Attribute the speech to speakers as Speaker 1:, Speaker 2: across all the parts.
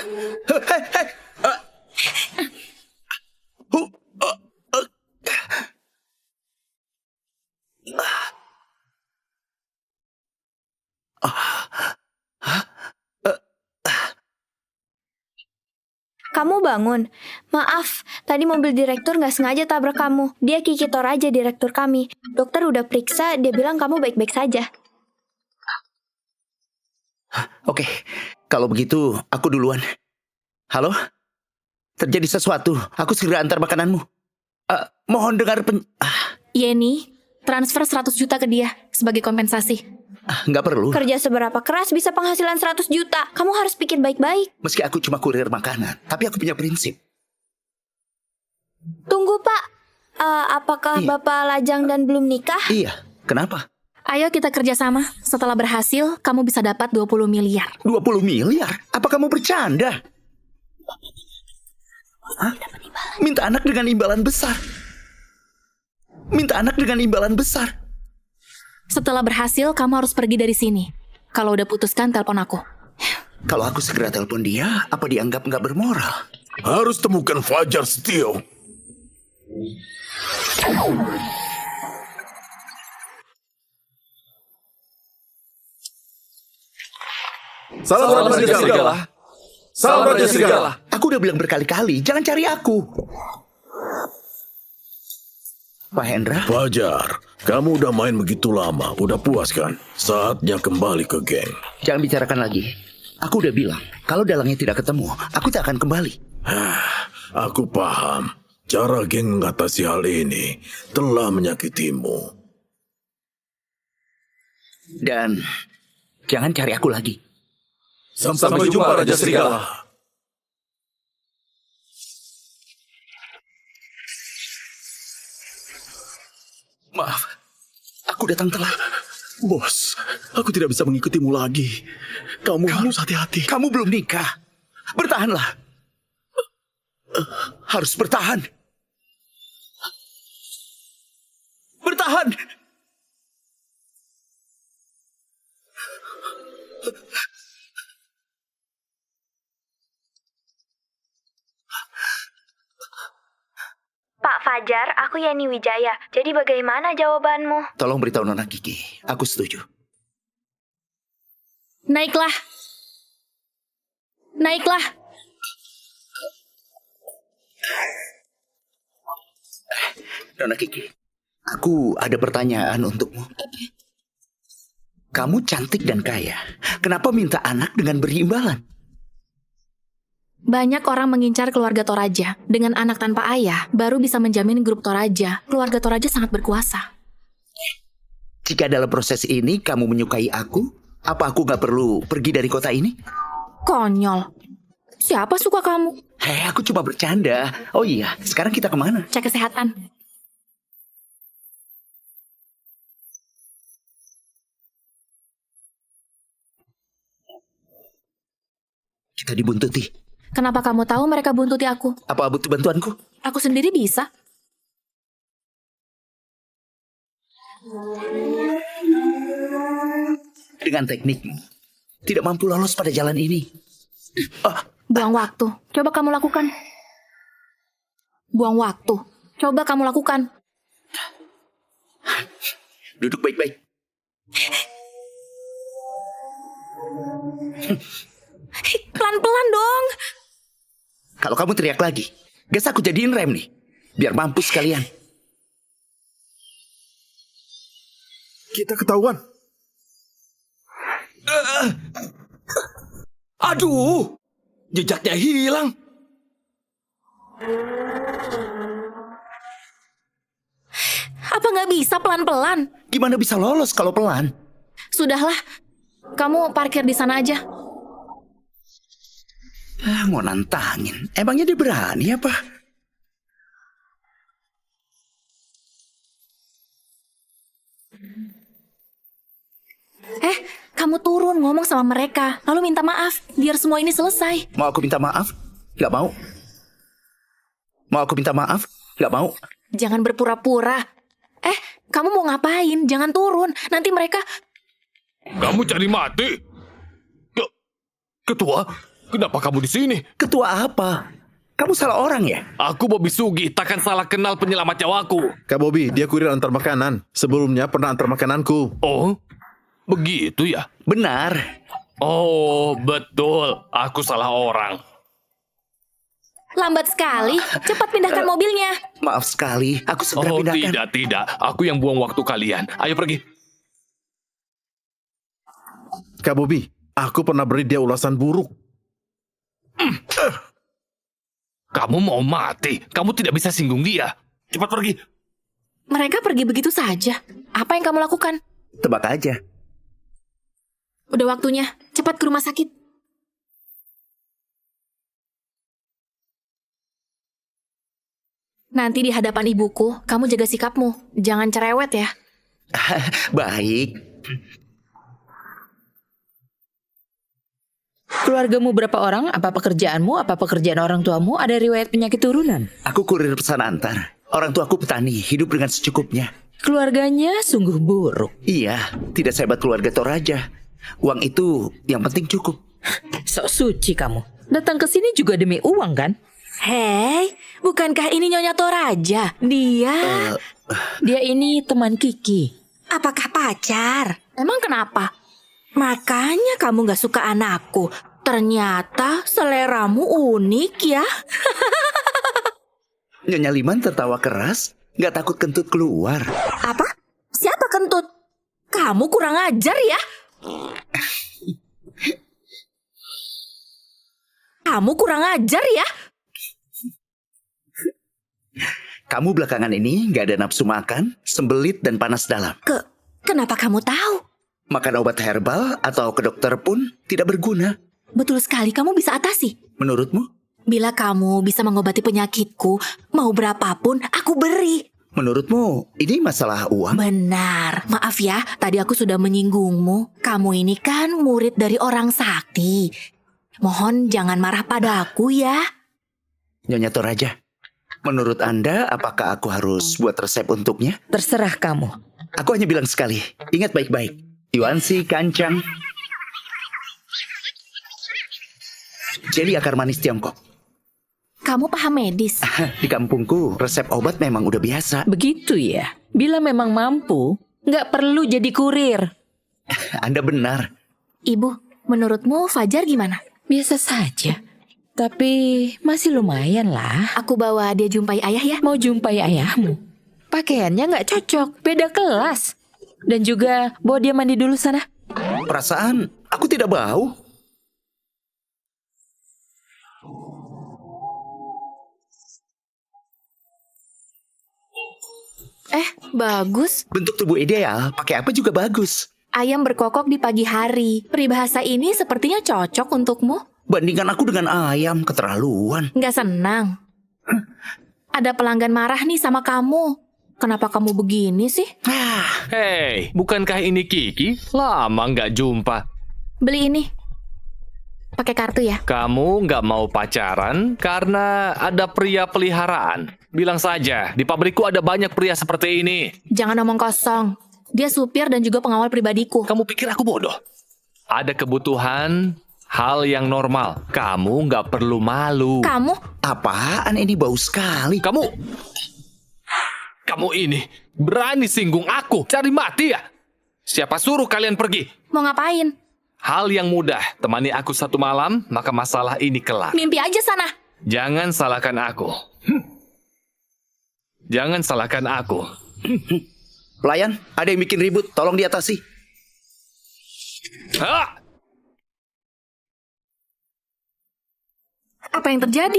Speaker 1: Hei, hei. Hu- uh, uh.
Speaker 2: Kamu bangun. Maaf, tadi mobil direktur nggak sengaja tabrak kamu. Dia Kiki Toraja, direktur kami. Dokter udah periksa, dia bilang kamu baik-baik saja.
Speaker 1: Oke, kalau begitu aku duluan. Halo? Terjadi sesuatu. Aku segera antar makananmu. Mohon dengar
Speaker 3: Yeni, transfer 100 juta ke dia sebagai kompensasi.
Speaker 1: nggak perlu.
Speaker 2: Kerja seberapa keras bisa penghasilan 100 juta. Kamu harus pikir baik-baik.
Speaker 1: Meski aku cuma kurir makanan, tapi aku punya prinsip.
Speaker 2: Tunggu, Pak. Apakah
Speaker 1: Iya.
Speaker 2: Bapak lajang dan belum nikah?
Speaker 1: Iya, kenapa?
Speaker 3: Ayo kita kerjasama. Setelah berhasil, kamu bisa dapat 20 miliar.
Speaker 1: 20 miliar? Apa kamu bercanda? Hah? Minta anak dengan imbalan besar. Minta anak dengan imbalan besar.
Speaker 3: Setelah berhasil, kamu harus pergi dari sini. Kalau udah putuskan, telepon aku.
Speaker 1: Kalau aku segera telepon dia, apa dianggap nggak bermoral?
Speaker 4: Harus temukan Fajar Setio.
Speaker 5: Salam Raja Serigala. Salam Raja Serigala.
Speaker 1: Aku udah bilang berkali-kali, jangan cari aku. Pak Hendra,
Speaker 4: Fajar, kamu udah main begitu lama, udah puas kan? Saatnya kembali ke geng.
Speaker 1: jangan bicarakan lagi. Aku udah bilang, kalau dalangnya tidak ketemu, aku tak akan kembali.
Speaker 4: Aku paham, cara geng mengatasi hal ini telah menyakitimu.
Speaker 1: Dan jangan cari aku lagi.
Speaker 5: Sampai jumpa Raja Serigala.
Speaker 1: Maaf, aku datang telat.
Speaker 4: Bos, aku tidak bisa mengikutimu lagi. Kamu harus hati-hati.
Speaker 1: Kamu belum nikah. Bertahanlah. Harus bertahan. Bertahan.
Speaker 2: Pak Fajar, aku Yani Wijaya. Jadi bagaimana jawabanmu?
Speaker 1: Tolong beritahu Nona Kiki. Aku setuju.
Speaker 3: Naiklah. Naiklah.
Speaker 1: Nona Kiki, aku ada pertanyaan untukmu. Kamu cantik dan kaya. Kenapa minta anak dengan berimbalan?
Speaker 3: Banyak orang mengincar keluarga Toraja. Dengan anak tanpa ayah, baru bisa menjamin grup Toraja. Keluarga Toraja sangat berkuasa.
Speaker 1: Jika dalam proses ini kamu menyukai aku, apa aku gak perlu pergi dari kota ini?
Speaker 3: Konyol. Siapa suka kamu?
Speaker 1: Hei, aku cuma bercanda. Oh iya, sekarang kita kemana?
Speaker 3: Cek kesehatan.
Speaker 1: Kita dibuntuti.
Speaker 3: Kenapa kamu tahu mereka buntuti aku?
Speaker 1: Apa butuh bantuanku?
Speaker 3: Aku sendiri bisa.
Speaker 1: Dengan teknikmu, tidak mampu lolos pada jalan ini.
Speaker 3: Buang waktu. Coba kamu lakukan. Buang waktu. Coba kamu lakukan.
Speaker 1: Duduk baik-baik.
Speaker 3: Pelan-pelan dong.
Speaker 1: Kalau kamu teriak lagi, gas aku jadiin rem nih. Biar mampus kalian.
Speaker 5: Kita ketahuan.
Speaker 1: Aduh, jejaknya hilang.
Speaker 3: Apa nggak bisa pelan-pelan?
Speaker 1: Gimana bisa lolos kalau pelan?
Speaker 3: Sudahlah. Kamu parkir di sana aja.
Speaker 1: Mau nantangin. Emangnya dia berani apa?
Speaker 3: Kamu turun ngomong sama mereka. Lalu minta maaf. Biar semua ini selesai.
Speaker 1: Mau aku minta maaf? Gak mau. Mau aku minta maaf? Gak mau.
Speaker 3: Jangan berpura-pura. Kamu mau ngapain? Jangan turun. Nanti mereka...
Speaker 4: Kamu cari mati? Ketua,
Speaker 6: Kenapa kamu di sini?
Speaker 1: Ketua apa? Kamu salah orang ya?
Speaker 6: Aku Bobby Sugi, takkan salah kenal penyelamat nyawaku.
Speaker 5: Kak Bobby, dia kurir antar makanan. Sebelumnya pernah antar makananku.
Speaker 6: Oh, begitu ya?
Speaker 1: Benar.
Speaker 6: Oh, betul. Aku salah orang.
Speaker 3: Lambat sekali. Cepat pindahkan mobilnya.
Speaker 1: Maaf sekali, aku segera
Speaker 6: Oh,
Speaker 1: pindahkan.
Speaker 6: tidak. Aku yang buang waktu kalian. Ayo pergi.
Speaker 5: Kak Bobby, aku pernah beri dia ulasan buruk.
Speaker 6: Kamu mau mati. Kamu tidak bisa singgung dia. Cepat pergi.
Speaker 3: Mereka pergi begitu saja. Apa yang kamu lakukan?
Speaker 1: Tebak aja.
Speaker 3: Udah waktunya. Cepat ke rumah sakit. Nanti di hadapan ibuku, kamu jaga sikapmu. Jangan cerewet ya.
Speaker 1: Baik.
Speaker 7: Keluargamu berapa orang? Apa pekerjaanmu? Apa pekerjaan orang tuamu? Ada riwayat penyakit turunan?
Speaker 1: Aku kurir pesan antar. Orang tuaku petani, hidup dengan secukupnya.
Speaker 7: Keluarganya sungguh buruk.
Speaker 1: Iya, tidak sehebat keluarga Toraja. Uang itu yang penting cukup.
Speaker 7: Sok suci kamu. Datang ke sini juga demi uang kan?
Speaker 3: Hei, bukankah ini Nyonya Toraja?
Speaker 7: Dia ini teman Kiki.
Speaker 8: Apakah pacar?
Speaker 3: Emang kenapa?
Speaker 8: Makanya kamu gak suka anakku. Ternyata seleramu unik ya.
Speaker 1: Nyonya Liman tertawa keras, nggak takut kentut keluar.
Speaker 8: Apa? Siapa kentut? Kamu kurang ajar ya. Kamu kurang ajar ya.
Speaker 1: Kamu belakangan ini nggak ada nafsu makan, sembelit dan panas dalam.
Speaker 8: Kenapa kamu tahu?
Speaker 1: Makan obat herbal atau ke dokter pun tidak berguna.
Speaker 8: Betul sekali, kamu bisa atasi.
Speaker 1: Menurutmu?
Speaker 8: Bila kamu bisa mengobati penyakitku, mau berapapun aku beri.
Speaker 1: Menurutmu ini masalah uang?
Speaker 8: Benar, maaf ya, tadi aku sudah menyinggungmu. Kamu ini kan murid dari orang sakti. Mohon jangan marah padaku ya.
Speaker 1: Nyonya Toraja, menurut Anda apakah aku harus buat resep untuknya?
Speaker 7: Terserah kamu.
Speaker 1: Aku hanya bilang sekali, ingat baik-baik. Yuansi Kancang. Jeli akar manis Tiongkok.
Speaker 3: Kamu paham medis.
Speaker 1: Di kampungku, resep obat memang udah biasa.
Speaker 7: Begitu ya. Bila memang mampu, nggak perlu jadi kurir.
Speaker 1: Anda benar.
Speaker 3: Ibu, menurutmu Fajar gimana?
Speaker 7: Biasa saja. Tapi masih lumayan lah.
Speaker 3: Aku bawa dia jumpai ayah ya.
Speaker 7: Mau jumpai ayahmu. Pakaiannya nggak cocok, beda kelas. Dan juga bawa dia mandi dulu sana.
Speaker 1: Perasaan aku tidak bau.
Speaker 3: Bagus.
Speaker 1: Bentuk tubuh ideal, pakai apa juga bagus.
Speaker 3: Ayam berkokok di pagi hari. Peribahasa ini sepertinya cocok untukmu.
Speaker 1: Bandingkan aku dengan ayam, keterlaluan.
Speaker 3: Nggak senang. Ada pelanggan marah nih sama kamu. Kenapa kamu begini sih?
Speaker 6: Hei, bukankah ini Kiki? Lama nggak jumpa.
Speaker 3: Beli ini. Pakai kartu ya.
Speaker 6: Kamu nggak mau pacaran karena ada pria peliharaan. Bilang saja, di pabrikku ada banyak pria seperti ini.
Speaker 3: Jangan omong kosong. Dia supir dan juga pengawal pribadiku.
Speaker 6: Kamu pikir aku bodoh? Ada kebutuhan, hal yang normal. Kamu nggak perlu malu.
Speaker 3: Kamu?
Speaker 1: Apaan ini bau sekali.
Speaker 6: Kamu ini berani singgung aku. Cari mati ya? Siapa suruh kalian pergi?
Speaker 3: Mau ngapain?
Speaker 6: Hal yang mudah. Temani aku satu malam, maka masalah ini kelar.
Speaker 3: Mimpi aja sana.
Speaker 6: Jangan salahkan aku. Jangan salahkan aku.
Speaker 1: Pelayan, ada yang bikin ribut, tolong diatasi.
Speaker 6: Ah!
Speaker 3: Apa yang terjadi?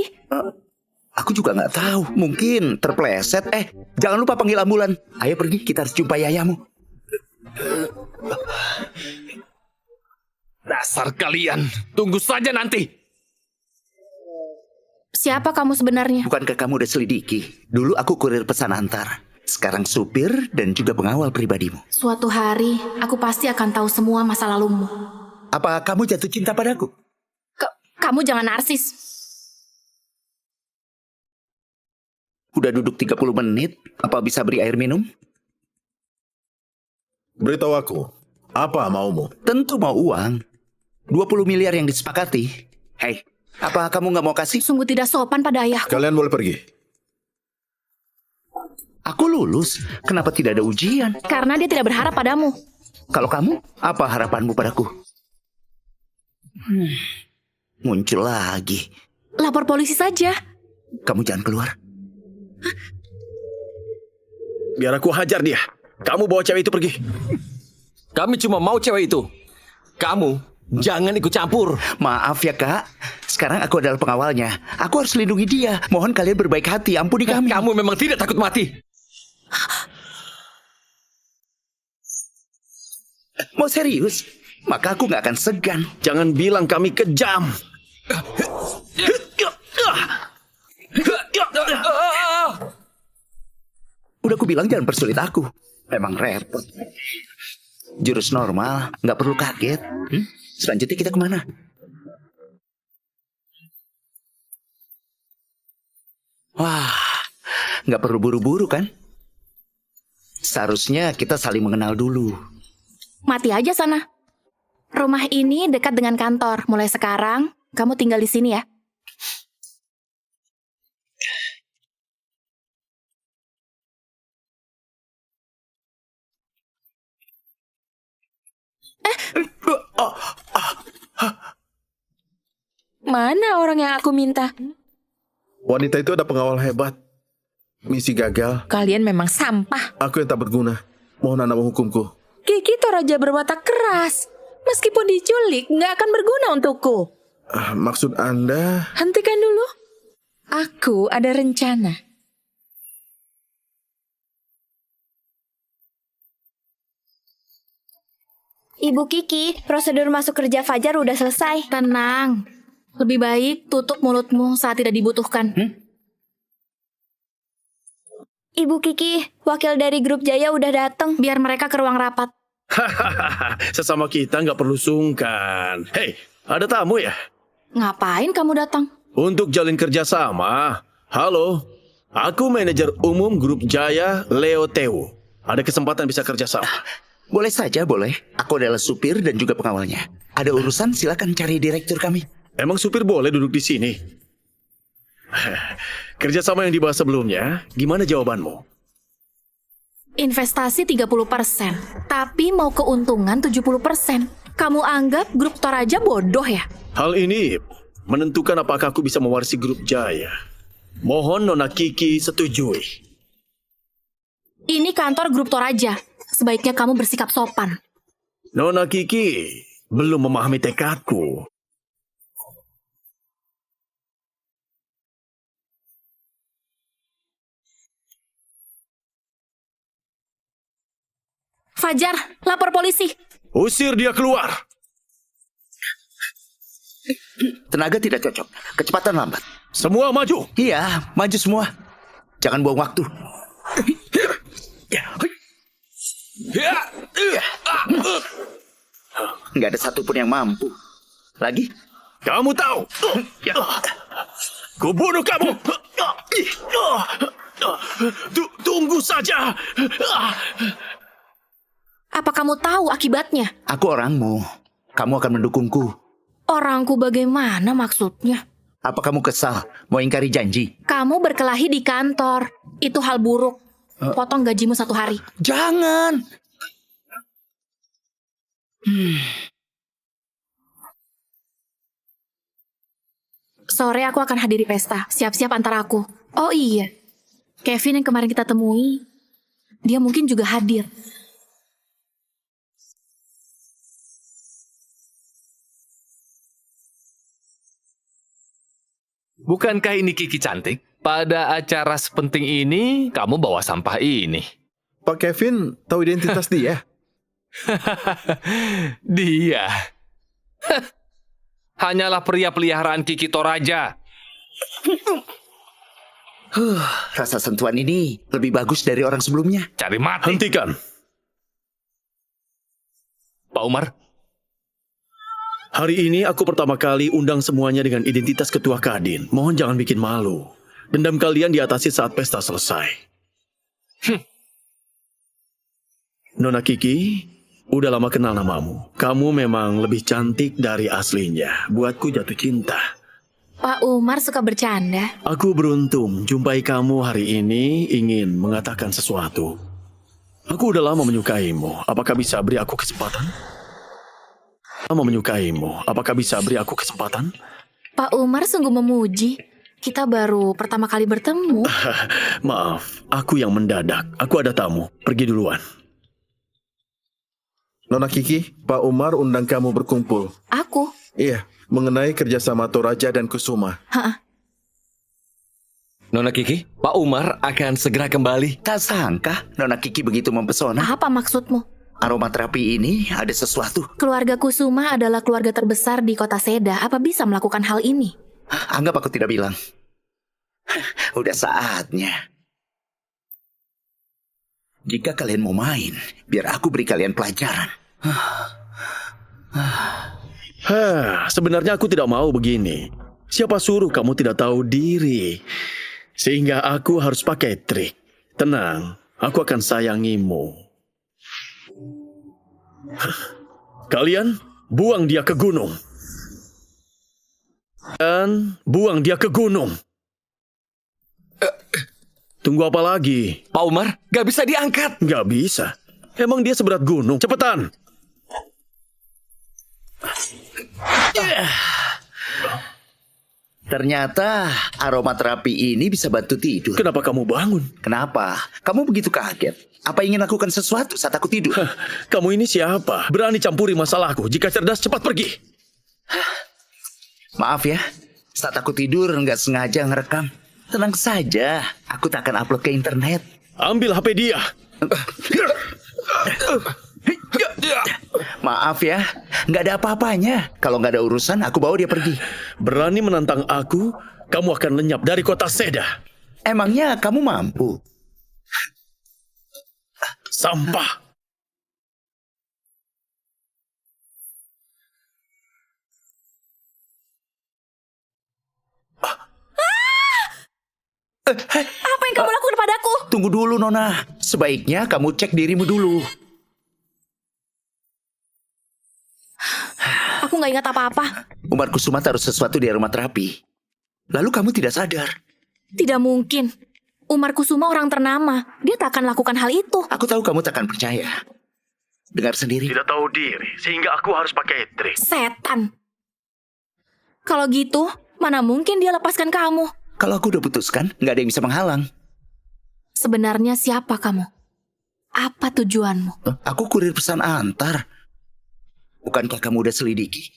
Speaker 1: Aku juga nggak tahu, mungkin terpleset. Jangan lupa panggil ambulan. Ayo pergi, kita harus jumpai ayahmu.
Speaker 6: Dasar kalian, tunggu saja nanti.
Speaker 3: Siapa kamu sebenarnya?
Speaker 1: Bukankah kamu udah selidiki? Dulu aku kurir pesan antar. Sekarang supir dan juga pengawal pribadimu.
Speaker 3: Suatu hari, aku pasti akan tahu semua masa lalumu.
Speaker 1: Apa kamu jatuh cinta padaku?
Speaker 3: Kamu jangan narsis.
Speaker 1: Udah duduk 30 menit, apa bisa beri air minum?
Speaker 5: Beritahu aku, apa maumu?
Speaker 1: Tentu mau uang. 20 miliar yang disepakati. Hei, apa kamu nggak mau kasih?
Speaker 8: Sungguh tidak sopan pada ayahku.
Speaker 5: Kalian boleh pergi.
Speaker 1: Aku lulus. Kenapa tidak ada ujian?
Speaker 3: Karena dia tidak berharap padamu.
Speaker 1: Kalau kamu, apa harapanmu padaku? Muncul lagi.
Speaker 8: Lapor polisi saja.
Speaker 1: Kamu jangan keluar.
Speaker 4: Biar aku hajar dia. Kamu bawa cewek itu pergi.
Speaker 9: Kami cuma mau cewek itu. Kamu jangan ikut campur.
Speaker 1: Maaf ya kak. Sekarang aku adalah pengawalnya. Aku harus lindungi dia. Mohon kalian berbaik hati. Ampuni kami.
Speaker 9: Kamu memang tidak takut mati.
Speaker 1: Mau serius? Maka aku nggak akan segan.
Speaker 4: Jangan bilang kami kejam.
Speaker 1: Udah aku bilang jangan persulit aku. Memang repot. Jurus normal, nggak perlu kaget. Selanjutnya kita kemana? Wah, nggak perlu buru-buru kan? Seharusnya kita saling mengenal dulu.
Speaker 3: Mati aja sana. Rumah ini dekat dengan kantor. Mulai sekarang, kamu tinggal di sini ya.
Speaker 7: Mana orang yang aku minta?
Speaker 5: Wanita itu ada pengawal hebat. Misi gagal.
Speaker 7: Kalian memang sampah.
Speaker 5: Aku yang tak berguna. Mohon Anda menghukumku.
Speaker 7: Kiki Toraja berwatak keras. Meskipun diculik, nggak akan berguna untukku.
Speaker 5: Maksud Anda...
Speaker 7: Hentikan dulu. Aku ada rencana.
Speaker 2: Ibu Kiki, prosedur masuk kerja Fajar udah selesai.
Speaker 3: Tenang. Lebih baik tutup mulutmu saat tidak dibutuhkan.
Speaker 2: Ibu Kiki, wakil dari grup Jaya udah dateng.
Speaker 3: Biar mereka ke ruang rapat.
Speaker 4: Sesama kita nggak perlu sungkan. Hei, ada tamu ya?
Speaker 3: Ngapain kamu datang?
Speaker 4: Untuk jalin kerjasama. Halo, aku manajer umum grup Jaya, Leo Tewu. Ada kesempatan bisa kerjasama.
Speaker 1: Boleh saja, boleh. Aku adalah supir dan juga pengawalnya. Ada urusan, silakan cari direktur kami.
Speaker 4: Emang supir boleh duduk di sini? Kerjasama yang dibahas sebelumnya, gimana jawabanmu?
Speaker 3: Investasi 30%, tapi mau keuntungan 70%. Kamu anggap grup Toraja bodoh ya?
Speaker 4: Hal ini menentukan apakah aku bisa mewarisi grup Jaya. Mohon Nona Kiki setujui.
Speaker 3: Ini kantor grup Toraja. Sebaiknya kamu bersikap sopan.
Speaker 4: Nona Kiki belum memahami tekadku.
Speaker 3: Fajar, lapor polisi.
Speaker 4: Usir dia keluar.
Speaker 1: Tenaga tidak cocok. Kecepatan lambat.
Speaker 4: Semua maju.
Speaker 1: Iya, maju semua. Jangan buang waktu. Nggak ada satupun yang mampu. Lagi?
Speaker 4: Kamu tahu. Kubunuh kamu. Tunggu saja.
Speaker 3: Apa kamu tahu akibatnya?
Speaker 1: Aku orangmu. Kamu akan mendukungku.
Speaker 3: Orangku bagaimana maksudnya?
Speaker 1: Apa kamu kesal? Mau ingkari janji?
Speaker 3: Kamu berkelahi di kantor. Itu hal buruk. Potong gajimu 1 hari.
Speaker 1: Jangan.
Speaker 3: Sore aku akan hadiri pesta. Siap-siap antar aku. Oh iya. Kevin yang kemarin kita temui, dia mungkin juga hadir.
Speaker 6: Bukankah ini Kiki cantik? Pada acara sepenting ini, kamu bawa sampah ini.
Speaker 5: Pak Kevin tahu identitas dia?
Speaker 6: Dia. Hanyalah pria peliharaan Kiki Toraja.
Speaker 1: Rasa sentuhan ini lebih bagus dari orang sebelumnya.
Speaker 6: Cari mati.
Speaker 4: Hentikan.
Speaker 6: Pak Umar,
Speaker 4: Hari ini aku pertama kali undang semuanya dengan identitas ketua Kadin. Mohon jangan bikin malu. Dendam kalian diatasi saat pesta selesai. Nona Kiki, Udah lama kenal namamu. Kamu memang lebih cantik dari aslinya. Buatku jatuh cinta.
Speaker 3: Pak Umar suka bercanda.
Speaker 4: Aku beruntung jumpai kamu hari ini ingin mengatakan sesuatu. Aku udah lama menyukaimu. Apakah bisa beri aku kesempatan? Lama menyukaimu. Apakah bisa beri aku kesempatan?
Speaker 3: Pak Umar sungguh memuji. Kita baru pertama kali bertemu.
Speaker 4: Maaf, aku yang mendadak. Aku ada tamu. Pergi duluan.
Speaker 5: Nona Kiki, Pak Umar undang kamu berkumpul.
Speaker 3: Aku?
Speaker 5: Iya, mengenai kerjasama Toraja dan Kusuma.
Speaker 9: Nona Kiki, Pak Umar akan segera kembali.
Speaker 1: Tak sangka Nona Kiki begitu mempesona.
Speaker 3: Apa maksudmu?
Speaker 1: Aromaterapi ini ada sesuatu.
Speaker 3: Keluarga Kusuma adalah keluarga terbesar di kota Seda. Apa bisa melakukan hal ini?
Speaker 1: Anggap aku tidak bilang. Udah saatnya. Jika kalian mau main, biar aku beri kalian pelajaran.
Speaker 4: Sebenarnya aku tidak mau begini. Siapa suruh kamu tidak tahu diri? Sehingga aku harus pakai trik. Tenang, aku akan sayangimu. Kalian buang dia ke gunung. Dan buang dia ke gunung. Tunggu apa lagi?
Speaker 9: Pak Umar, gak bisa diangkat.
Speaker 4: Gak bisa. Emang dia seberat gunung. Cepetan.
Speaker 1: Ternyata aromaterapi ini bisa bantu tidur.
Speaker 4: Kenapa kamu bangun?
Speaker 1: Kenapa? Kamu begitu kaget? Apa ingin lakukan sesuatu saat aku tidur?
Speaker 4: Kamu ini siapa? Berani campuri masalahku. Jika cerdas, cepat pergi.
Speaker 1: Maaf ya, saat aku tidur nggak sengaja ngerekam. Tenang saja, aku tak akan upload ke internet.
Speaker 4: Ambil HP dia.
Speaker 1: Maaf ya, nggak ada apa-apanya. Kalau nggak ada urusan, aku bawa dia pergi.
Speaker 4: Berani menantang aku, kamu akan lenyap dari kota Seda.
Speaker 1: Emangnya kamu mampu?
Speaker 4: Sampah.
Speaker 3: Apa yang kamu lakukan padaku?
Speaker 1: Tunggu dulu, Nona. Sebaiknya kamu cek dirimu dulu.
Speaker 3: Aku nggak ingat apa-apa.
Speaker 1: Umar Kusuma taruh sesuatu di aromaterapi. Lalu kamu tidak sadar.
Speaker 3: Tidak mungkin. Umar Kusuma orang ternama. Dia tak akan lakukan hal itu.
Speaker 1: Aku tahu kamu tak akan percaya. Dengar sendiri.
Speaker 4: Tidak tahu diri, sehingga aku harus pakai trik.
Speaker 3: Setan. Kalau gitu, mana mungkin dia lepaskan kamu?
Speaker 1: Kalau aku udah putuskan, nggak ada yang bisa menghalang.
Speaker 3: Sebenarnya siapa kamu? Apa tujuanmu?
Speaker 1: Aku kurir pesan antar. Bukankah kamu udah selidiki?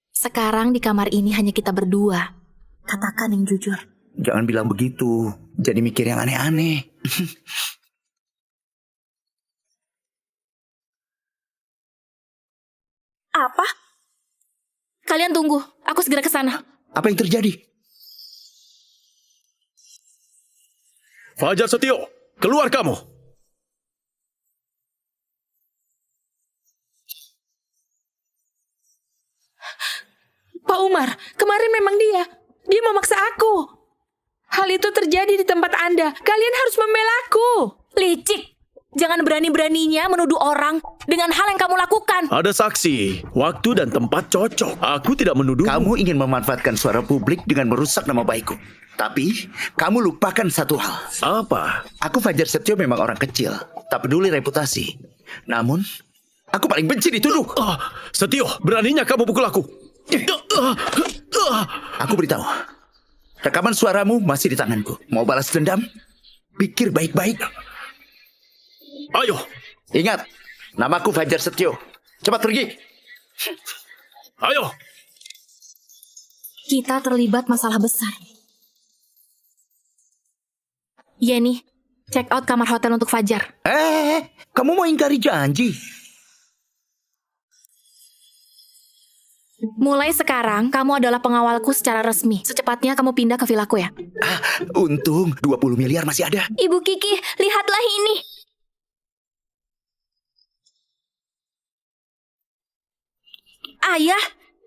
Speaker 3: Sekarang di kamar ini hanya kita berdua. Katakan yang jujur.
Speaker 1: Jangan bilang begitu. Jadi mikir yang aneh-aneh.
Speaker 3: Apa? Kalian tunggu. Aku segera ke sana.
Speaker 1: Apa yang terjadi?
Speaker 4: Fajar Setio, keluar kamu.
Speaker 7: Pak Umar, kemarin memang dia. Dia memaksa aku. Hal itu terjadi di tempat Anda. Kalian harus membela aku.
Speaker 3: Licik. Jangan berani-beraninya menuduh orang dengan hal yang kamu lakukan.
Speaker 4: Ada saksi, waktu dan tempat cocok. Aku tidak menuduh.
Speaker 1: Kamu ingin memanfaatkan suara publik dengan merusak nama baikku. Tapi, kamu lupakan satu hal.
Speaker 4: Apa?
Speaker 1: Aku Fajar Setio memang orang kecil. Tak peduli reputasi. Namun, aku paling benci dituduh.
Speaker 4: Setio, beraninya kamu pukul aku.
Speaker 1: Aku beritahu. Rekaman suaramu masih di tanganku. Mau balas dendam? Pikir baik-baik.
Speaker 4: Ayo.
Speaker 1: Ingat, namaku Fajar Setio. Cepat pergi.
Speaker 4: Ayo.
Speaker 3: Kita terlibat masalah besar. Yeni, check out kamar hotel untuk Fajar.
Speaker 1: Kamu mau ingkari janji?
Speaker 3: Mulai sekarang, kamu adalah pengawalku secara resmi. Secepatnya kamu pindah ke vilaku ya.
Speaker 1: Untung 20 miliar masih ada.
Speaker 2: Ibu Kiki, lihatlah ini.
Speaker 3: Ayah,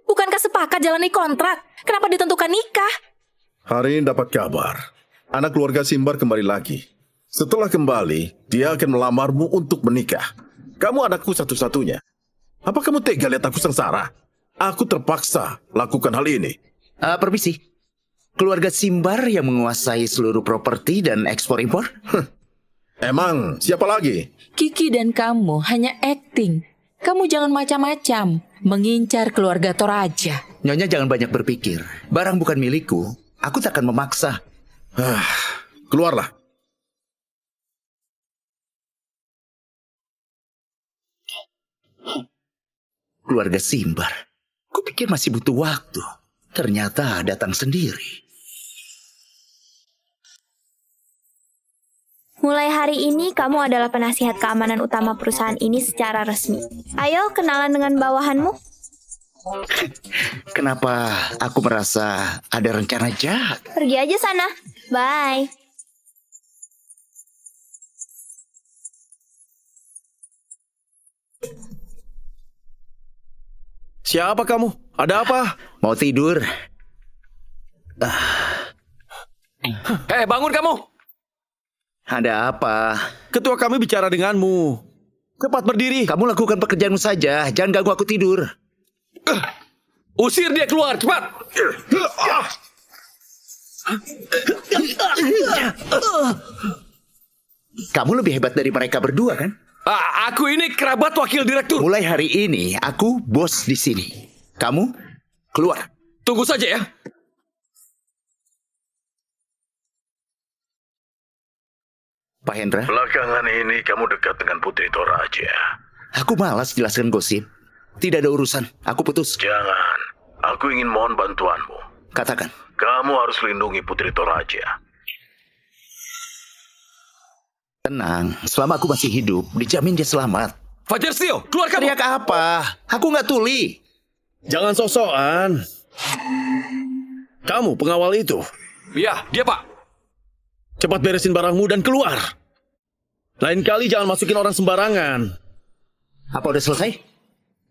Speaker 3: bukankah sepakat jalani kontrak? Kenapa ditentukan nikah?
Speaker 5: Hari ini dapat kabar. Anak keluarga Simbar kembali lagi. Setelah kembali, dia akan melamarmu untuk menikah. Kamu anakku satu-satunya. Apa kamu tega lihat aku sengsara? Aku terpaksa lakukan hal ini.
Speaker 1: Permisi. Keluarga Simbar yang menguasai seluruh properti dan ekspor-impor?
Speaker 5: Emang siapa lagi?
Speaker 7: Kiki dan kamu hanya acting. Kamu jangan macam-macam mengincar keluarga Toraja.
Speaker 1: Nyonya jangan banyak berpikir. Barang bukan milikku. Aku tak akan memaksa.
Speaker 5: Keluarlah.
Speaker 1: Keluarga Simbar. Kupikir masih butuh waktu. Ternyata datang sendiri.
Speaker 2: Mulai hari ini kamu adalah penasihat keamanan utama perusahaan ini secara resmi. Ayo kenalan dengan bawahanmu.
Speaker 1: Kenapa aku merasa ada rencana jahat?
Speaker 2: Pergi aja sana. Bye.
Speaker 4: Siapa kamu? Ada apa?
Speaker 1: Mau tidur?
Speaker 9: Hei, bangun kamu!
Speaker 1: Ada apa?
Speaker 4: Ketua kami bicara denganmu. Cepat berdiri.
Speaker 1: Kamu lakukan pekerjaanmu saja. Jangan ganggu aku tidur.
Speaker 9: Usir dia keluar, cepat!
Speaker 1: Kamu lebih hebat dari mereka berdua, kan?
Speaker 9: Aku ini kerabat wakil direktur.
Speaker 1: Mulai hari ini, aku bos di sini. Kamu keluar.
Speaker 9: Tunggu saja ya.
Speaker 1: Pak Hendra,
Speaker 5: Belakangan ini kamu dekat dengan Putri Toraja.
Speaker 1: aku malas jelaskan gosip. Tidak ada urusan. Aku putus.
Speaker 5: Jangan. Aku ingin mohon bantuanmu.
Speaker 1: Katakan.
Speaker 5: Kamu harus lindungi Putri Toraja.
Speaker 1: Tenang. Selama aku masih hidup, dijamin dia selamat.
Speaker 9: Fajar Stio, keluar kamu!
Speaker 1: Teriak apa? Aku nggak tuli.
Speaker 4: Jangan sok-sokan. Kamu pengawal itu.
Speaker 9: Iya, dia pak.
Speaker 4: Cepat beresin barangmu dan keluar. Lain kali jangan masukin orang sembarangan.
Speaker 1: Apa udah selesai?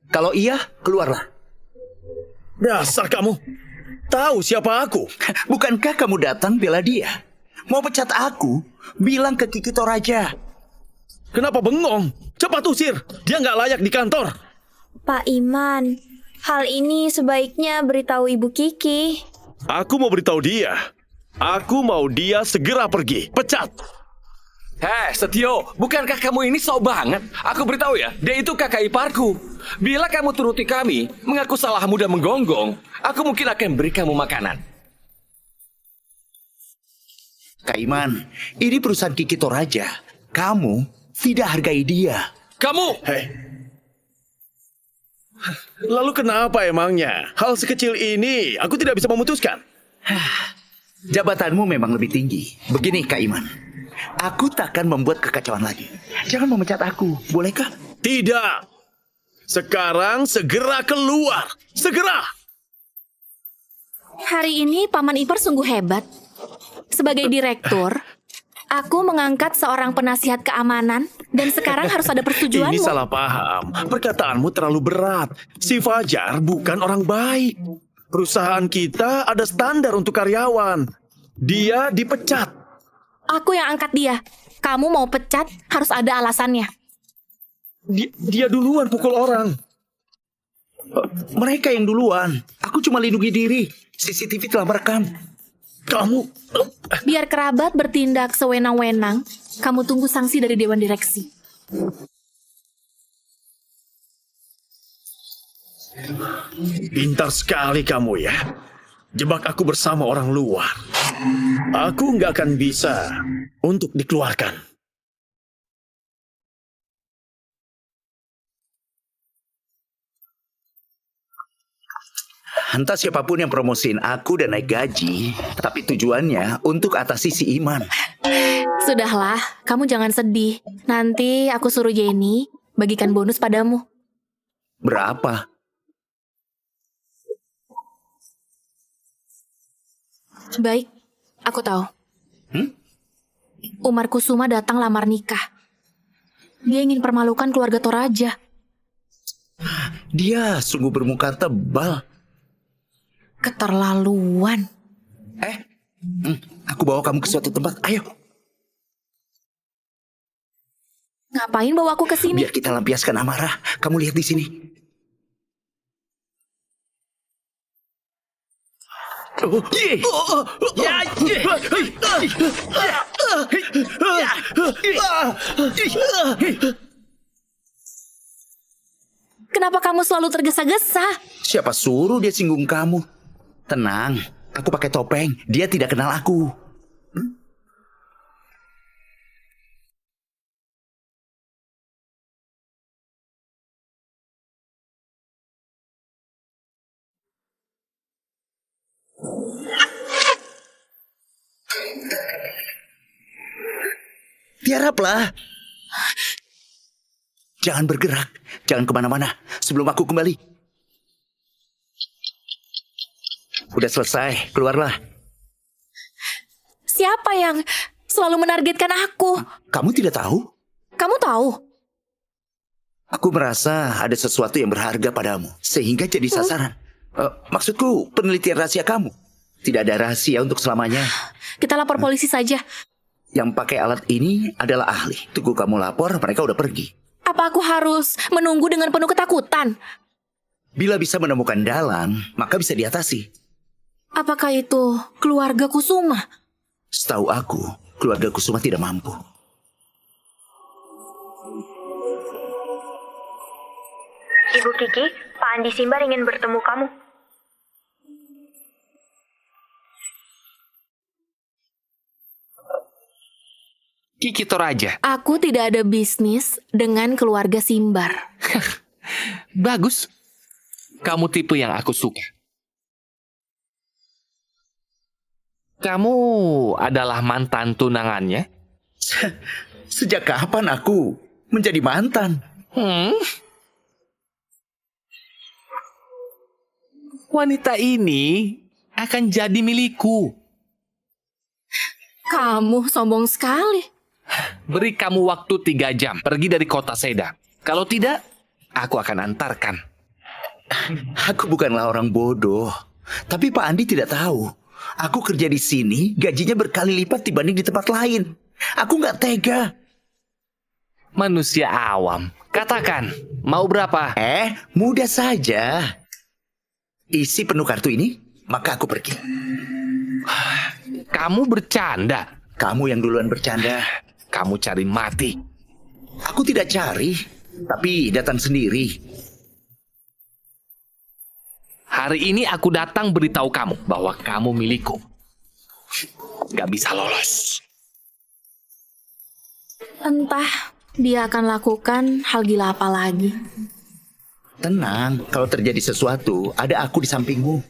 Speaker 1: Kalau iya, keluarlah.
Speaker 4: Dasar kamu. Tahu siapa aku?
Speaker 1: Bukankah kamu datang bela dia? Mau pecat aku? Bilang ke Kiki Toraja.
Speaker 4: Kenapa bengong? Cepat usir. Dia nggak layak di kantor.
Speaker 2: Pak Iman, hal ini sebaiknya beritahu Ibu Kiki.
Speaker 4: Aku mau beritahu dia. Aku mau dia segera pergi. Pecat.
Speaker 9: Hei, Setio, bukankah kamu ini sok banget? Aku beritahu ya, dia itu kakak iparku. Bila kamu turuti kami, mengaku salahmu dan menggonggong, aku mungkin akan beri kamu makanan.
Speaker 1: Kak Iman, ini perusahaan Kiki Toraja. Kamu tidak hargai dia.
Speaker 9: Kamu!
Speaker 4: Hei. Lalu kenapa emangnya? Hal sekecil ini aku tidak bisa memutuskan.
Speaker 1: Jabatanmu memang lebih tinggi. Begini Kak Iman, aku takkan membuat kekacauan lagi. Jangan memecat aku, bolehkah?
Speaker 4: Tidak. Sekarang segera keluar. Segera.
Speaker 3: Hari ini Paman Ipar sungguh hebat. Sebagai direktur, aku mengangkat seorang penasihat keamanan dan sekarang harus ada persetujuanmu.
Speaker 4: Ini salah paham. Perkataanmu terlalu berat. Si Fajar bukan orang baik. Perusahaan kita ada standar untuk karyawan. Dia dipecat.
Speaker 3: Aku yang angkat dia. Kamu mau pecat, harus ada alasannya.
Speaker 4: Dia duluan pukul orang.
Speaker 1: Mereka yang duluan. Aku cuma lindungi diri. CCTV telah merekam.
Speaker 4: Kamu...
Speaker 3: Biar kerabat bertindak sewenang-wenang, kamu tunggu sanksi dari Dewan Direksi.
Speaker 4: Pintar sekali kamu ya. Jebak aku bersama orang luar. Aku nggak akan bisa untuk dikeluarkan.
Speaker 1: Entah siapapun yang promosiin aku dan naik gaji, tapi tujuannya untuk atasi si Iman.
Speaker 3: Sudahlah, kamu jangan sedih. Nanti aku suruh Jenny bagikan bonus padamu.
Speaker 1: Berapa?
Speaker 3: Baik, aku tahu. Umar Kusuma datang lamar nikah. Dia ingin permalukan keluarga Toraja.
Speaker 1: Dia sungguh bermuka tebal.
Speaker 3: Keterlaluan.
Speaker 1: Aku bawa kamu ke suatu tempat. Ayo.
Speaker 3: Ngapain bawa aku ke sini?
Speaker 1: Biar kita lampiaskan amarah. Kamu lihat di sini.
Speaker 3: Kenapa kamu selalu tergesa-gesa?
Speaker 1: Siapa suruh dia singgung kamu? Tenang, aku pakai topeng. Dia tidak kenal aku. Tiaraplah. Jangan bergerak. Jangan kemana-mana. Sebelum aku kembali. Udah selesai. Keluarlah.
Speaker 3: Siapa yang selalu menargetkan aku?
Speaker 1: Kamu tidak tahu?
Speaker 3: Kamu tahu?
Speaker 1: Aku merasa ada sesuatu yang berharga padamu. Sehingga jadi sasaran. Maksudku penelitian rahasia kamu. Tidak ada rahasia untuk selamanya.
Speaker 3: Kita lapor polisi saja.
Speaker 1: Yang pakai alat ini adalah ahli. Tunggu kamu lapor, mereka udah pergi.
Speaker 3: Apa aku harus menunggu dengan penuh ketakutan?
Speaker 1: Bila bisa menemukan dalang, maka bisa diatasi.
Speaker 3: Apakah itu keluarga Kusuma?
Speaker 1: Setahu aku, keluarga Kusuma tidak mampu.
Speaker 2: Ibu Kiki, Pak Andi Simbar ingin bertemu kamu.
Speaker 6: Kiki Toraja.
Speaker 3: Aku tidak ada bisnis dengan keluarga Simbar.
Speaker 6: Bagus. Kamu tipe yang aku suka. Kamu adalah mantan tunangannya?
Speaker 1: Sejak kapan aku menjadi mantan?
Speaker 6: Wanita ini akan jadi milikku.
Speaker 3: Kamu sombong sekali.
Speaker 6: Beri kamu waktu 3 jam pergi dari kota Seda. Kalau tidak, aku akan antarkan.
Speaker 1: Aku bukanlah orang bodoh. Tapi Pak Andi tidak tahu. Aku kerja di sini, gajinya berkali lipat dibanding di tempat lain. Aku nggak tega.
Speaker 6: Manusia awam. Katakan, mau berapa?
Speaker 1: Mudah saja. Isi penuh kartu ini, maka aku pergi.
Speaker 6: Kamu bercanda.
Speaker 1: Kamu yang duluan bercanda.
Speaker 6: Kamu cari mati.
Speaker 1: Aku tidak cari, tapi datang sendiri.
Speaker 6: Hari ini aku datang beritahu kamu bahwa kamu milikku. Gak bisa lolos.
Speaker 3: Entah dia akan lakukan hal gila apa lagi.
Speaker 1: Tenang, kalau terjadi sesuatu, ada aku di sampingmu.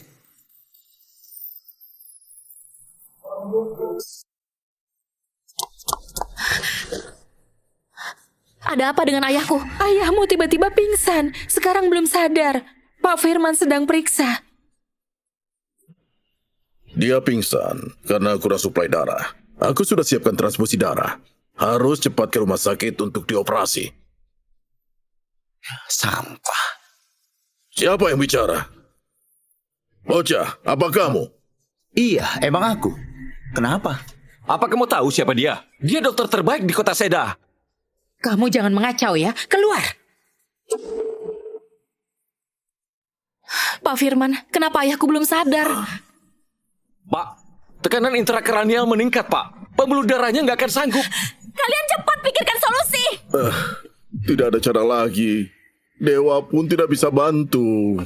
Speaker 3: Ada apa dengan ayahku?
Speaker 7: Ayahmu tiba-tiba pingsan. Sekarang belum sadar. Pak Firman sedang periksa.
Speaker 5: Dia pingsan karena kurang suplai darah. Aku sudah siapkan transfusi darah. Harus cepat ke rumah sakit untuk dioperasi.
Speaker 1: Sampah.
Speaker 5: Siapa yang bicara? Bocah, apa kamu?
Speaker 1: Iya, emang aku. Kenapa?
Speaker 9: Apa kamu tahu siapa dia? Dia dokter terbaik di kota Seda.
Speaker 7: Kamu jangan mengacau ya. Keluar.
Speaker 3: Pak Firman, kenapa ayahku belum sadar?
Speaker 9: Pak, tekanan intrakranial meningkat, Pak. Pembuluh darahnya nggak akan sanggup.
Speaker 3: Kalian cepat pikirkan solusi.
Speaker 5: Tidak ada cara lagi. Dewa pun tidak bisa bantu.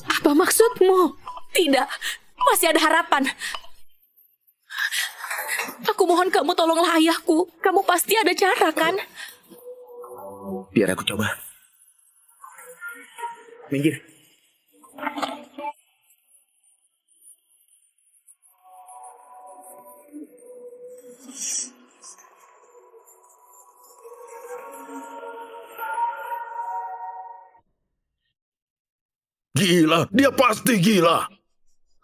Speaker 7: Apa maksudmu?
Speaker 3: Tidak, masih ada harapan. Aku mohon kamu tolonglah ayahku. Kamu pasti ada cara, kan?
Speaker 1: Biar aku coba. Minggir.
Speaker 5: Gila, dia pasti gila.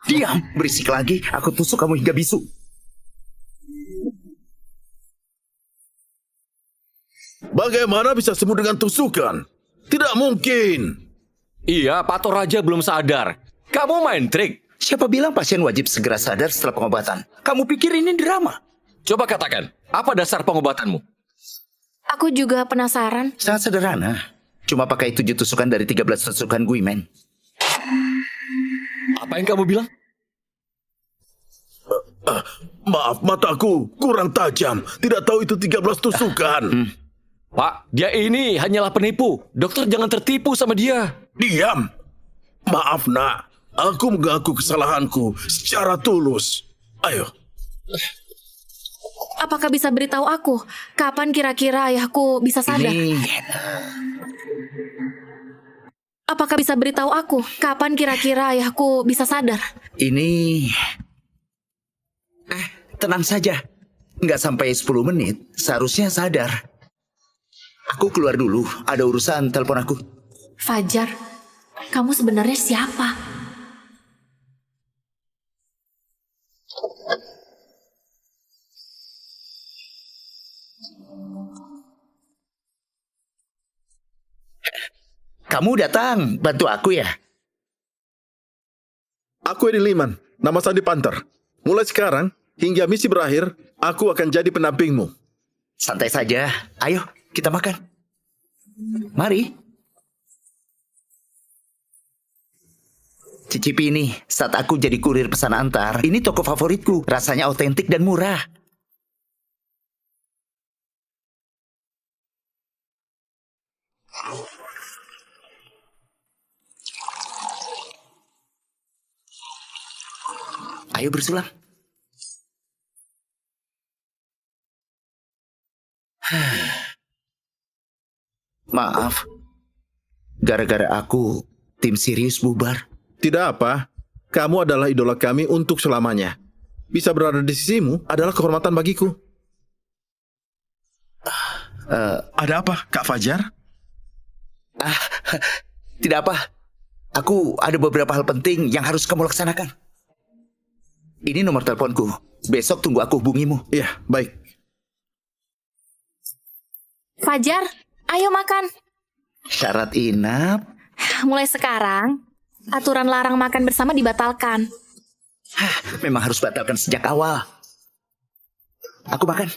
Speaker 1: Diam, berisik lagi. Aku tusuk kamu hingga bisu.
Speaker 5: Bagaimana bisa sembuh dengan tusukan? Tidak mungkin.
Speaker 9: Iya, Pak Toraja belum sadar. Kamu main trik.
Speaker 1: Siapa bilang pasien wajib segera sadar setelah pengobatan? Kamu pikir ini drama?
Speaker 9: Coba katakan, apa dasar pengobatanmu?
Speaker 3: Aku juga penasaran.
Speaker 1: Sangat sederhana. Cuma pakai 7 tusukan dari 13 tusukan Guimen.
Speaker 9: Apa yang kamu bilang?
Speaker 5: Maaf, mataku kurang tajam. Tidak tahu itu 13 tusukan.
Speaker 9: Pak, dia ini hanyalah penipu. Dokter jangan tertipu sama dia.
Speaker 5: Diam. Maaf, nak. Aku mengaku kesalahanku secara tulus. Ayo.
Speaker 3: Apakah bisa beritahu aku kapan kira-kira ayahku bisa sadar? Apakah bisa beritahu aku kapan kira-kira ayahku bisa sadar?
Speaker 1: Ini... tenang saja. Nggak sampai 10 menit, seharusnya sadar. Aku keluar dulu, ada urusan, telepon aku.
Speaker 3: Fajar, kamu sebenarnya siapa?
Speaker 1: Kamu datang, bantu aku ya?
Speaker 5: Aku Edi Liman, nama Sandi Panther. Mulai sekarang, hingga misi berakhir, aku akan jadi pendampingmu.
Speaker 1: Santai saja, ayo kita makan. Mari. Cicipi ini, saat aku jadi kurir pesan antar, ini toko favoritku, rasanya otentik dan murah. Ayo bersulang. Maaf, gara-gara aku, tim Sirius bubar.
Speaker 5: Tidak apa, kamu adalah idola kami untuk selamanya. Bisa berada di sisimu adalah kehormatan bagiku. Ada apa, Kak Fajar?
Speaker 1: Tidak apa, aku ada beberapa hal penting yang harus kamu laksanakan. Ini nomor teleponku, besok tunggu aku hubungimu.
Speaker 5: Iya, baik.
Speaker 3: Fajar, ayo makan.
Speaker 1: Syarat inap.
Speaker 3: Mulai sekarang, aturan larang makan bersama dibatalkan.
Speaker 1: Memang harus batalkan sejak awal. Aku makan.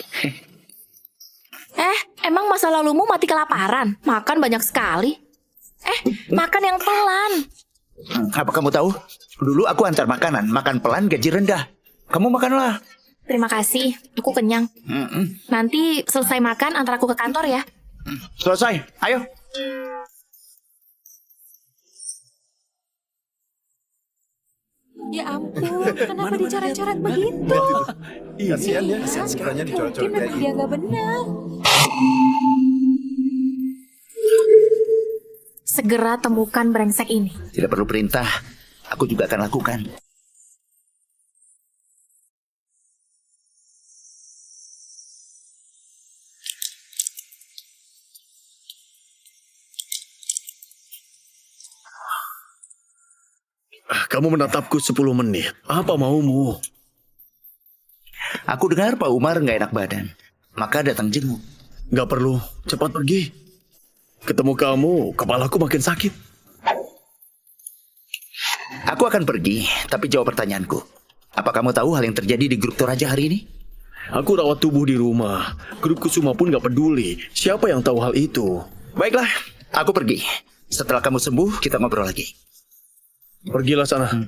Speaker 3: Emang masa lalumu mati kelaparan? Makan banyak sekali. Makan yang pelan.
Speaker 1: Apa kamu tahu? Dulu aku antar makanan, makan pelan gaji rendah. Kamu makanlah.
Speaker 3: Terima kasih, aku kenyang. Nanti selesai makan antar aku ke kantor ya.
Speaker 1: Selesai, ayo.
Speaker 7: Ya ampun, kenapa dicoret-coret begitu?
Speaker 5: Kasihan ya, sekiranya dicoret-coret
Speaker 7: Mungkin memang dia nggak benar.
Speaker 3: Segera temukan brengsek ini.
Speaker 1: Tidak perlu perintah, aku juga akan lakukan.
Speaker 4: Kamu menatapku 10 menit. Apa maumu?
Speaker 1: Aku dengar Pak Umar nggak enak badan, maka datang jenguk.
Speaker 4: Gak perlu, cepat pergi. Ketemu kamu, kepalaku makin sakit.
Speaker 1: Aku akan pergi, tapi jawab pertanyaanku. Apa kamu tahu hal yang terjadi di grup Toraja hari ini?
Speaker 4: Aku rawat tubuh di rumah. Grup Kusuma pun gak peduli. Siapa yang tahu hal itu?
Speaker 1: Baiklah, aku pergi. Setelah kamu sembuh, kita ngobrol lagi.
Speaker 4: Pergilah sana.
Speaker 1: Hal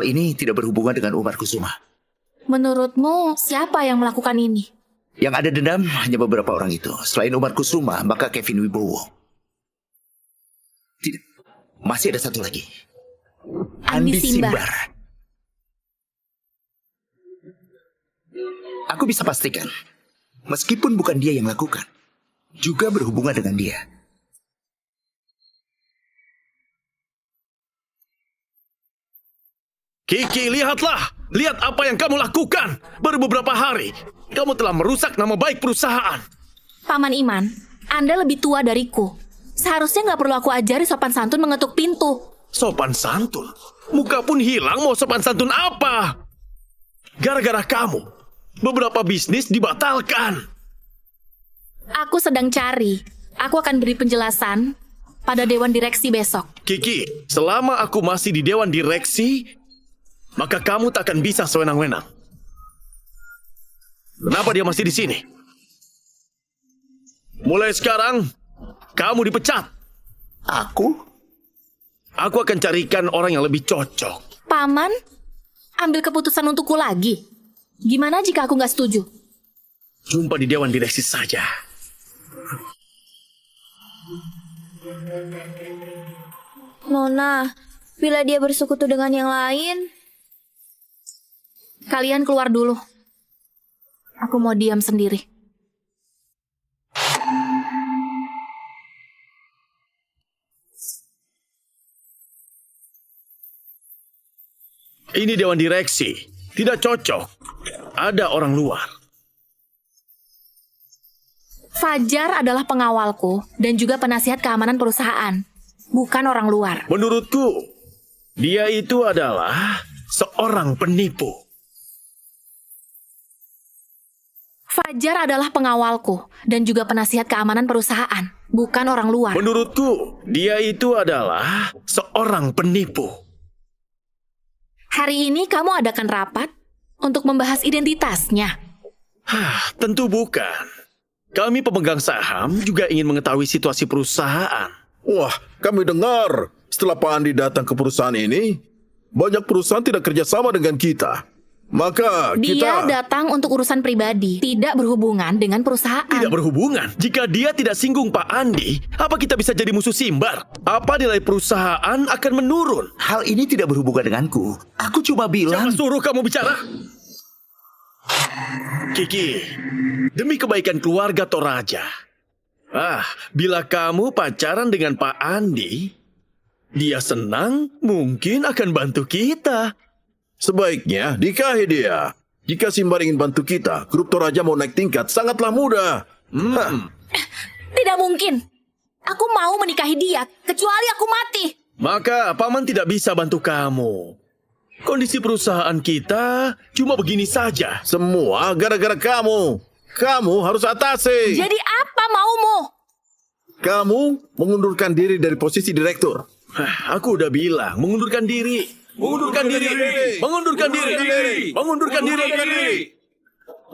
Speaker 1: ini tidak berhubungan dengan Umar Kusuma.
Speaker 3: Menurutmu, siapa yang melakukan ini?
Speaker 1: Yang ada dendam hanya beberapa orang itu. Selain Umar Kusuma, maka Kevin Wibowo. Tidak, masih ada satu lagi. Andi Simbar. Aku bisa pastikan, meskipun bukan dia yang lakukan, juga berhubungan dengan dia.
Speaker 4: Kiki, lihatlah. Lihat apa yang kamu lakukan. Baru beberapa hari, kamu telah merusak nama baik perusahaan.
Speaker 3: Paman Iman, Anda lebih tua dariku. Seharusnya nggak perlu aku ajari sopan santun mengetuk pintu.
Speaker 4: Sopan santun? Muka pun hilang, mau sopan santun apa? Gara-gara kamu, beberapa bisnis dibatalkan.
Speaker 3: Aku sedang cari. Aku akan beri penjelasan pada Dewan Direksi besok.
Speaker 4: Kiki, selama aku masih di Dewan Direksi, maka kamu tak akan bisa sewenang-wenang. Kenapa dia masih di sini? Mulai sekarang, kamu dipecat.
Speaker 1: Aku?
Speaker 4: Aku akan carikan orang yang lebih cocok.
Speaker 3: Paman, ambil keputusan untukku lagi. Gimana jika aku nggak setuju?
Speaker 4: Jumpa di Dewan Direksi saja.
Speaker 2: Nona, bila dia bersekutu dengan yang lain,
Speaker 3: Kalian keluar dulu. Aku mau diam sendiri.
Speaker 4: Ini Dewan Direksi. Tidak cocok. Ada orang luar.
Speaker 3: Fajar adalah pengawalku dan juga penasihat keamanan perusahaan. Bukan orang luar.
Speaker 4: Menurutku, dia itu adalah seorang penipu.
Speaker 3: Fajar adalah pengawalku dan juga penasihat keamanan perusahaan. Bukan orang luar.
Speaker 4: Menurutku, dia itu adalah seorang penipu.
Speaker 3: Hari ini kamu adakan rapat untuk membahas identitasnya.
Speaker 4: Tentu bukan. Kami pemegang saham juga ingin mengetahui situasi perusahaan.
Speaker 5: Wah, kami dengar setelah Pak Andi datang ke perusahaan ini, banyak perusahaan tidak kerjasama dengan kita. Maka
Speaker 3: Dia
Speaker 5: kita...
Speaker 3: datang untuk urusan pribadi, tidak berhubungan dengan perusahaan.
Speaker 4: Tidak berhubungan. Jika dia tidak singgung Pak Andi, apa kita bisa jadi musuh Simbar? Apa nilai perusahaan akan menurun?
Speaker 1: Hal ini tidak berhubungan denganku. Aku cuma bilang...
Speaker 4: Siapa suruh kamu bicara? Kiki, demi kebaikan keluarga Toraja. Bila kamu pacaran dengan Pak Andi, dia senang mungkin akan bantu kita.
Speaker 5: Sebaiknya nikahi dia. Jika Simbar ingin bantu kita, grup Toraja mau naik tingkat sangatlah mudah.
Speaker 3: Tidak mungkin. Aku mau menikahi dia, kecuali aku mati.
Speaker 4: Maka Paman tidak bisa bantu kamu. Kondisi perusahaan kita cuma begini saja.
Speaker 5: Semua gara-gara kamu. Kamu harus atasi.
Speaker 3: Jadi apa maumu?
Speaker 5: Kamu mengundurkan diri dari posisi direktur.
Speaker 4: Aku udah bilang, mengundurkan diri. Mengundurkan diri. Mengundurkan diri. Mengundurkan diri.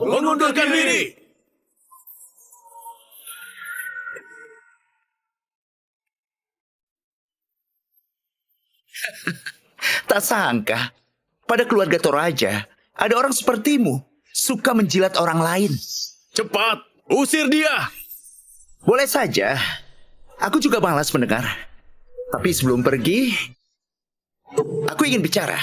Speaker 4: Mengundurkan diri.
Speaker 1: Tak sangka, pada keluarga Toraja, ada orang sepertimu, suka menjilat orang lain.
Speaker 4: Cepat, usir dia.
Speaker 1: Boleh saja, aku juga malas mendengar. Tapi sebelum pergi, aku ingin bicara.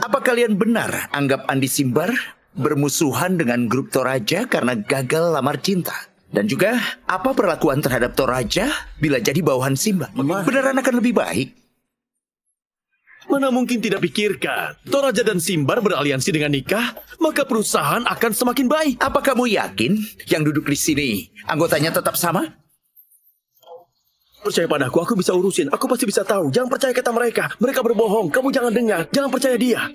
Speaker 1: Apa kalian benar anggap Andi Simbar bermusuhan dengan grup Toraja karena gagal lamar cinta? Dan juga, apa perlakuan terhadap Toraja bila jadi bawahan Simbar? Beneran akan lebih baik?
Speaker 4: Mana mungkin tidak pikirkan. Toraja dan Simbar beraliansi dengan nikah, maka perusahaan akan semakin baik.
Speaker 1: Apa kamu yakin yang duduk di sini anggotanya tetap sama?
Speaker 4: Percaya padaku, aku bisa urusin. Aku pasti bisa tahu. Jangan percaya kata mereka. Mereka berbohong. Kamu jangan dengar. Jangan percaya dia.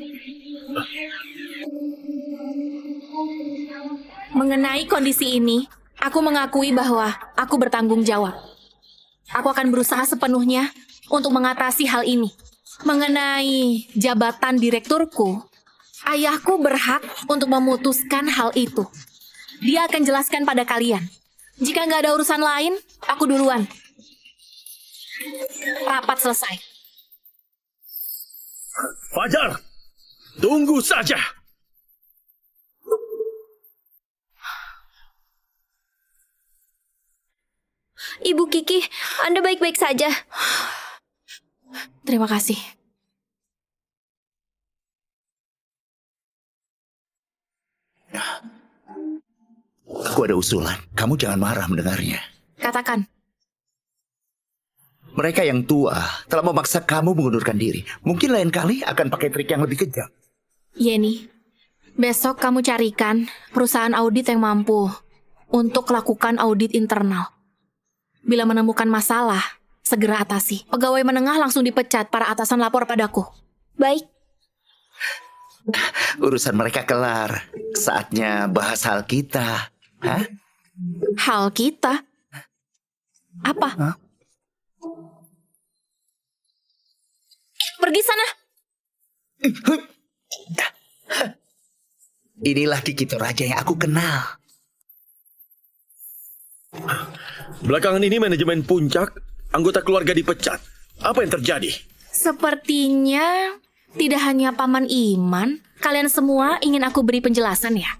Speaker 3: Mengenai kondisi ini, aku mengakui bahwa aku bertanggung jawab. Aku akan berusaha sepenuhnya untuk mengatasi hal ini. Mengenai jabatan direkturku, ayahku berhak untuk memutuskan hal itu. Dia akan jelaskan pada kalian. Jika nggak ada urusan lain, aku duluan. Rapat selesai.
Speaker 4: Fajar, tunggu saja.
Speaker 2: Ibu Kiki, Anda baik-baik saja.
Speaker 3: Terima kasih.
Speaker 1: Aku ada usulan. Kamu jangan marah mendengarnya.
Speaker 3: Katakan.
Speaker 1: Mereka yang tua telah memaksa kamu mengundurkan diri. Mungkin lain kali akan pakai trik yang lebih kejam.
Speaker 3: Yeni, besok kamu carikan perusahaan audit yang mampu untuk lakukan audit internal. Bila menemukan masalah, segera atasi. Pegawai menengah langsung dipecat, para atasan lapor padaku.
Speaker 2: Baik.
Speaker 1: Urusan mereka kelar. Saatnya bahas hal kita. Hah?
Speaker 3: hal kita. Apa? Pergi sana.
Speaker 1: Inilah Kiki Toraja yang aku kenal.
Speaker 4: Belakangan ini manajemen puncak, anggota keluarga dipecat. Apa yang terjadi?
Speaker 3: Sepertinya tidak hanya Paman Iman, kalian semua ingin aku beri penjelasan ya?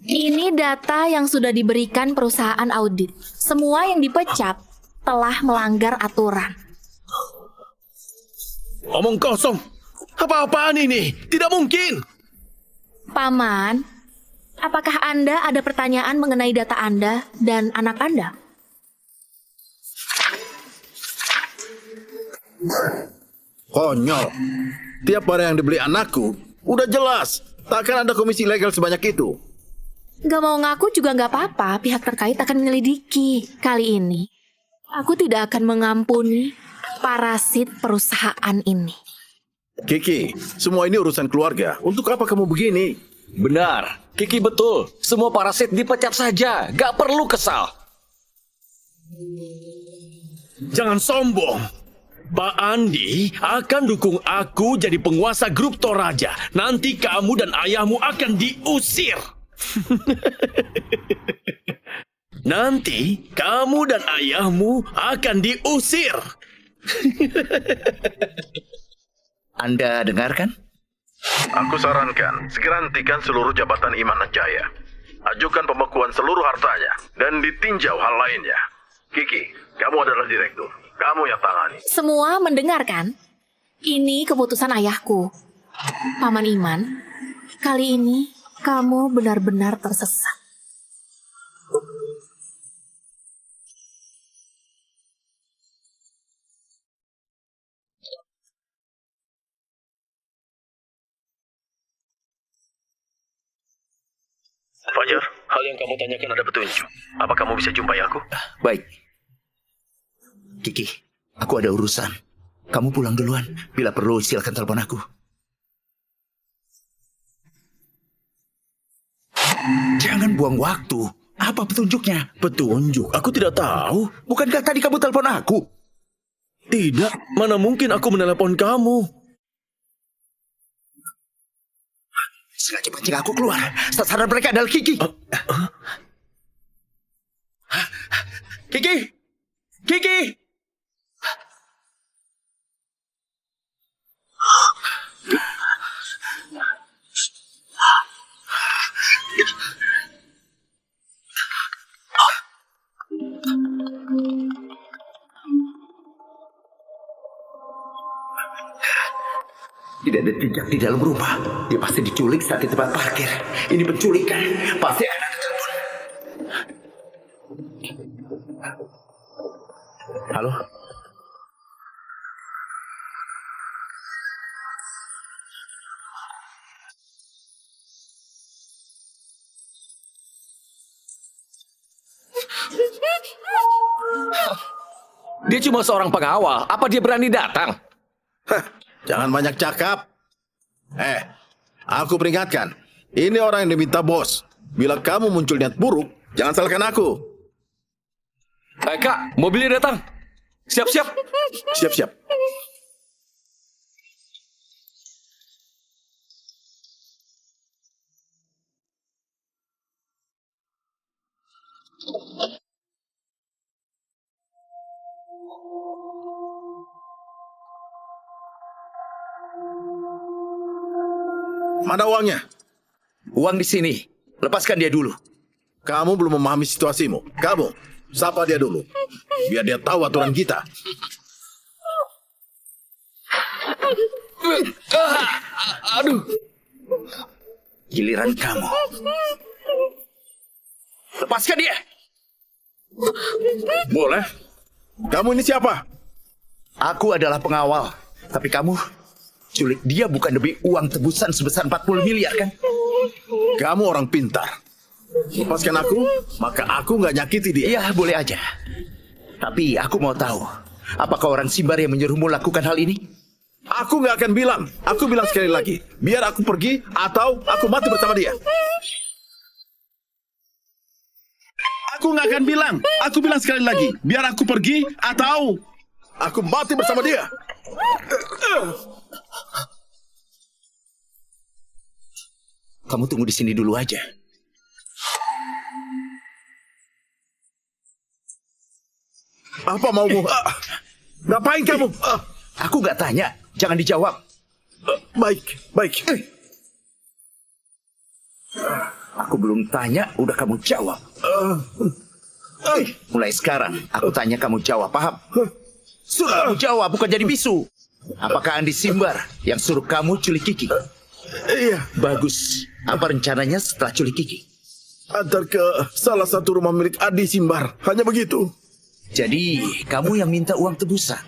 Speaker 3: Ini data yang sudah diberikan perusahaan audit. Semua yang dipecat telah melanggar aturan.
Speaker 4: Omong kosong. Apa-apaan ini? Tidak mungkin.
Speaker 3: Paman, apakah Anda ada pertanyaan mengenai data Anda dan anak Anda?
Speaker 5: Konyol. Tiap barang yang dibeli anakku, udah jelas. Takkan ada komisi legal sebanyak itu.
Speaker 3: Gak mau ngaku juga gak apa-apa, pihak terkait akan menyelidiki. Kali ini, aku tidak akan mengampuni parasit perusahaan ini.
Speaker 5: Kiki, semua ini urusan keluarga. Untuk apa kamu begini?
Speaker 9: Benar, Kiki betul. Semua parasit dipecat saja, gak perlu kesal.
Speaker 4: Jangan sombong. Pak Andi akan dukung aku jadi penguasa grup Toraja. Nanti kamu dan ayahmu akan diusir. Nanti kamu dan ayahmu akan diusir.
Speaker 1: Anda dengarkan?
Speaker 5: Aku sarankan, segera hentikan seluruh jabatan Iman Jaya. Ajukan pembekuan seluruh hartanya dan ditinjau hal lainnya. Kiki, kamu adalah direktur. Kamu yang tangani.
Speaker 3: Semua mendengarkan? Ini keputusan ayahku. Paman Iman, kali ini kamu benar-benar tersesat.
Speaker 4: Fajar, hal yang kamu tanyakan ada petunjuk. Apa kamu bisa jumpai aku?
Speaker 1: Baik. Kiki, aku ada urusan. Kamu pulang duluan. Bila perlu, silakan telepon aku. Jangan buang waktu. Apa petunjuknya?
Speaker 4: Petunjuk? Aku tidak tahu.
Speaker 1: Bukankah tadi kamu telepon aku?
Speaker 4: Tidak, mana mungkin aku menelepon kamu.
Speaker 1: Sengaja pancing aku keluar. Sasaran mereka adalah Kiki.
Speaker 9: Kiki! Kiki!
Speaker 1: Tidak ada jejak di dalam rumah. Dia pasti diculik saat di tempat parkir. Ini penculikan. Pasti akan ada telepon. Halo?
Speaker 9: Dia cuma seorang pengawal. Apa dia berani datang?
Speaker 5: Jangan banyak cakap. Aku peringatkan. Ini orang yang diminta bos. Bila kamu muncul niat buruk, jangan salahkan aku.
Speaker 9: Kak, mobilnya datang. Siap-siap.
Speaker 5: Siap-siap. Mana uangnya?
Speaker 1: Uang di sini. Lepaskan dia dulu.
Speaker 5: Kamu belum memahami situasimu. Kamu, sapa dia dulu. Biar dia tahu aturan kita.
Speaker 9: Aduh.
Speaker 1: Giliran kamu. Lepaskan dia.
Speaker 5: Boleh. Kamu ini siapa?
Speaker 1: Aku adalah pengawal. Tapi kamu culik dia bukan demi uang tebusan sebesar 40 miliar kan?
Speaker 5: Kamu orang pintar. Lepaskan aku, maka aku nggak nyakiti dia.
Speaker 1: Iya, boleh aja. Tapi aku mau tahu, apakah orang Simbar yang menyuruhmu lakukan hal ini?
Speaker 5: Aku nggak akan bilang. Aku bilang sekali lagi. Biar aku pergi atau aku mati bersama dia.
Speaker 10: Aku nggak akan bilang. Aku bilang sekali lagi. Biar aku pergi atau
Speaker 5: Aku mati bersama dia.
Speaker 1: Kamu tunggu di sini dulu aja.
Speaker 5: Apa maumu? Ngapain kamu?
Speaker 1: Aku nggak tanya, jangan dijawab.
Speaker 5: Baik, baik.
Speaker 1: Aku belum tanya, udah kamu jawab. Mulai sekarang, aku tanya kamu jawab, paham? Suruh kamu jawab, bukan jadi bisu. Apakah Andi Simbar yang suruh kamu culik Kiki?
Speaker 5: Iya,
Speaker 1: Bagus. Apa rencananya setelah culik Kiki?
Speaker 5: antar ke salah satu rumah milik Adi Simbar. Hanya begitu.
Speaker 1: Jadi, kamu yang minta uang tebusan.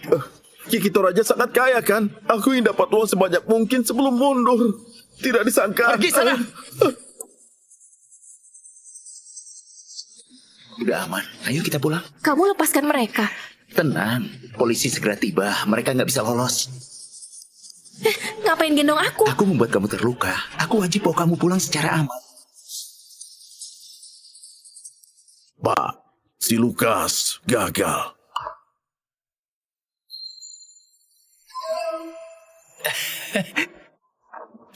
Speaker 5: Kiki Toraja sangat kaya kan? Aku ingin dapat uang sebanyak mungkin sebelum mundur. Tidak disangka.
Speaker 1: Pergi sana. Udah aman, ayo kita pulang.
Speaker 3: Kamu lepaskan mereka.
Speaker 1: Tenang, polisi segera tiba. Mereka nggak bisa lolos.
Speaker 3: Ngapain gendong aku?
Speaker 1: Aku membuat kamu terluka. Aku wajib bawa kamu pulang secara aman.
Speaker 5: Pak, si Lukas gagal.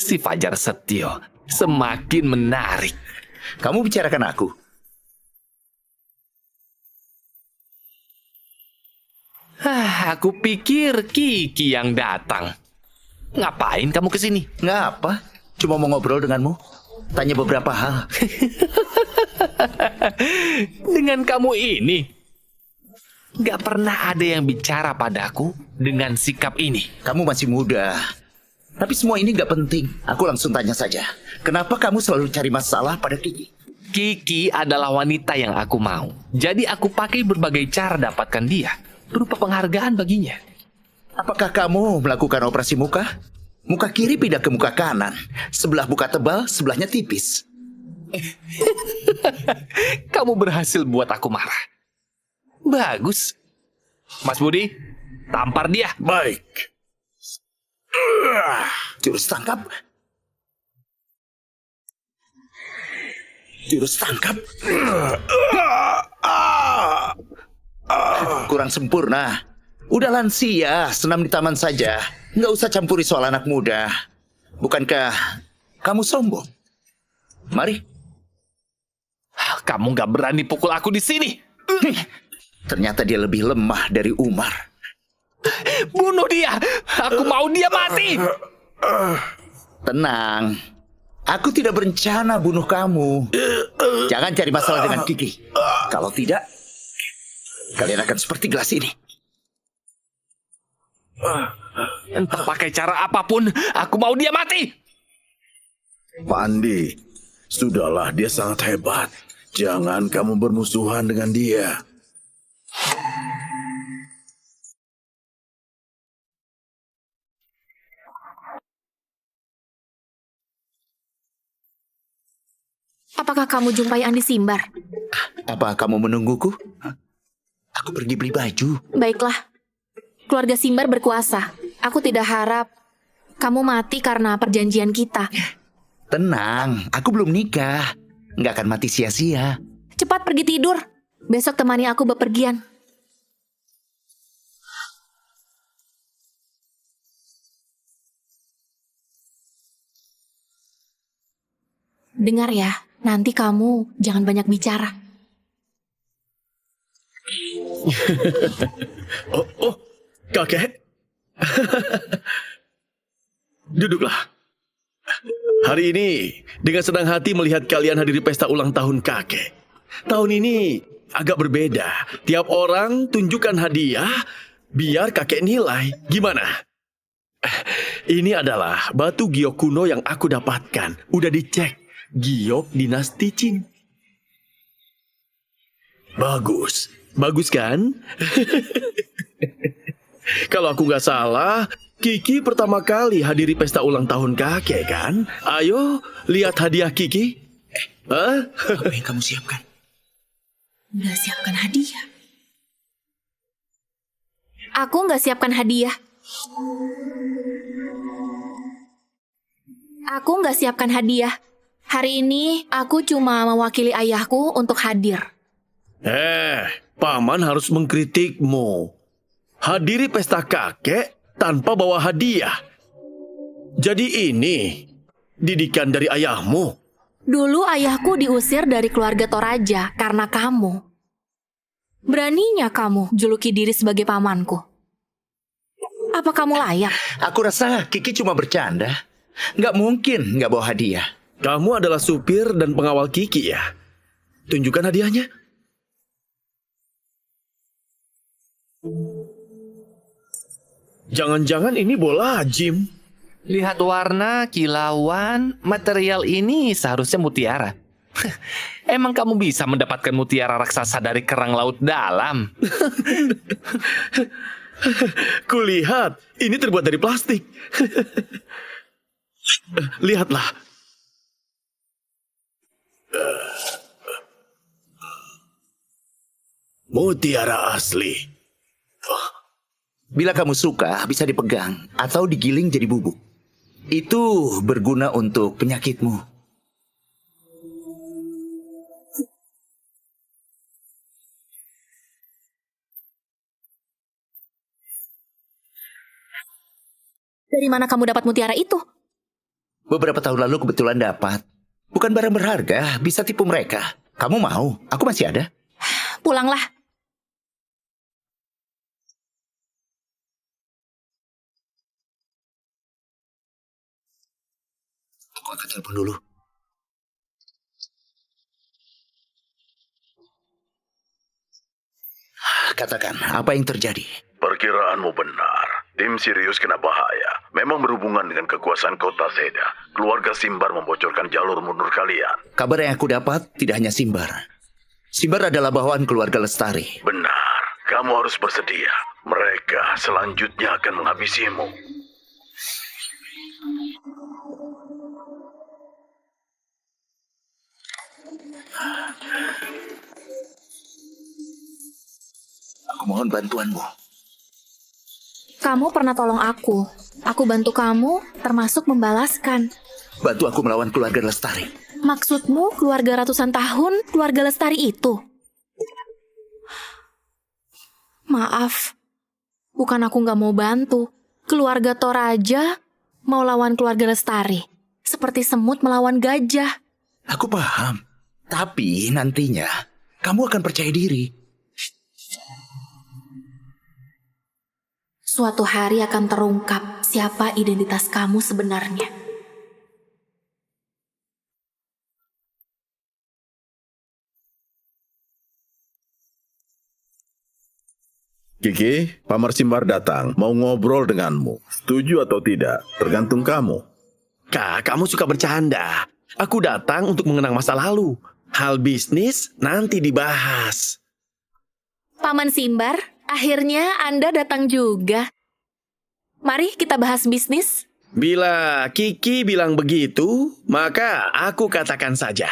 Speaker 6: Si Fajar Setio semakin menarik.
Speaker 1: Kamu bicarakan aku.
Speaker 6: Aku pikir Kiki yang datang. Ngapain kamu kesini?
Speaker 1: Ngapa? Cuma mau ngobrol denganmu. Tanya beberapa hal.
Speaker 6: Dengan kamu ini, gak pernah ada yang bicara padaku dengan sikap ini.
Speaker 1: Kamu masih muda. Tapi semua ini nggak penting. Aku langsung tanya saja. Kenapa kamu selalu cari masalah pada Kiki?
Speaker 6: Kiki adalah wanita yang aku mau. Jadi aku pakai berbagai cara dapatkan dia. Berupa penghargaan baginya.
Speaker 1: Apakah kamu melakukan operasi muka? Muka kiri pindah ke muka kanan. Sebelah muka tebal, sebelahnya tipis.
Speaker 6: Kamu berhasil buat aku marah. Bagus. Mas Budi, tampar dia.
Speaker 5: Baik.
Speaker 1: Jurus tangkap. Jurus tangkap. Kurang sempurna. Udah lansia, senam di taman saja. Nggak usah campuri soal anak muda. Bukankah kamu sombong? Mari.
Speaker 6: Kamu gak berani pukul aku di sini.
Speaker 1: Ternyata dia lebih lemah dari Umar.
Speaker 6: Bunuh dia. Aku mau dia mati.
Speaker 1: Tenang. Aku tidak berencana bunuh kamu. Jangan cari masalah dengan Kiki. Kalau tidak, kalian akan seperti gelas ini.
Speaker 6: Entah pakai cara apapun, aku mau dia mati.
Speaker 5: Pak Andi, sudahlah, dia sangat hebat. Jangan kamu bermusuhan dengan dia.
Speaker 3: Apakah kamu jumpai Andi Simbar?
Speaker 1: Apa kamu menungguku? Aku pergi beli baju.
Speaker 3: Baiklah. Keluarga Simbar berkuasa. Aku tidak harap kamu mati karena perjanjian kita.
Speaker 1: Tenang, aku belum nikah. Nggak akan mati sia-sia.
Speaker 3: Cepat pergi tidur. Besok temani aku bepergian. Dengar ya, nanti kamu jangan banyak bicara.
Speaker 4: Kakek. Duduklah. Hari ini dengan senang hati melihat kalian hadiri pesta ulang tahun kakek. Tahun ini agak berbeda. Tiap orang tunjukkan hadiah biar kakek nilai. Gimana? Ini adalah batu giok kuno yang aku dapatkan. Udah dicek. Giok dinasti Qin. Bagus. Bagus kan? Kalau aku nggak salah, Kiki pertama kali hadiri pesta ulang tahun kakek kan? Ayo, lihat hadiah Kiki.
Speaker 1: Apa yang kamu siapkan?
Speaker 3: Nggak siapkan hadiah. Aku nggak siapkan hadiah. Aku nggak siapkan hadiah. Hari ini aku cuma mewakili ayahku untuk hadir.
Speaker 4: Paman harus mengkritikmu. Hadiri pesta kakek tanpa bawa hadiah. Jadi ini didikan dari ayahmu.
Speaker 3: Dulu ayahku diusir dari keluarga Toraja karena kamu. Beraninya kamu juluki diri sebagai pamanku. Apa kamu layak?
Speaker 1: Aku rasa Kiki cuma bercanda. Nggak mungkin nggak bawa hadiah.
Speaker 4: Kamu adalah supir dan pengawal Kiki ya? Tunjukkan hadiahnya. Jangan-jangan ini bola Jim.
Speaker 6: Lihat warna, kilauan, material ini seharusnya mutiara. Emang kamu bisa mendapatkan mutiara raksasa dari kerang laut dalam?
Speaker 4: Kulihat, ini terbuat dari plastik. Lihatlah. Mutiara asli.
Speaker 1: Bila kamu suka, bisa dipegang atau digiling jadi bubuk. Itu berguna untuk penyakitmu.
Speaker 3: Dari mana kamu dapat mutiara itu?
Speaker 1: Beberapa tahun lalu kebetulan dapat. Bukan barang berharga, bisa tipu mereka. Kamu mau? Aku masih ada.
Speaker 3: Pulanglah.
Speaker 1: Aku akan telepon dulu. Katakan, apa yang terjadi?
Speaker 5: Perkiraanmu benar. Tim Sirius kena bahaya. Memang berhubungan dengan kekuasaan kota Seda. Keluarga Simbar membocorkan jalur mundur kalian.
Speaker 1: Kabar yang aku dapat tidak hanya Simbar. Simbar adalah bawahan keluarga Lestari.
Speaker 5: Benar. Kamu harus bersedia. Mereka selanjutnya akan menghabisimu.
Speaker 1: Aku mohon bantuanmu.
Speaker 3: Kamu pernah tolong aku. Aku bantu kamu, termasuk membalaskan.
Speaker 1: Bantu aku melawan keluarga Lestari.
Speaker 3: Maksudmu keluarga ratusan tahun, keluarga Lestari itu? Maaf, bukan aku nggak mau bantu. Keluarga Toraja mau lawan keluarga Lestari. Seperti semut melawan gajah.
Speaker 1: Aku paham. Tapi nantinya, kamu akan percaya diri.
Speaker 3: Suatu hari akan terungkap siapa identitas kamu sebenarnya.
Speaker 10: Kiki, Pamar Simbar datang, mau ngobrol denganmu. Setuju atau tidak, tergantung kamu.
Speaker 4: Kak, kamu suka bercanda. Aku datang untuk mengenang masa lalu. Hal bisnis nanti dibahas.
Speaker 3: Paman Simbar, akhirnya Anda datang juga. Mari kita bahas bisnis.
Speaker 4: Bila Kiki bilang begitu, maka aku katakan saja.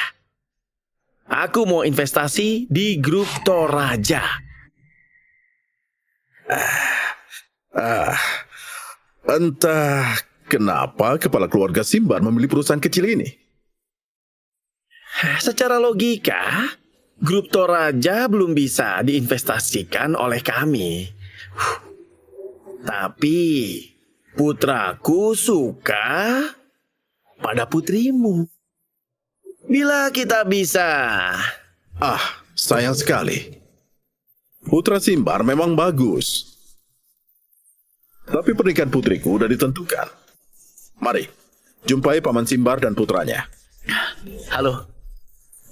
Speaker 4: Aku mau investasi di grup Toraja.
Speaker 10: Entah kenapa kepala keluarga Simbar memilih perusahaan kecil ini.
Speaker 4: Secara logika, grup Toraja belum bisa diinvestasikan oleh kami. Tapi putraku suka pada putrimu. Bila kita bisa...
Speaker 10: Sayang sekali. Putra Simbar memang bagus. Tapi pernikahan putriku udah ditentukan. Mari, jumpai Paman Simbar dan putranya.
Speaker 1: Halo.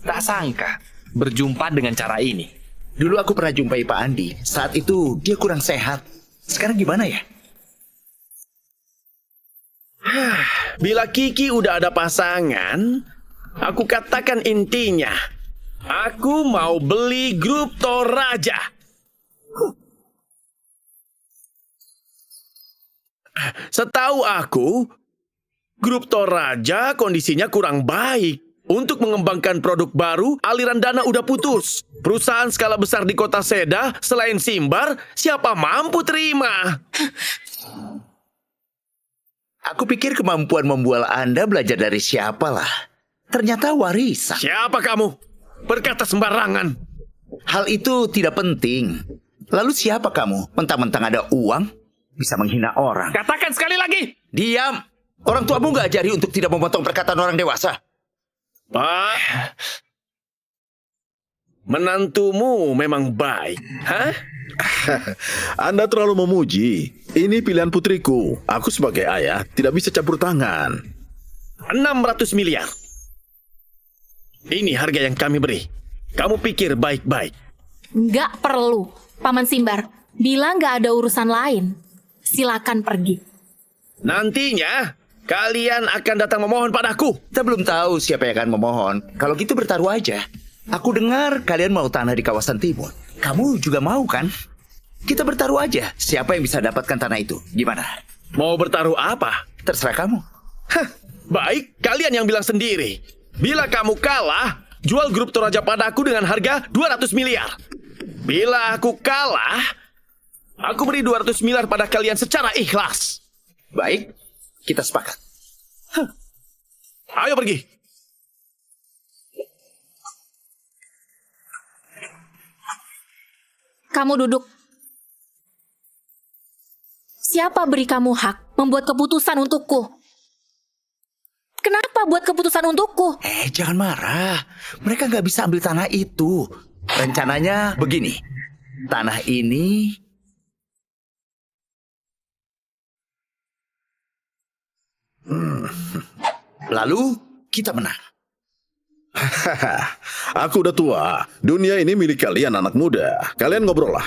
Speaker 6: Tak sangka berjumpa dengan cara ini.
Speaker 1: Dulu aku pernah jumpai Pak Andi. Saat itu dia kurang sehat. Sekarang gimana ya?
Speaker 4: Bila Kiki udah ada pasangan, aku katakan intinya. Aku mau beli grup Toraja. Setahu aku, grup Toraja kondisinya kurang baik. Untuk mengembangkan produk baru, aliran dana udah putus. Perusahaan skala besar di kota Seda, selain Simbar, siapa mampu terima?
Speaker 1: Aku pikir kemampuan membual Anda belajar dari siapa lah. Ternyata warisan.
Speaker 4: Siapa kamu? Berkata sembarangan.
Speaker 1: Hal itu tidak penting. Lalu siapa kamu? Mentang-mentang ada uang, bisa menghina orang.
Speaker 6: Katakan sekali lagi.
Speaker 1: Diam! Orang tuamu nggak ajari untuk tidak memotong perkataan orang dewasa.
Speaker 4: Pak, menantumu memang baik, hah?
Speaker 10: Anda terlalu memuji. Ini pilihan putriku. Aku sebagai ayah tidak bisa campur tangan.
Speaker 4: 600 miliar. Ini harga yang kami beri. Kamu pikir baik-baik.
Speaker 3: Nggak perlu, Paman Simbar. Bilang nggak ada urusan lain. Silakan pergi.
Speaker 4: Nantinya, kalian akan datang memohon padaku.
Speaker 1: Kita belum tahu siapa yang akan memohon. Kalau gitu bertaruh aja. Aku dengar kalian mau tanah di kawasan timur. Kamu juga mau kan? Kita bertaruh aja. Siapa yang bisa dapatkan tanah itu? Gimana?
Speaker 4: Mau bertaruh apa?
Speaker 1: Terserah kamu.
Speaker 4: Hah, baik, kalian yang bilang sendiri. Bila kamu kalah, jual grup Toraja padaku dengan harga 200 miliar. Bila aku kalah, aku beri 200 miliar pada kalian secara ikhlas.
Speaker 1: Baik, kita sepakat.
Speaker 4: Ayo pergi.
Speaker 3: Kamu duduk. Siapa beri kamu hak membuat keputusan untukku? Kenapa buat keputusan untukku?
Speaker 1: Jangan marah. Mereka nggak bisa ambil tanah itu. Rencananya begini. Tanah ini... Lalu kita menang.
Speaker 10: Aku udah tua. Dunia ini milik kalian anak muda. Kalian ngobrol lah.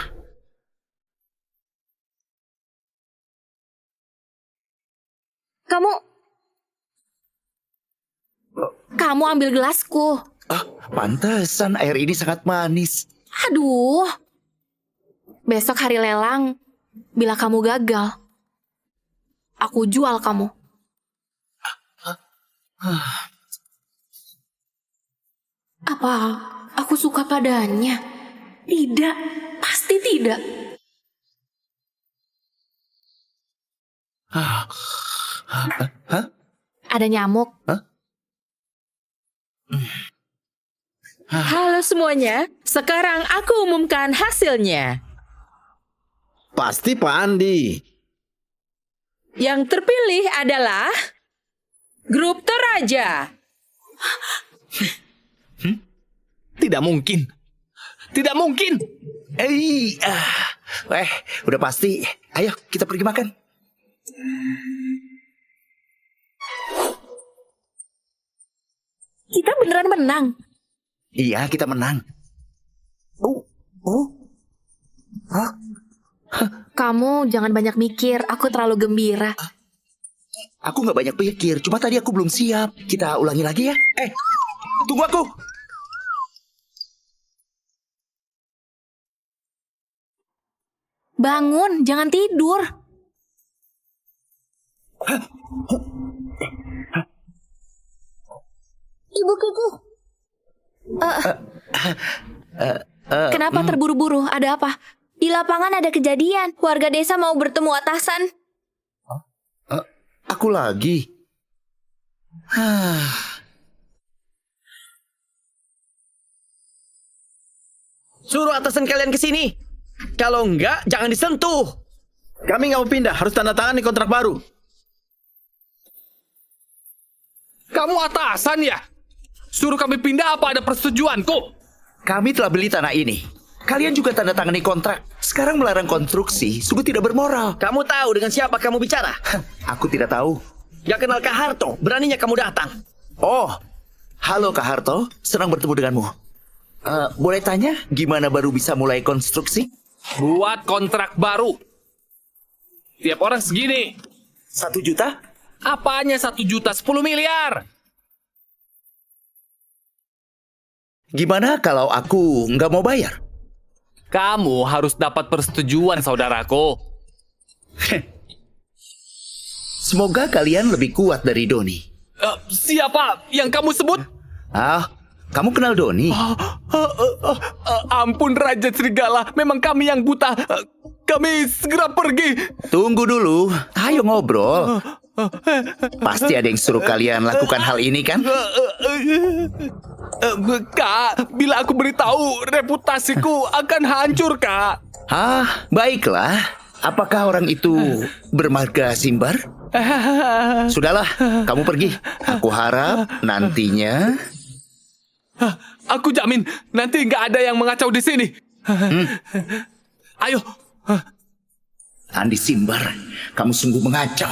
Speaker 3: Kamu ambil gelasku.
Speaker 1: Pantesan air ini sangat manis.
Speaker 3: Aduh. Besok hari lelang, bila kamu gagal, aku jual kamu. Apa aku suka padanya? Tidak, pasti tidak. Ada nyamuk.
Speaker 7: Halo semuanya, sekarang aku umumkan hasilnya.
Speaker 10: Pasti Pak Andi.
Speaker 7: Yang terpilih adalah Grup Toraja.
Speaker 6: Tidak mungkin. Tidak mungkin.
Speaker 1: Udah pasti. Ayo kita pergi makan.
Speaker 3: Kita beneran menang.
Speaker 1: Iya, kita menang.
Speaker 3: Kamu jangan banyak mikir, aku terlalu gembira.
Speaker 1: Aku nggak banyak pikir, cuma tadi aku belum siap. Kita ulangi lagi ya. Tunggu aku.
Speaker 3: Bangun, jangan tidur. Ibu Kiki. Kenapa terburu-buru? Ada apa?
Speaker 2: Di lapangan ada kejadian. Warga desa mau bertemu atasan.
Speaker 1: Aku lagi.
Speaker 4: Suruh atasan kalian ke sini. Kalau enggak, jangan disentuh.
Speaker 10: Kami nggak mau pindah, harus tanda tangan di kontrak baru.
Speaker 6: Kamu atasan ya? Suruh kami pindah apa ada persetujuanku?
Speaker 1: Kami telah beli tanah ini. Kalian juga tanda tangani kontrak. Sekarang melarang konstruksi, sungguh tidak bermoral.
Speaker 4: Kamu tahu dengan siapa kamu bicara?
Speaker 1: Aku tidak tahu.
Speaker 4: Gak kenal Kak Harto, beraninya kamu datang.
Speaker 1: Oh, halo Kak Harto, senang bertemu denganmu. Boleh tanya, gimana baru bisa mulai konstruksi?
Speaker 6: Buat kontrak baru. Tiap orang segini.
Speaker 1: 1 juta?
Speaker 6: Apanya 1 juta? 10 miliar.
Speaker 1: Gimana kalau aku nggak mau bayar?
Speaker 6: Kamu harus dapat persetujuan saudaraku.
Speaker 1: Semoga kalian lebih kuat dari Doni.
Speaker 6: Siapa yang kamu sebut?
Speaker 1: Kamu kenal Doni?
Speaker 6: Ampun Raja Serigala, memang kami yang buta. Kami segera pergi.
Speaker 1: Tunggu dulu, ayo ngobrol. Pasti ada yang suruh kalian lakukan hal ini kan?
Speaker 6: Kak, bila aku beritahu, reputasiku akan hancur, Kak.
Speaker 1: Hah, baiklah. Apakah orang itu bermarga Simbar? Sudahlah, kamu pergi. Aku harap nantinya...
Speaker 6: Aku jamin nanti nggak ada yang mengacau di sini. Ayo.
Speaker 1: Andi Simbar, kamu sungguh mengacau.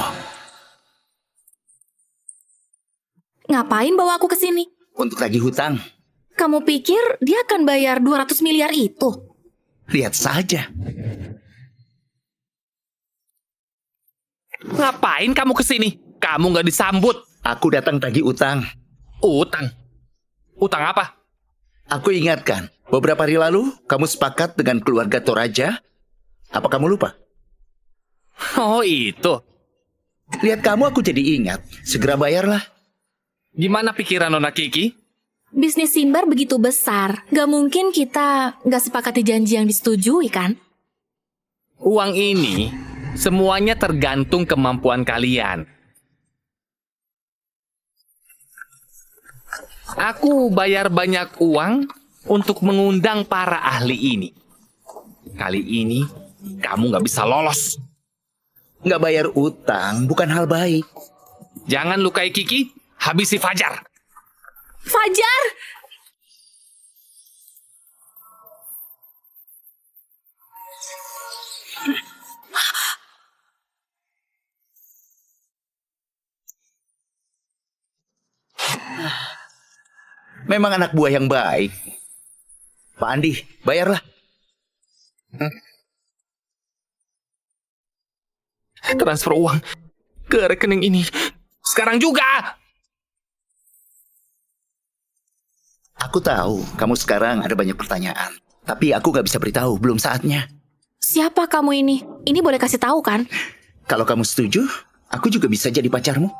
Speaker 3: Ngapain bawa aku ke sini?
Speaker 1: Untuk tagih hutang,
Speaker 3: Kamu pikir dia akan bayar 200 miliar itu?
Speaker 1: lihat saja.
Speaker 6: Ngapain kamu ke sini? Kamu nggak disambut.
Speaker 1: Aku datang tagih utang.
Speaker 6: Utang. Utang apa?
Speaker 1: Aku ingatkan, beberapa hari lalu kamu sepakat dengan keluarga Toraja. Apa kamu lupa?
Speaker 6: Oh, itu.
Speaker 1: Lihat kamu aku jadi ingat. Segera bayarlah.
Speaker 6: Gimana pikiran Nona Kiki?
Speaker 3: Bisnis Simbar begitu besar, gak mungkin kita gak sepakati janji yang disetujui kan?
Speaker 6: Uang ini semuanya tergantung kemampuan kalian. Aku bayar banyak uang untuk mengundang para ahli ini. Kali ini kamu nggak bisa lolos.
Speaker 1: Nggak bayar utang bukan hal baik.
Speaker 6: Jangan lukai Kiki, habisi Fajar.
Speaker 3: Fajar!
Speaker 1: Memang anak buah yang baik. Pak Andi, bayarlah.
Speaker 6: Transfer uang ke rekening ini. Sekarang juga.
Speaker 1: Aku tahu kamu sekarang ada banyak pertanyaan. Tapi aku nggak bisa beritahu, belum saatnya.
Speaker 3: Siapa kamu ini? Ini boleh kasih tahu kan?
Speaker 1: Kalau kamu setuju, aku juga bisa jadi pacarmu.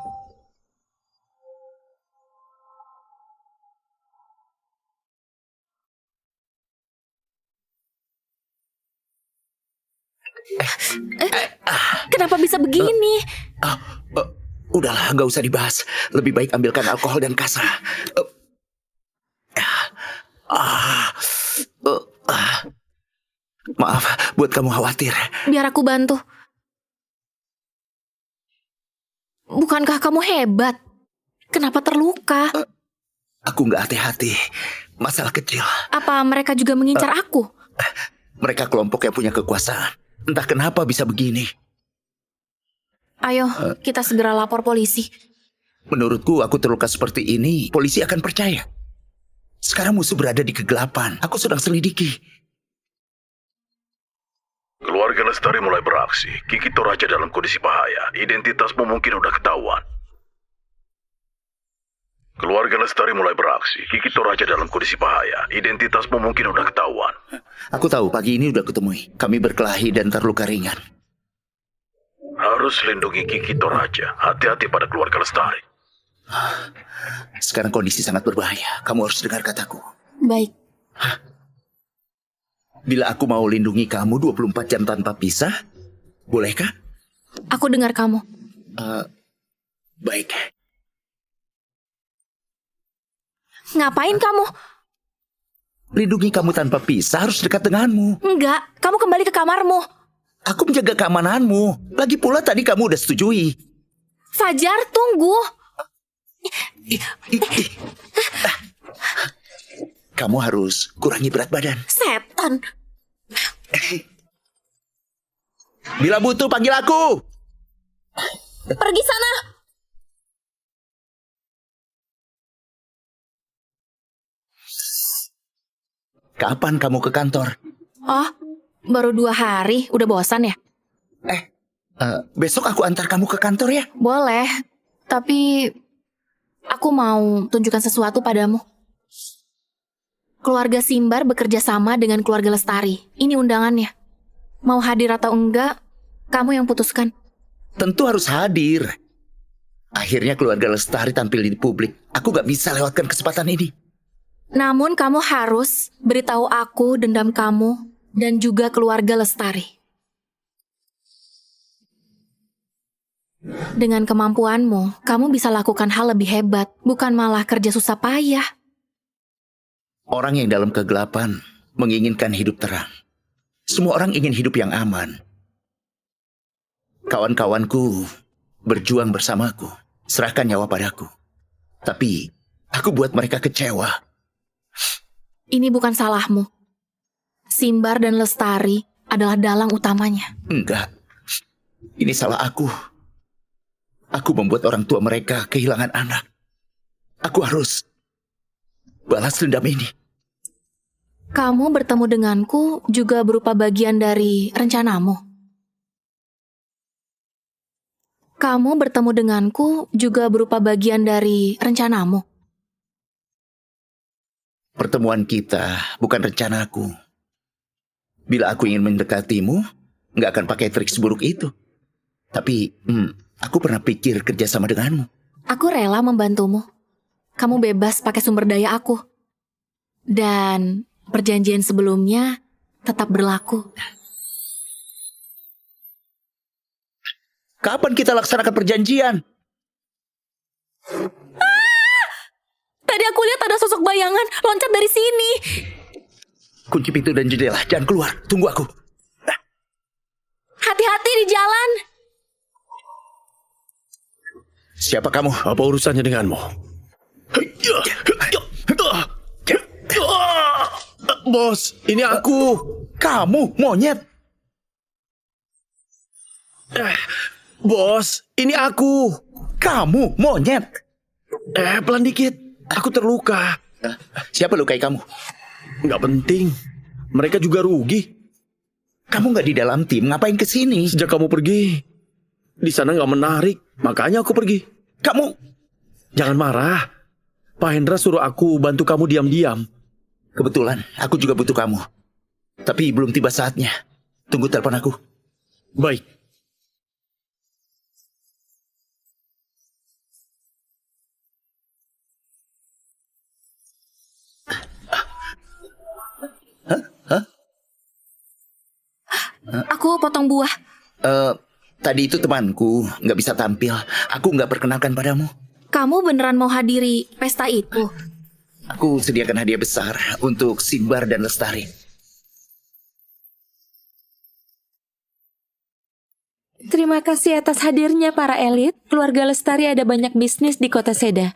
Speaker 3: Kenapa bisa begini?
Speaker 1: Udahlah, nggak usah dibahas. Lebih baik ambilkan alkohol dan kasa. Maaf, buat kamu khawatir.
Speaker 3: Biar aku bantu. Bukankah kamu hebat? Kenapa terluka?
Speaker 1: Aku nggak hati-hati. Masalah kecil.
Speaker 3: Apa mereka juga mengincar aku?
Speaker 1: Mereka kelompok yang punya kekuasaan. Entah kenapa bisa begini.
Speaker 3: Ayo, kita segera lapor polisi.
Speaker 1: Menurutku, aku terluka seperti ini, polisi akan percaya. Sekarang musuh berada di kegelapan. Aku sedang selidiki.
Speaker 5: Keluarga Lestari mulai beraksi. Kiki Toraja dalam kondisi bahaya. Identitasmu mungkin udah ketahuan. Keluarga Lestari mulai beraksi. Kiki Toraja dalam kondisi bahaya. Identitasmu mungkin udah ketahuan.
Speaker 1: Aku tahu pagi ini udah kutemui. Kami berkelahi dan terluka ringan.
Speaker 5: Harus lindungi Kiki Toraja. Hati-hati pada keluarga Lestari.
Speaker 1: Sekarang kondisi sangat berbahaya. Kamu harus dengar kataku.
Speaker 3: Baik.
Speaker 1: Bila aku mau lindungi kamu 24 jam tanpa pisah, bolehkah?
Speaker 3: Aku dengar kamu.
Speaker 1: Baik.
Speaker 3: Ngapain kamu?
Speaker 1: Lindungi kamu tanpa pisah harus dekat denganmu.
Speaker 3: Enggak, kamu kembali ke kamarmu.
Speaker 1: Aku menjaga keamananmu. Lagi pula tadi kamu udah setujui.
Speaker 3: Fajar, tunggu.
Speaker 1: Kamu harus kurangi berat badan.
Speaker 3: Setan.
Speaker 1: Bila butuh panggil aku.
Speaker 3: Pergi sana.
Speaker 1: Kapan kamu ke kantor?
Speaker 3: Oh, baru 2 hari. Udah bosan ya?
Speaker 1: Besok aku antar kamu ke kantor ya.
Speaker 3: Boleh. Tapi aku mau tunjukkan sesuatu padamu. Keluarga Simbar bekerja sama dengan keluarga Lestari. Ini undangannya. Mau hadir atau enggak, kamu yang putuskan.
Speaker 1: Tentu harus hadir. Akhirnya keluarga Lestari tampil di publik. Aku gak bisa lewatkan kesempatan ini.
Speaker 3: Namun kamu harus beritahu aku dendam kamu dan juga keluarga Lestari. Dengan kemampuanmu, kamu bisa lakukan hal lebih hebat, bukan malah kerja susah payah.
Speaker 1: Orang yang dalam kegelapan menginginkan hidup terang. Semua orang ingin hidup yang aman. Kawan-kawanku berjuang bersamaku, serahkan nyawa padaku. Tapi aku buat mereka kecewa.
Speaker 3: Ini bukan salahmu. Simbar dan Lestari adalah dalang utamanya.
Speaker 1: Enggak, ini salah aku. Aku membuat orang tua mereka kehilangan anak. Aku harus balas dendam ini.
Speaker 3: Kamu bertemu denganku juga berupa bagian dari rencanamu. Kamu bertemu denganku juga berupa bagian dari rencanamu.
Speaker 1: Pertemuan kita bukan rencanaku. Bila aku ingin mendekatimu, nggak akan pakai trik seburuk itu. Tapi, aku pernah pikir kerjasama denganmu.
Speaker 3: Aku rela membantumu. Kamu bebas pakai sumber daya aku. Dan perjanjian sebelumnya tetap berlaku.
Speaker 1: Kapan kita laksanakan perjanjian?
Speaker 3: Tadi aku lihat ada sosok bayangan loncat dari sini.
Speaker 1: Kunci pintu dan jendela, jangan keluar. Tunggu aku.
Speaker 3: Hati-hati di jalan.
Speaker 1: Siapa kamu?
Speaker 4: Apa urusannya denganmu? Bos, ini aku.
Speaker 1: Kamu, monyet.
Speaker 4: Bos, ini aku.
Speaker 1: Kamu, monyet.
Speaker 4: Pelan dikit. Aku terluka.
Speaker 1: Siapa lukai kamu?
Speaker 4: Nggak penting. Mereka juga rugi.
Speaker 1: Kamu nggak di dalam tim, ngapain kesini?
Speaker 4: Sejak kamu pergi, di sana nggak menarik. Makanya aku pergi.
Speaker 1: Kamu...
Speaker 4: Jangan marah. Pak Hendra suruh aku bantu kamu diam-diam.
Speaker 1: Kebetulan, aku juga butuh kamu. Tapi belum tiba saatnya. Tunggu telepon aku.
Speaker 4: Baik.
Speaker 3: Aku potong buah.
Speaker 1: Tadi itu temanku, nggak bisa tampil. Aku nggak perkenalkan padamu.
Speaker 3: Kamu beneran mau hadiri pesta itu?
Speaker 1: Aku sediakan hadiah besar untuk Simbar dan Lestari.
Speaker 7: Terima kasih atas hadirnya para elit. Keluarga Lestari ada banyak bisnis di kota Seda.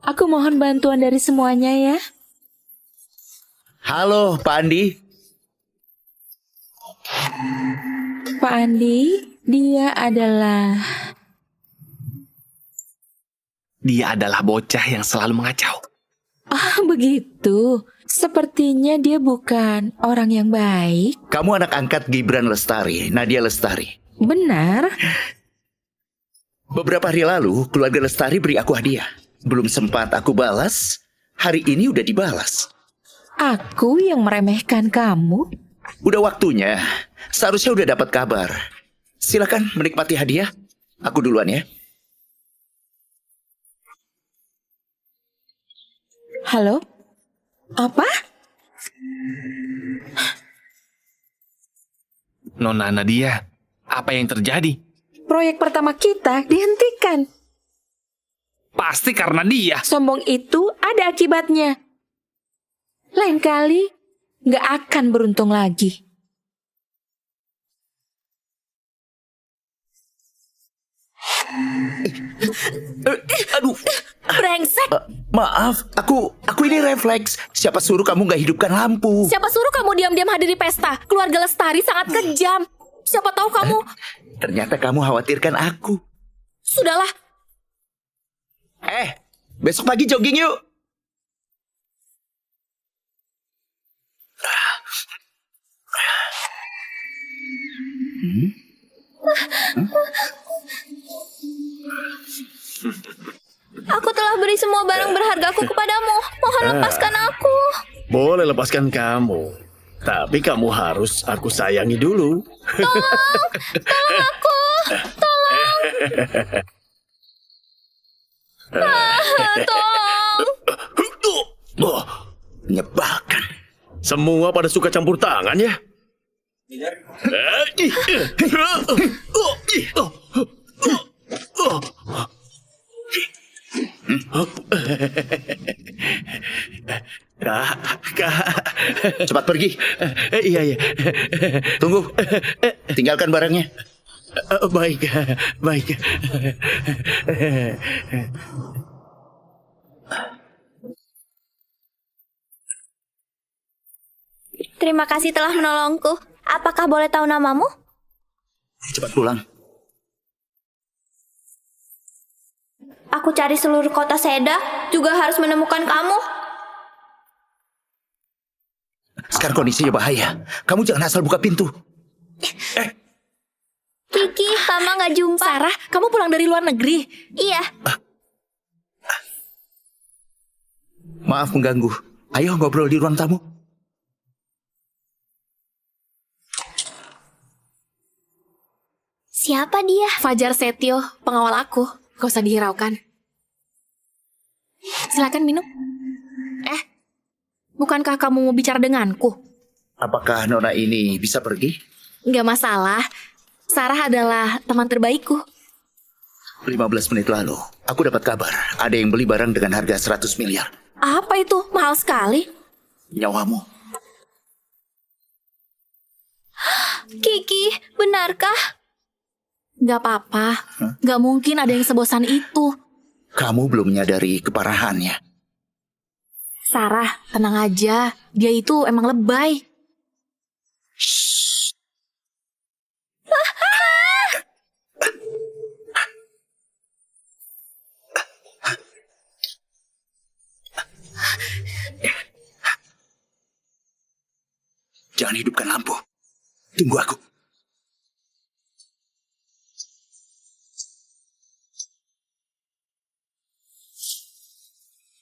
Speaker 7: Aku mohon bantuan dari semuanya ya.
Speaker 1: Halo, Pak Andi.
Speaker 7: Pak Andi, dia adalah
Speaker 6: bocah yang selalu mengacau.
Speaker 7: Ah, begitu. Sepertinya dia bukan orang yang baik.
Speaker 1: Kamu anak angkat Gibran Lestari, Nadia Lestari.
Speaker 7: Benar.
Speaker 1: Beberapa hari lalu, keluarga Lestari beri aku hadiah. Belum sempat aku balas, hari ini udah dibalas.
Speaker 7: Aku yang meremehkan kamu?
Speaker 1: Udah waktunya, seharusnya udah dapat kabar. Silakan menikmati hadiah. Aku duluan ya.
Speaker 7: Halo? Apa?
Speaker 6: Nona Nadia, apa yang terjadi?
Speaker 7: Proyek pertama kita dihentikan.
Speaker 6: Pasti karena dia.
Speaker 7: Sombong itu ada akibatnya. Lain kali, gak akan beruntung lagi.
Speaker 1: Aduh,
Speaker 3: Brengsek!
Speaker 1: maaf, aku ini refleks. Siapa suruh kamu nggak hidupkan lampu?
Speaker 3: Siapa suruh kamu diam-diam hadiri pesta? Keluarga Lestari sangat kejam. Siapa tahu kamu...
Speaker 1: Ternyata kamu khawatirkan aku.
Speaker 3: Sudahlah,
Speaker 1: Besok pagi jogging yuk.
Speaker 2: Aku telah beri semua barang berhargaku kepadamu. Mohon lepaskan aku.
Speaker 4: Boleh lepaskan kamu. Tapi kamu harus aku sayangi dulu.
Speaker 2: Tolong aku. Tolong. Tolong.
Speaker 1: Menyebalkan.
Speaker 4: Semua pada suka campur tangan ya. Kak.
Speaker 1: Cepat pergi.
Speaker 4: Iya.
Speaker 1: Tunggu. Tinggalkan barangnya.
Speaker 4: Baik.
Speaker 2: Terima kasih telah menolongku. Apakah boleh tahu namamu?
Speaker 1: Cepat pulang.
Speaker 2: Aku cari seluruh kota Seda, juga harus menemukan kamu.
Speaker 1: Sekarang kondisinya bahaya. Kamu jangan asal buka pintu.
Speaker 2: Kiki, lama nggak jumpa.
Speaker 3: Sarah, kamu pulang dari luar negeri.
Speaker 2: Iya,
Speaker 1: Maaf mengganggu. Ayo ngobrol di ruang tamu.
Speaker 2: siapa dia?
Speaker 3: Fajar Setio, pengawal aku. Gak usah dihiraukan. Silakan minum. Bukankah kamu mau bicara denganku?
Speaker 1: Apakah Nona ini bisa pergi?
Speaker 3: Gak masalah. Sarah adalah teman terbaikku.
Speaker 1: 15 menit lalu, aku dapat kabar. Ada yang beli barang dengan harga 100 miliar.
Speaker 3: Apa itu? Mahal sekali.
Speaker 1: Nyawamu.
Speaker 2: Kiki, benarkah?
Speaker 3: Gak apa-apa. Gak mungkin ada yang sebosan itu.
Speaker 1: Kamu belum menyadari keparahannya.
Speaker 3: Sarah, tenang aja. Dia itu emang lebay.
Speaker 1: Jangan hidupkan lampu. Tunggu aku.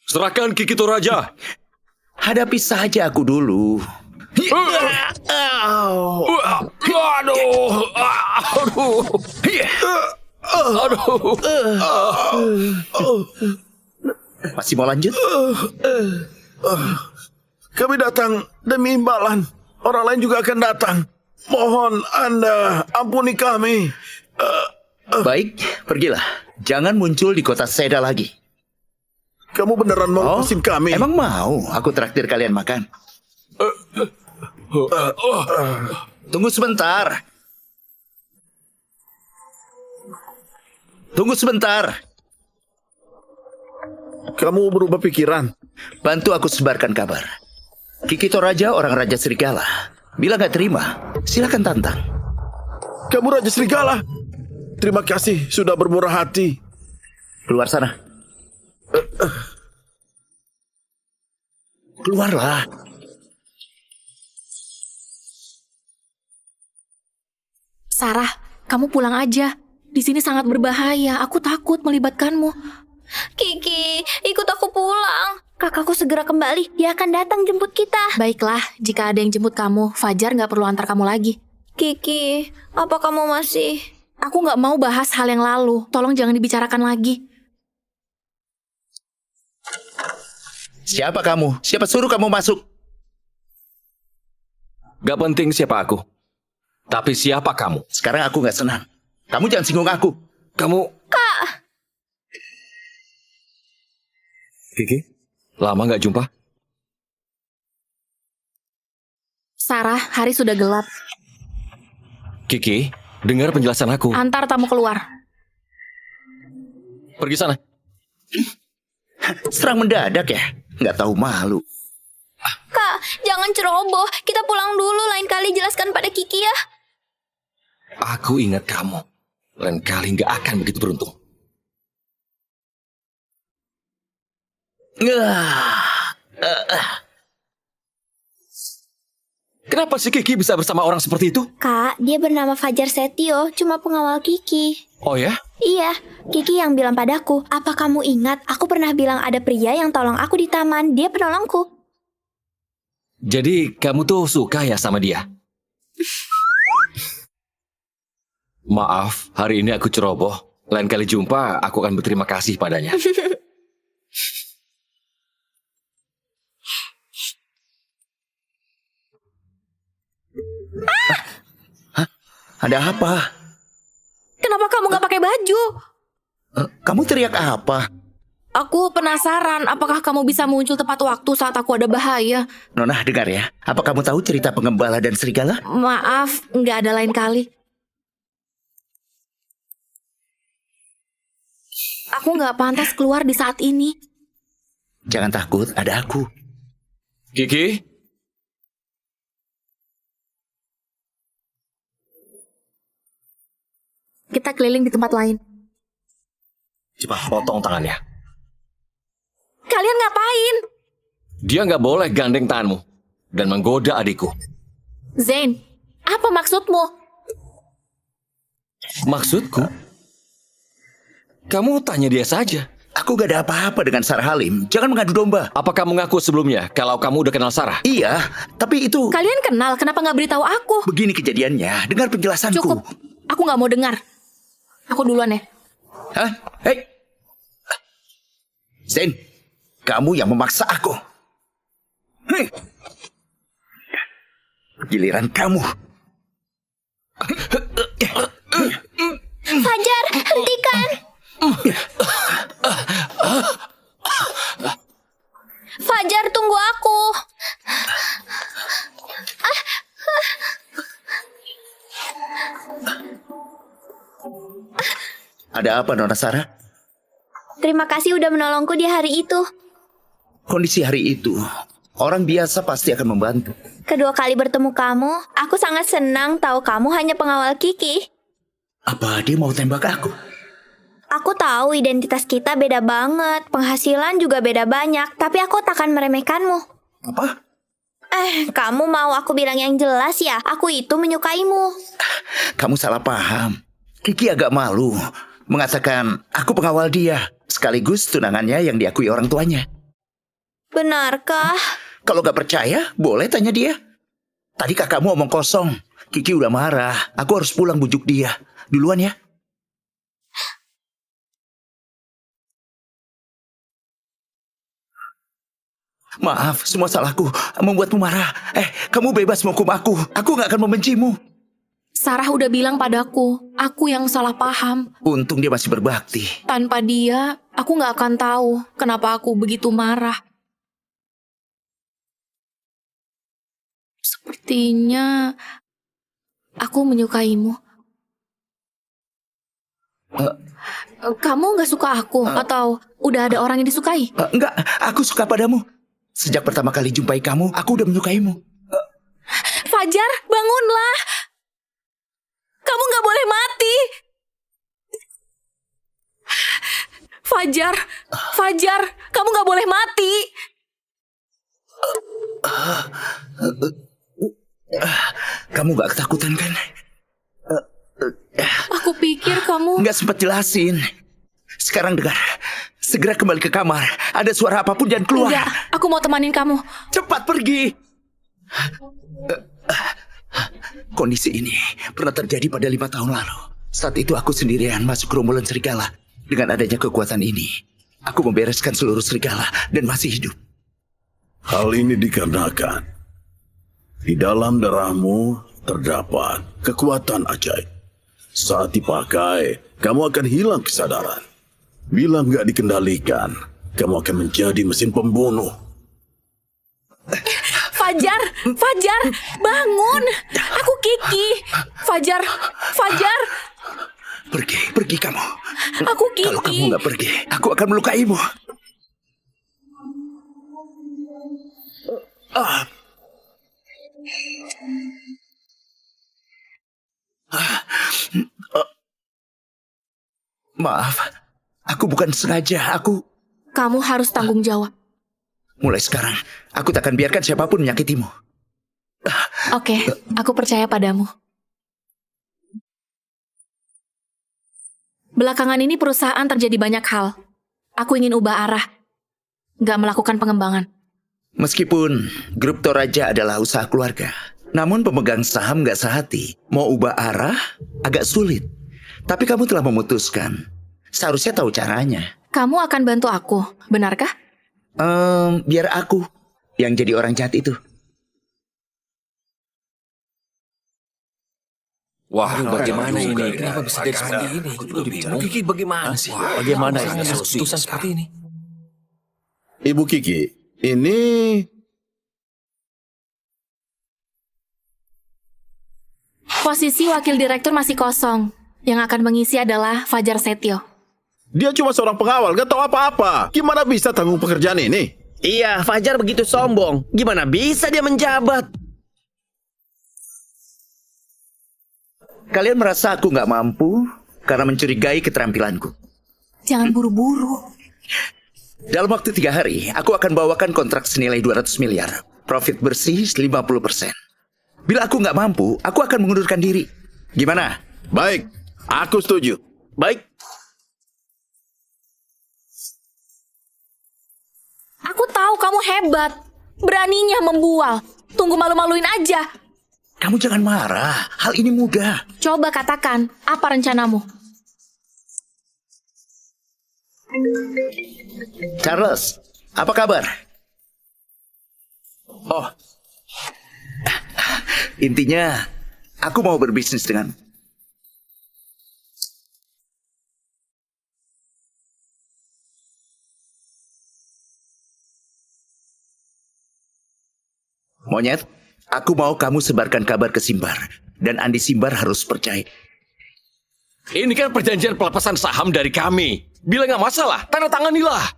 Speaker 9: Serahkan Kiki Toraja.
Speaker 1: Hadapi saja aku dulu. Masih mau lanjut?
Speaker 10: Kami datang demi imbalan. Orang lain juga akan datang. Mohon Anda ampuni kami.
Speaker 1: Baik, pergilah. Jangan muncul di kota Seda lagi.
Speaker 10: Kamu beneran mau musim kami?
Speaker 1: Emang mau aku traktir kalian makan? Tunggu sebentar. Tunggu sebentar.
Speaker 10: Kamu berubah pikiran?
Speaker 1: Bantu aku sebarkan kabar. Kiki Toraja orang Raja Serigala. Bila nggak terima, silakan tantang.
Speaker 10: Kamu Raja Serigala. Terima kasih sudah bermurah hati.
Speaker 1: Keluar sana. Keluarlah.
Speaker 3: Sarah, kamu pulang aja. Di sini sangat berbahaya. Aku takut melibatkanmu.
Speaker 2: Kiki, ikut aku pulang. Kakakku segera kembali. Dia akan datang jemput kita.
Speaker 3: Baiklah, jika ada yang jemput kamu, Fajar nggak perlu antar kamu lagi.
Speaker 2: Kiki, apa kamu masih...
Speaker 3: Aku nggak mau bahas hal yang lalu. Tolong jangan dibicarakan lagi.
Speaker 1: Siapa kamu? Siapa suruh kamu masuk?
Speaker 9: Gak penting siapa aku. Tapi siapa kamu?
Speaker 1: Sekarang aku nggak senang. Kamu jangan singgung aku.
Speaker 9: Kamu...
Speaker 2: Kak,
Speaker 9: Kiki? Lama gak jumpa?
Speaker 3: Sarah, hari sudah gelap.
Speaker 9: Kiki, dengar penjelasan aku.
Speaker 3: Antar tamu keluar.
Speaker 9: Pergi sana.
Speaker 1: Serang mendadak ya? Nggak tahu malu.
Speaker 2: Kak, jangan ceroboh. Kita pulang dulu, lain kali jelaskan pada Kiki ya.
Speaker 9: Aku ingat kamu. Lain kali gak akan begitu beruntung. Kenapa sih Kiki bisa bersama orang seperti itu?
Speaker 2: Kak, dia bernama Fajar Setio, cuma pengawal Kiki.
Speaker 9: Oh ya?
Speaker 2: Iya, Kiki yang bilang padaku. Apa kamu ingat, aku pernah bilang ada pria yang tolong aku di taman. Dia penolongku.
Speaker 9: Jadi kamu tuh suka ya sama dia? Maaf, hari ini aku ceroboh. Lain kali jumpa, aku akan berterima kasih padanya.
Speaker 1: Ada apa?
Speaker 3: Kenapa kamu nggak pakai baju?
Speaker 1: Kamu teriak apa?
Speaker 3: Aku penasaran, apakah kamu bisa muncul tepat waktu saat aku ada bahaya?
Speaker 1: Nona, dengar ya. Apa kamu tahu cerita pengembala dan serigala?
Speaker 3: Maaf, nggak ada lain kali. Aku nggak pantas keluar di saat ini.
Speaker 1: Jangan takut, ada aku.
Speaker 9: Kiki?
Speaker 3: Kita keliling di tempat lain.
Speaker 9: Cepat potong tangannya.
Speaker 3: Kalian ngapain?
Speaker 9: Dia nggak boleh gandeng tanganmu dan menggoda adikku.
Speaker 3: Zain, apa maksudmu?
Speaker 9: Maksudku? Kamu tanya dia saja.
Speaker 1: Aku gak ada apa-apa dengan Sarah Halim. Jangan mengadu domba.
Speaker 9: Apa kamu ngaku sebelumnya kalau kamu udah kenal Sarah?
Speaker 1: Iya, tapi itu...
Speaker 3: Kalian kenal, kenapa nggak beritahu aku?
Speaker 1: Begini kejadiannya, dengar penjelasanku.
Speaker 3: Cukup, aku nggak mau dengar. Aku duluan ya.
Speaker 1: Hah? Hei! Zain, kamu yang memaksa aku. Hei! Giliran kamu.
Speaker 2: Fajar, hentikan. Fajar, tunggu aku.
Speaker 1: Ada apa, Nona Sarah?
Speaker 2: Terima kasih udah menolongku di hari itu.
Speaker 1: Kondisi hari itu, orang biasa pasti akan membantu.
Speaker 2: Kedua kali bertemu kamu, aku sangat senang tahu kamu hanya pengawal Kiki.
Speaker 1: Apa dia mau tembak aku?
Speaker 2: Aku tahu identitas kita beda banget, penghasilan juga beda banyak, tapi aku takkan meremehkanmu.
Speaker 1: Apa?
Speaker 2: Kamu mau aku bilang yang jelas ya? Aku itu menyukaimu.
Speaker 1: Kamu salah paham. Kiki agak malu mengatakan aku pengawal dia, sekaligus tunangannya yang diakui orang tuanya.
Speaker 2: Benarkah?
Speaker 1: Kalau gak percaya, boleh tanya dia. Tadi kakakmu omong kosong. Kiki udah marah. Aku harus pulang bujuk dia. Duluan ya. Maaf, semua salahku. Membuatmu marah. Kamu bebas menghukum aku. Aku gak akan membencimu.
Speaker 3: Sarah udah bilang padaku, aku yang salah paham.
Speaker 1: Untung dia masih berbakti.
Speaker 3: Tanpa dia, aku nggak akan tahu kenapa aku begitu marah. Sepertinya aku menyukaimu. Kamu nggak suka aku atau udah ada orang yang disukai?
Speaker 1: Enggak, aku suka padamu. Sejak pertama kali jumpai kamu, aku udah menyukaimu.
Speaker 3: Fajar, bangunlah. Kamu nggak boleh mati. Fajar, Fajar, kamu nggak boleh mati.
Speaker 1: Kamu gak ketakutan kan?
Speaker 3: Aku pikir kamu...
Speaker 1: Nggak sempat jelasin. Sekarang dengar. Segera kembali ke kamar. Ada suara apapun jangan keluar.
Speaker 3: Enggak, aku mau temanin kamu.
Speaker 1: Cepat pergi. Kondisi ini pernah terjadi pada 5 tahun lalu. Saat itu aku sendirian masuk gerombolan serigala. Dengan adanya kekuatan ini, aku membereskan seluruh serigala dan masih hidup.
Speaker 10: Hal ini dikarenakan di dalam darahmu terdapat kekuatan ajaib. Saat dipakai, kamu akan hilang kesadaran. Bila nggak dikendalikan, kamu akan menjadi mesin pembunuh.
Speaker 3: Fajar, Fajar, bangun. Aku Kiki. Fajar, Fajar.
Speaker 1: Pergi kamu.
Speaker 3: Aku Kiki.
Speaker 1: Kalau kamu nggak pergi, aku akan melukaimu. Maaf, aku bukan sengaja.
Speaker 3: Kamu harus tanggung jawab.
Speaker 1: Mulai sekarang, aku tak akan biarkan siapapun menyakitimu.
Speaker 3: Oke, aku percaya padamu. Belakangan ini perusahaan terjadi banyak hal. Aku ingin ubah arah. Nggak melakukan pengembangan.
Speaker 1: Meskipun grup Toraja adalah usaha keluarga, namun pemegang saham nggak sehati. Mau ubah arah agak sulit. Tapi kamu telah memutuskan. Seharusnya tahu caranya.
Speaker 3: Kamu akan bantu aku, benarkah?
Speaker 1: Biar aku yang jadi orang jahat itu.
Speaker 9: Wah, bagaimana ini? Kenapa bisa jadi seperti ini? Aku juga bingung. Kiki, bagaimana sih?
Speaker 6: Bagaimana ini?
Speaker 9: Keputusan seperti ini.
Speaker 10: Ibu Kiki, ini
Speaker 3: Posisi wakil direktur masih kosong. Yang akan mengisi adalah Fajar Setio.
Speaker 10: dia cuma seorang pengawal, gak tahu apa-apa. Gimana bisa tanggung pekerjaan ini?
Speaker 11: Iya, Fajar begitu sombong. Gimana bisa dia menjabat?
Speaker 1: Kalian merasa aku nggak mampu karena mencurigai keterampilanku.
Speaker 8: Jangan buru-buru.
Speaker 1: Dalam waktu 3 hari, aku akan bawakan kontrak senilai 200 miliar. Profit bersih 50%. Bila aku nggak mampu, aku akan mengundurkan diri. Gimana?
Speaker 10: Baik, aku setuju.
Speaker 11: Baik,
Speaker 3: Aku tahu kamu hebat. Beraninya membual. Tunggu malu-maluin aja.
Speaker 1: Kamu jangan marah. Hal ini mudah.
Speaker 3: Coba katakan, apa rencanamu?
Speaker 1: Charles, apa kabar? Oh, intinya aku mau berbisnis dengan. Monyet, aku mau kamu sebarkan kabar ke Simbar. Dan Andi Simbar harus percaya.
Speaker 9: Ini kan perjanjian pelepasan saham dari kami. Bila nggak masalah, tanda tanganilah.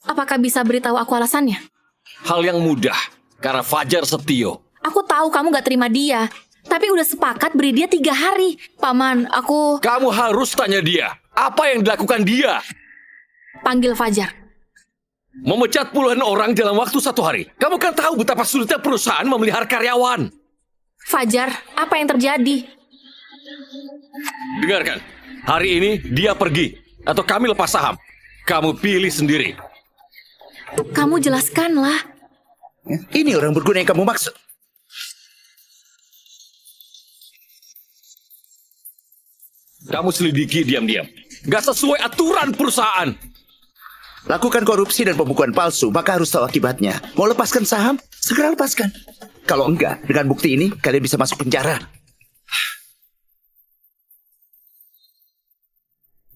Speaker 3: Apakah bisa beritahu aku alasannya?
Speaker 9: Hal yang mudah, karena Fajar Setio.
Speaker 3: Aku tahu kamu gak terima dia. Tapi udah sepakat beri dia 3 hari. Paman, aku
Speaker 9: Kamu harus tanya dia, apa yang dilakukan dia?
Speaker 3: panggil Fajar.
Speaker 9: Memecat puluhan orang dalam waktu 1 hari. Kamu kan tahu betapa sulitnya perusahaan memelihara karyawan.
Speaker 3: Fajar, apa yang terjadi?
Speaker 9: Dengarkan, hari ini dia pergi, atau kami lepas saham. Kamu pilih sendiri.
Speaker 3: Kamu jelaskanlah.
Speaker 1: Ini orang berguna yang kamu maksud.
Speaker 9: Kamu selidiki diam-diam. Gak sesuai aturan perusahaan.
Speaker 1: Lakukan korupsi dan pembukuan palsu, maka harus tahu akibatnya. Mau lepaskan saham? Segera lepaskan. Kalau enggak, dengan bukti ini, kalian bisa masuk penjara.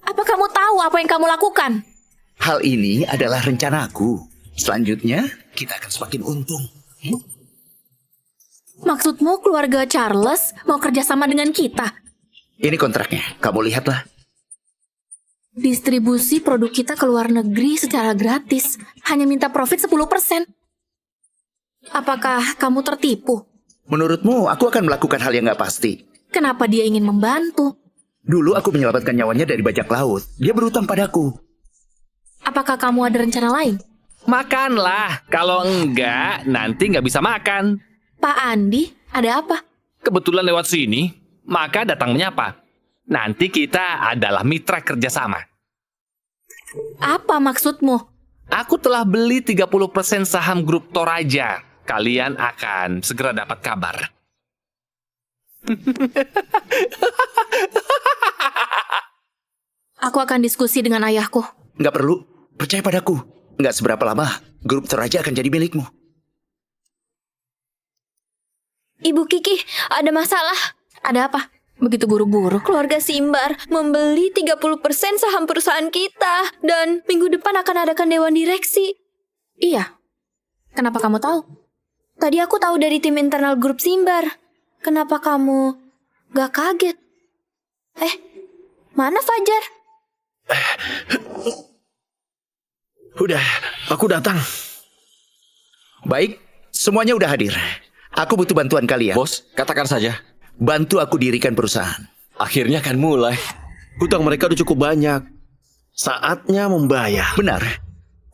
Speaker 3: Apa kamu tahu apa yang kamu lakukan?
Speaker 1: Hal ini adalah rencanaku. Selanjutnya, kita akan semakin untung.
Speaker 3: Maksudmu keluarga Charles mau kerjasama dengan kita?
Speaker 1: Ini kontraknya, kamu lihatlah.
Speaker 3: Distribusi produk kita ke luar negeri secara gratis. Hanya minta profit 10%. Apakah kamu tertipu?
Speaker 1: Menurutmu, aku akan melakukan hal yang gak pasti.
Speaker 3: Kenapa dia ingin membantu?
Speaker 1: Dulu aku menyelamatkan nyawanya dari bajak laut. Dia berutang padaku.
Speaker 3: Apakah kamu ada rencana lain?
Speaker 6: Makanlah. Kalau enggak, nanti nggak bisa makan.
Speaker 3: Pak Andi, ada apa?
Speaker 6: Kebetulan lewat sini, maka datang menyapa. Nanti kita adalah mitra kerjasama.
Speaker 3: Apa maksudmu?
Speaker 6: Aku telah beli 30% saham grup Toraja. Kalian akan segera dapat kabar.
Speaker 3: Aku akan diskusi dengan ayahku.
Speaker 1: Nggak perlu, percaya padaku. Nggak seberapa lama, grup Toraja akan jadi milikmu.
Speaker 2: Ibu Kiki, ada masalah.
Speaker 3: Ada apa? Begitu buru-buru.
Speaker 2: Keluarga Simbar membeli 30% saham perusahaan kita. Dan minggu depan akan adakan dewan direksi.
Speaker 3: Iya. Kenapa kamu tahu?
Speaker 2: Tadi aku tahu dari tim internal grup Simbar. Kenapa kamu gak kaget? Mana Fajar?
Speaker 11: udah, aku datang.
Speaker 1: Baik, semuanya udah hadir. Aku butuh bantuan kalian.
Speaker 9: Bos, katakan saja.
Speaker 1: Bantu aku dirikan perusahaan.
Speaker 9: Akhirnya akan mulai.
Speaker 11: Hutang mereka udah cukup banyak. Saatnya membayar.
Speaker 1: Benar.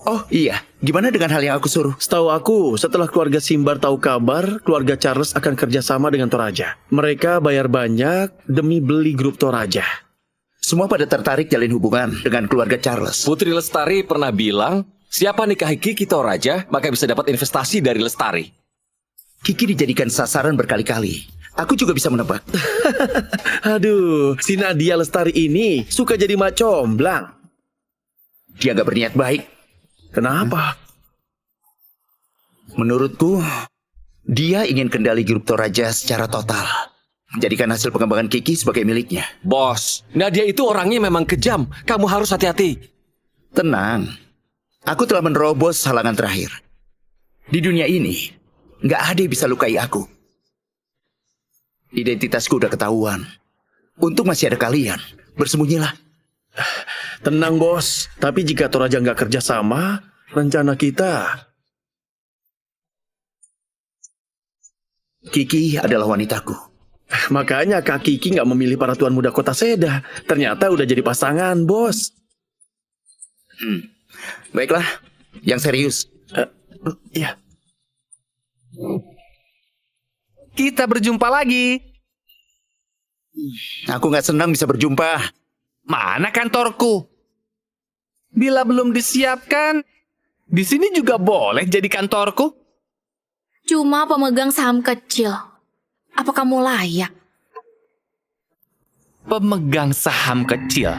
Speaker 1: Oh iya, gimana dengan hal yang aku suruh?
Speaker 11: Setahu aku, setelah keluarga Simbar tahu kabar, keluarga Charles akan kerjasama dengan Toraja. Mereka bayar banyak demi beli grup Toraja.
Speaker 1: Semua pada tertarik jalin hubungan dengan keluarga Charles.
Speaker 9: Putri Lestari pernah bilang, siapa nikahi Kiki Toraja, maka bisa dapat investasi dari Lestari.
Speaker 1: Kiki dijadikan sasaran berkali-kali. Aku juga bisa menebak.
Speaker 11: Aduh, si Nadia Lestari ini suka jadi mak comblang.
Speaker 1: Dia gak berniat baik.
Speaker 11: Kenapa?
Speaker 1: Menurutku, dia ingin kendali grup Toraja secara total. Menjadikan hasil pengembangan Kiki sebagai miliknya.
Speaker 9: Bos, Nadia itu orangnya memang kejam. Kamu harus hati-hati.
Speaker 1: Tenang, aku telah menerobos halangan terakhir. Di dunia ini, nggak ada yang bisa lukai aku. Identitasku udah ketahuan. Untung masih ada kalian. Bersembunyilah.
Speaker 11: Tenang bos, tapi jika Toraja nggak kerja sama, rencana kita...
Speaker 1: Kiki adalah wanitaku.
Speaker 11: Makanya Kak Kiki nggak memilih para tuan muda kota Seda. Ternyata udah jadi pasangan, bos.
Speaker 1: Baiklah, yang serius.
Speaker 11: Iya.
Speaker 6: Kita berjumpa lagi.
Speaker 1: Aku nggak senang bisa berjumpa.
Speaker 6: Mana kantorku? Bila belum disiapkan, di sini juga boleh jadi kantorku.
Speaker 3: Cuma pemegang saham kecil. Apa kamu layak?
Speaker 6: Pemegang saham kecil.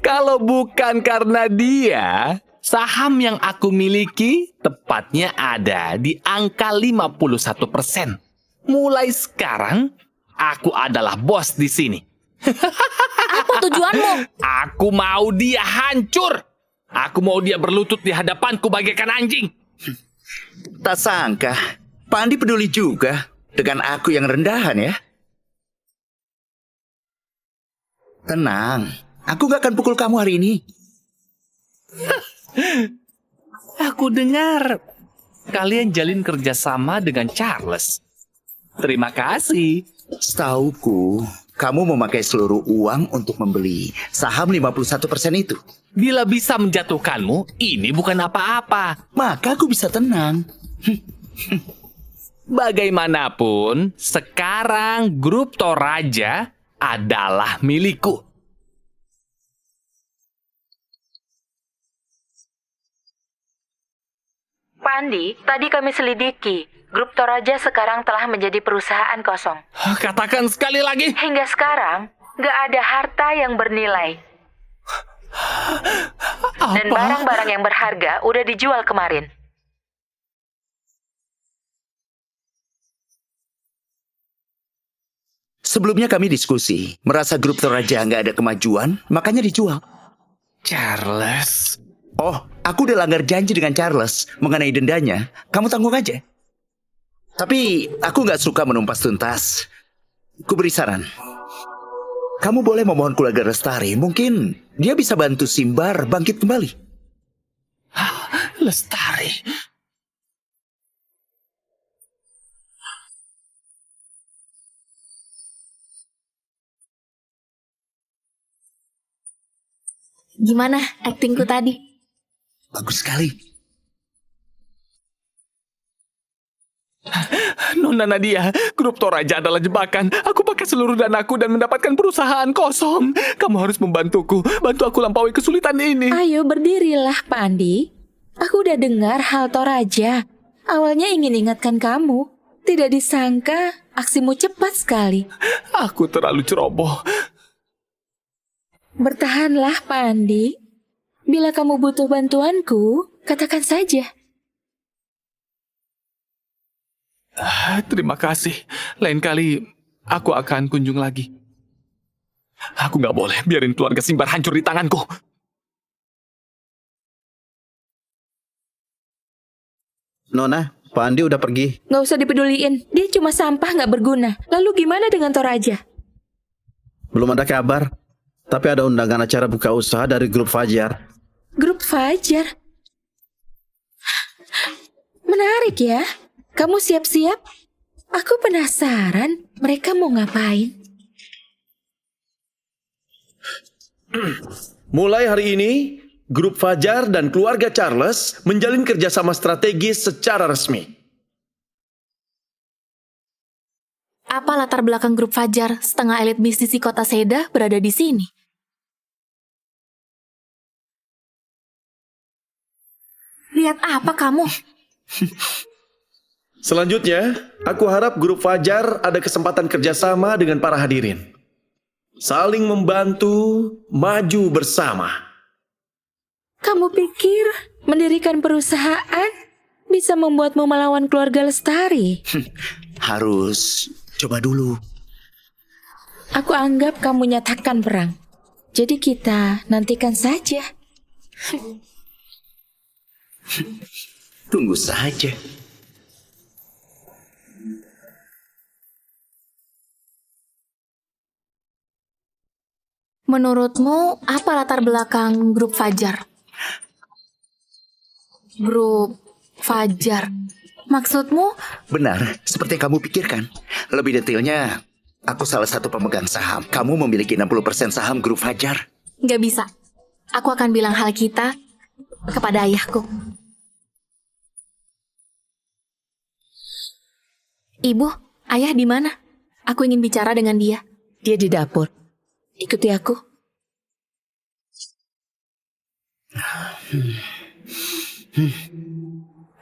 Speaker 6: Kalau bukan karena dia, saham yang aku miliki tepatnya ada di angka 51%. Mulai sekarang, aku adalah bos di sini.
Speaker 3: Apa tujuanmu?
Speaker 6: Aku mau dia hancur. Aku mau dia berlutut di hadapanku bagaikan anjing.
Speaker 1: Tak sangka, Pak Andi peduli juga dengan aku yang rendahan ya. Tenang, aku gak akan pukul kamu hari ini.
Speaker 6: Aku dengar kalian jalin kerjasama dengan Charles. Terima kasih.
Speaker 1: Setauku, kamu memakai seluruh uang untuk membeli saham 51% itu.
Speaker 6: Bila bisa menjatuhkanmu, ini bukan apa-apa.
Speaker 1: Maka aku bisa tenang.
Speaker 6: Bagaimanapun, sekarang grup Toraja adalah milikku.
Speaker 8: Pak Andi, tadi kami selidiki. Grup Toraja sekarang telah menjadi perusahaan kosong.
Speaker 6: Katakan sekali lagi.
Speaker 8: Hingga sekarang, nggak ada harta yang bernilai. Dan barang-barang yang berharga udah dijual kemarin.
Speaker 1: Sebelumnya kami diskusi, merasa grup Toraja nggak ada kemajuan, makanya dijual.
Speaker 6: Charles.
Speaker 1: Oh, aku udah langgar janji dengan Charles mengenai dendanya. Kamu tanggung aja. Tapi aku nggak suka menumpas tuntas. Ku beri saran. Kamu boleh memohon keluarga Lestari. Mungkin dia bisa bantu Simbar bangkit kembali.
Speaker 6: Lestari.
Speaker 3: Gimana aktingku tadi?
Speaker 1: Bagus sekali.
Speaker 6: Nona Nadia, grup Toraja adalah jebakan. Aku pakai seluruh danaku dan mendapatkan perusahaan kosong. Kamu harus membantuku. Bantu aku lampaui kesulitan ini.
Speaker 7: Ayo berdirilah, Pak Andi. Aku udah dengar hal Toraja. Awalnya ingin ingatkan kamu. Tidak disangka aksimu cepat sekali.
Speaker 6: Aku terlalu ceroboh.
Speaker 7: Bertahanlah, Pak Andi. Bila kamu butuh bantuanku, katakan saja.
Speaker 6: Terima kasih. Lain kali aku akan kunjung lagi. Aku nggak boleh biarin keluarga Simbar hancur di tanganku.
Speaker 11: Nona, Pak Andi udah pergi.
Speaker 7: Nggak usah dipeduliin, dia cuma sampah nggak berguna. Lalu gimana dengan Toraja?
Speaker 11: Belum ada kabar. Tapi ada undangan acara buka usaha dari grup Fajar.
Speaker 7: Grup Fajar? Menarik ya. Kamu siap-siap? Aku penasaran mereka mau ngapain.
Speaker 11: Mulai hari ini, grup Fajar dan keluarga Charles menjalin kerjasama strategis secara resmi.
Speaker 3: Apa latar belakang grup Fajar setengah elit bisnis di kota Seda berada di sini? Lihat apa kamu?
Speaker 11: Selanjutnya, aku harap grup Fajar ada kesempatan kerjasama dengan para hadirin. Saling membantu, maju bersama.
Speaker 7: Kamu pikir mendirikan perusahaan bisa membuatmu melawan keluarga Lestari?
Speaker 1: Harus coba dulu.
Speaker 7: Aku anggap kamu nyatakan perang. Jadi kita nantikan saja.
Speaker 1: Tunggu saja.
Speaker 3: Menurutmu apa latar belakang grup Fajar? Grup Fajar. Maksudmu?
Speaker 1: Benar, seperti yang kamu pikirkan. Lebih detailnya, aku salah satu pemegang saham. Kamu memiliki 60% saham grup Fajar.
Speaker 3: Nggak bisa. Aku akan bilang hal kita kepada ayahku. Ibu, ayah di mana? Aku ingin bicara dengan dia.
Speaker 7: Dia di dapur. Ikuti aku.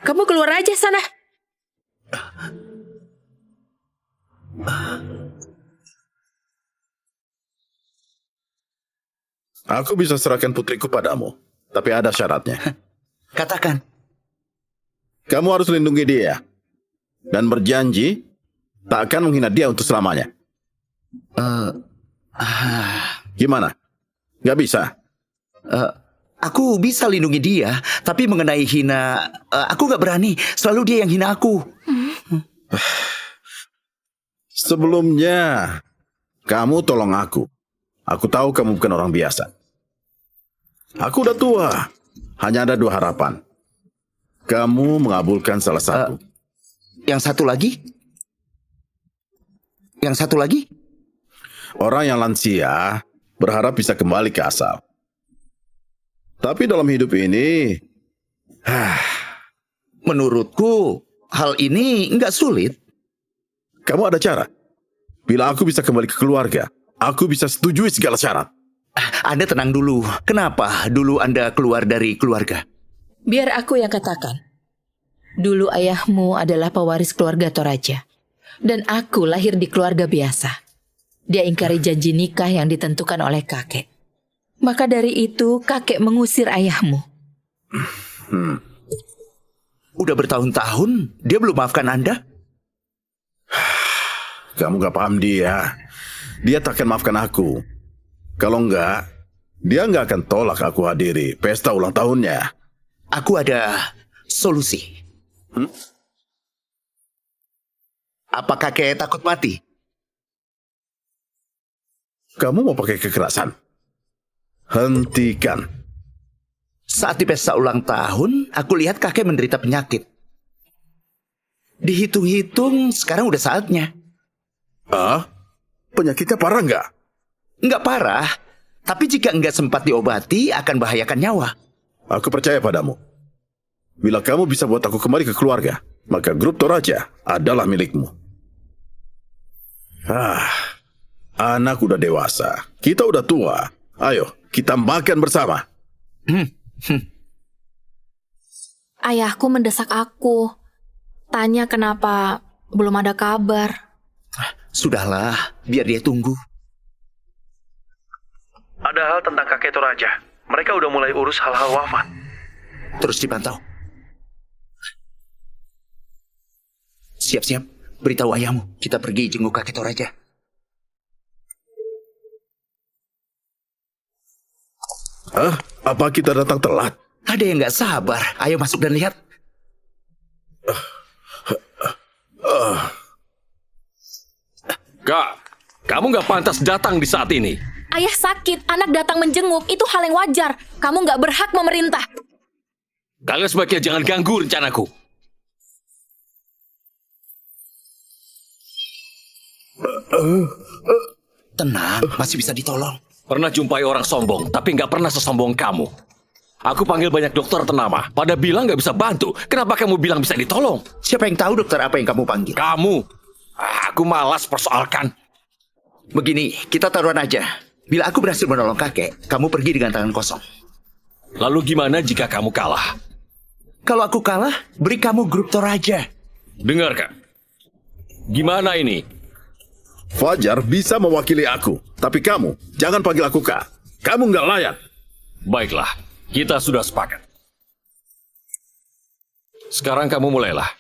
Speaker 7: Kamu keluar aja sana.
Speaker 10: Aku bisa serahkan putriku padamu, tapi ada syaratnya.
Speaker 1: Katakan.
Speaker 10: Kamu harus lindungi dia. Dan berjanji, tak akan menghina dia untuk selamanya. Gimana? Gak bisa?
Speaker 1: Aku bisa lindungi dia, tapi mengenai hina, aku gak berani. Selalu dia yang hina aku.
Speaker 10: Sebelumnya, kamu tolong aku. Aku tahu kamu bukan orang biasa. Aku udah tua. Hanya ada 2 harapan. Kamu mengabulkan salah satu.
Speaker 1: Yang satu lagi? Yang satu lagi?
Speaker 10: Orang yang lansia berharap bisa kembali ke asal. Tapi dalam hidup ini,
Speaker 1: menurutku hal ini nggak sulit.
Speaker 10: Kamu ada cara. Bila aku bisa kembali ke keluarga, aku bisa setujui segala syarat.
Speaker 1: Anda tenang dulu. Kenapa dulu Anda keluar dari keluarga?
Speaker 7: Biar aku yang katakan. Dulu ayahmu adalah pewaris keluarga Toraja. Dan aku lahir di keluarga biasa. Dia ingkari janji nikah yang ditentukan oleh kakek. Maka dari itu kakek mengusir ayahmu.
Speaker 1: Udah bertahun-tahun dia belum maafkan Anda?
Speaker 10: Kamu gak paham dia. Dia tak akan maafkan aku. Kalau enggak, dia nggak akan tolak aku hadiri pesta ulang tahunnya.
Speaker 1: Aku ada solusi. Apa kakek takut mati?
Speaker 10: Kamu mau pakai kekerasan? Hentikan.
Speaker 1: Saat di pesta ulang tahun, aku lihat kakek menderita penyakit. Dihitung-hitung, sekarang udah saatnya.
Speaker 10: Penyakitnya parah nggak?
Speaker 1: Nggak parah, tapi jika nggak sempat diobati, akan bahayakan nyawa.
Speaker 10: Aku percaya padamu. Bila kamu bisa buat aku kembali ke keluarga, maka grup Toraja adalah milikmu. Anak udah dewasa, kita udah tua. Ayo, kita makan bersama.
Speaker 3: Ayahku mendesak aku. Tanya kenapa belum ada kabar.
Speaker 1: Sudahlah, biar dia tunggu.
Speaker 11: Ada hal tentang kakek Toraja. Mereka udah mulai urus hal-hal wafat.
Speaker 1: Terus dipantau. Siap-siap, beritahu ayahmu. Kita pergi jenguk kakek Toraja.
Speaker 10: Apa kita datang telat?
Speaker 1: Ada yang nggak sabar. Ayo masuk dan lihat.
Speaker 9: Kak, kamu nggak pantas datang di saat ini.
Speaker 3: Ayah sakit, anak datang menjenguk, itu hal yang wajar. Kamu nggak berhak memerintah.
Speaker 9: Kalian sebaiknya jangan ganggu rencanaku.
Speaker 1: Tenang, masih bisa ditolong.
Speaker 9: Pernah jumpai orang sombong, tapi nggak pernah sesombong kamu. Aku panggil banyak dokter ternama, pada bilang nggak bisa bantu. Kenapa kamu bilang bisa ditolong?
Speaker 1: Siapa yang tahu dokter apa yang kamu panggil?
Speaker 9: Kamu. Aku malas persoalkan.
Speaker 1: Begini, kita taruhan aja. Bila aku berhasil menolong kakek, kamu pergi dengan tangan kosong.
Speaker 9: Lalu gimana jika kamu kalah?
Speaker 1: Kalau aku kalah, beri kamu grup Toraja.
Speaker 9: Dengarkan. Gimana ini?
Speaker 10: Fajar bisa mewakili aku, tapi kamu jangan panggil aku Kak. Kamu nggak layak.
Speaker 9: Baiklah, kita sudah sepakat. Sekarang kamu mulailah.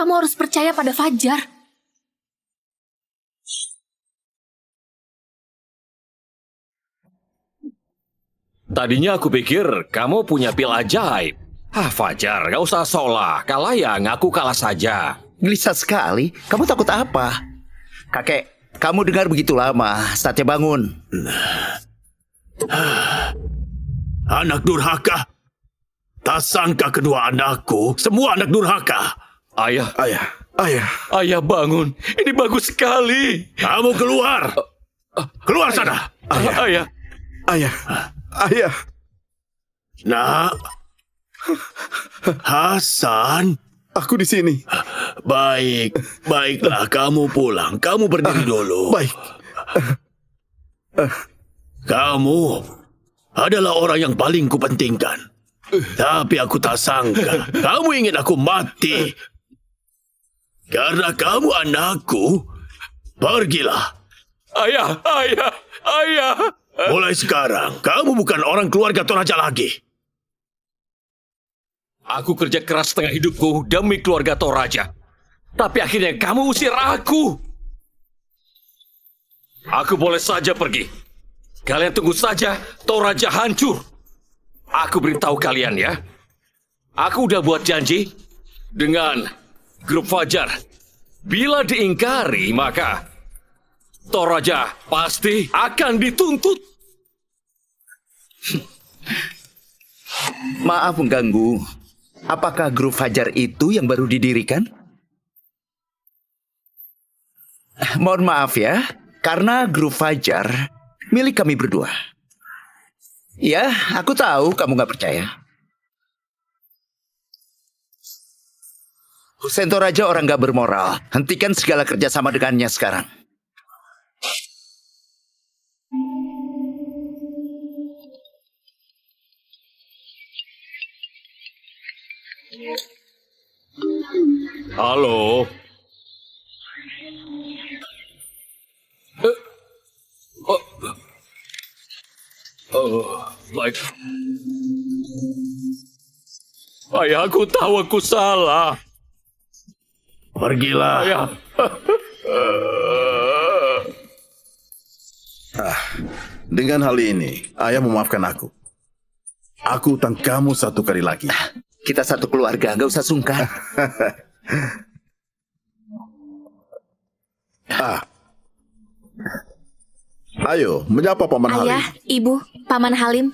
Speaker 3: Kamu harus percaya pada Fajar.
Speaker 9: Tadinya aku pikir kamu punya pil ajaib. Fajar, gak usah solah. Kalah ya ngaku kalah saja.
Speaker 1: Gelisah sekali. Kamu takut apa? Kakek, kamu dengar begitu lama. Saatnya bangun.
Speaker 10: Anak durhaka. Tak sangka kedua anakku, semua anak durhaka.
Speaker 9: Ayah,
Speaker 10: Ayah,
Speaker 9: bangun. Ini bagus sekali.
Speaker 10: kamu keluar. Keluar sana.
Speaker 9: Ayah.
Speaker 10: Ayah. Nak. Hasan.
Speaker 11: Aku di sini.
Speaker 10: Baiklah kamu pulang. Kamu berdiri dulu.
Speaker 11: Baik.
Speaker 10: Kamu adalah orang yang paling kupentingkan. Tapi aku tak sangka kamu ingin aku mati. Karena kamu anakku, pergilah.
Speaker 9: Ayah.
Speaker 10: Mulai sekarang, kamu bukan orang keluarga Toraja lagi.
Speaker 9: Aku kerja keras setengah hidupku demi keluarga Toraja. Tapi akhirnya kamu usir aku. Aku boleh saja pergi. Kalian tunggu saja Toraja hancur. Aku beritahu kalian ya. Aku udah buat janji dengan grup Fajar. Bila diingkari maka Toraja pasti akan dituntut.
Speaker 1: Maaf mengganggu. Apakah grup Fajar itu yang baru didirikan? Mohon maaf ya, karena grup Fajar milik kami berdua. Ya, aku tahu kamu nggak percaya. Hussein Toraja orang nggak bermoral. Hentikan segala kerjasama dengannya sekarang.
Speaker 9: Halo. Baik. Ayah, aku tahu aku salah.
Speaker 10: Pergilah.
Speaker 9: Ayah.
Speaker 10: Dengan hal ini, ayah memaafkan aku. Aku utang kamu satu kali lagi.
Speaker 1: Kita satu keluarga, nggak usah sungkan.
Speaker 10: Ayo, menyapa Paman Halim.
Speaker 3: Ayah, Ibu, Paman Halim.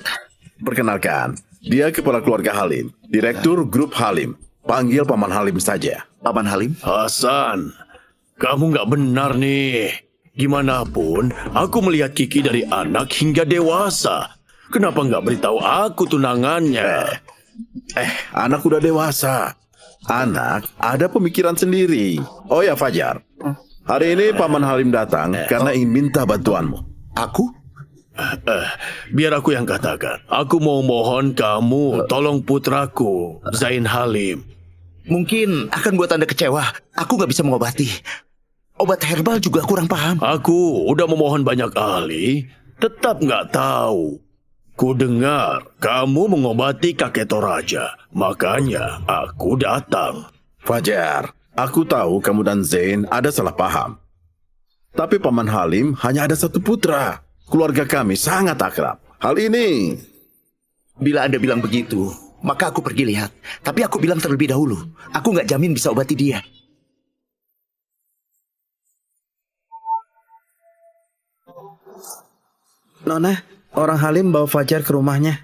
Speaker 10: Perkenalkan, dia kepala keluarga Halim, Direktur Grup Halim. Panggil Paman Halim saja.
Speaker 1: Paman Halim?
Speaker 10: Hasan, kamu nggak benar nih. Gimana pun, aku melihat Kiki dari anak hingga dewasa. Kenapa nggak beritahu aku tunangannya? Anak udah dewasa. Anak ada pemikiran sendiri. Oh ya Fajar, hari ini Paman Halim datang karena ingin minta bantuanmu.
Speaker 1: Aku?
Speaker 10: Biar aku yang katakan. Aku mau mohon kamu tolong putraku, Zain Halim.
Speaker 1: Mungkin akan buat Anda kecewa. Aku nggak bisa mengobati. Obat herbal juga kurang paham.
Speaker 10: Aku udah memohon banyak ahli, tetap nggak tahu. Ku dengar kamu mengobati kakek Toraja, makanya aku datang. Fajar, aku tahu kamu dan Zain ada salah paham. Tapi Paman Halim hanya ada satu putra. Keluarga kami sangat akrab. Hal ini...
Speaker 1: Bila Anda bilang begitu, maka aku pergi lihat. Tapi aku bilang terlebih dahulu, aku nggak jamin bisa obati dia.
Speaker 12: Nona, orang Halim bawa Fajar ke rumahnya.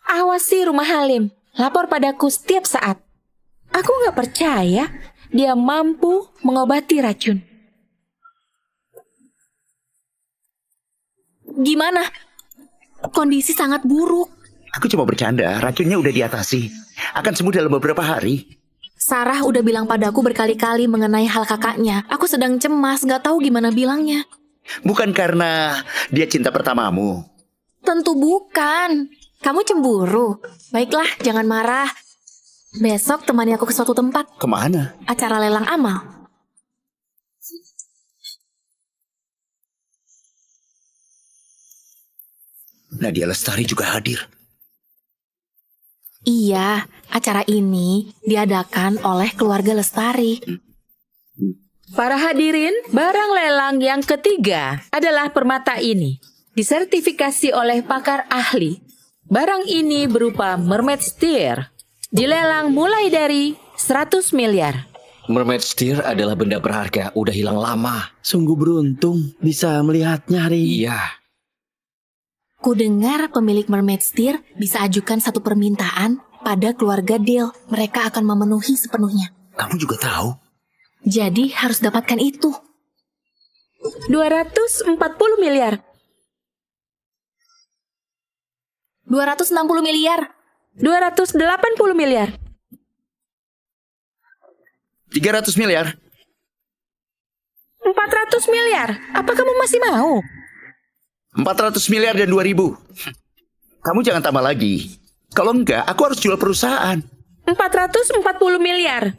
Speaker 7: Awasi rumah Halim. Lapor padaku setiap saat. Aku nggak percaya dia mampu mengobati racun.
Speaker 3: Gimana? Kondisi sangat buruk.
Speaker 1: Aku cuma bercanda, racunnya udah diatasi. Akan sembuh dalam beberapa hari.
Speaker 3: Sarah udah bilang padaku berkali-kali mengenai hal kakaknya. Aku sedang cemas, gak tahu gimana bilangnya.
Speaker 1: Bukan karena dia cinta pertamamu.
Speaker 3: Tentu bukan. Kamu cemburu. Baiklah, jangan marah. Besok temani aku ke suatu tempat.
Speaker 1: Kemana?
Speaker 3: Acara lelang amal.
Speaker 1: Nadia Lestari juga hadir.
Speaker 8: Iya, acara ini diadakan oleh keluarga Lestari.
Speaker 7: Para hadirin, barang lelang yang ketiga adalah permata ini. Disertifikasi oleh pakar ahli. Barang ini berupa mermaid steer. Dilelang mulai dari 100 miliar.
Speaker 9: Mermaid Steer adalah benda berharga, udah hilang lama.
Speaker 12: Sungguh beruntung bisa melihatnya hari ini.
Speaker 9: Iya.
Speaker 8: Ku dengar pemilik Mermaid Steer bisa ajukan satu permintaan pada keluarga Dale. Mereka akan memenuhi sepenuhnya.
Speaker 1: Kamu juga tahu?
Speaker 8: Jadi harus dapatkan itu.
Speaker 7: 240 miliar.
Speaker 8: 260 miliar.
Speaker 7: 280 miliar.
Speaker 1: 300 miliar.
Speaker 7: 400 miliar. Apa kamu masih mau?
Speaker 1: 400 miliar dan 2.000. Kamu jangan tambah lagi. Kalau enggak, aku harus jual perusahaan.
Speaker 7: 440 miliar.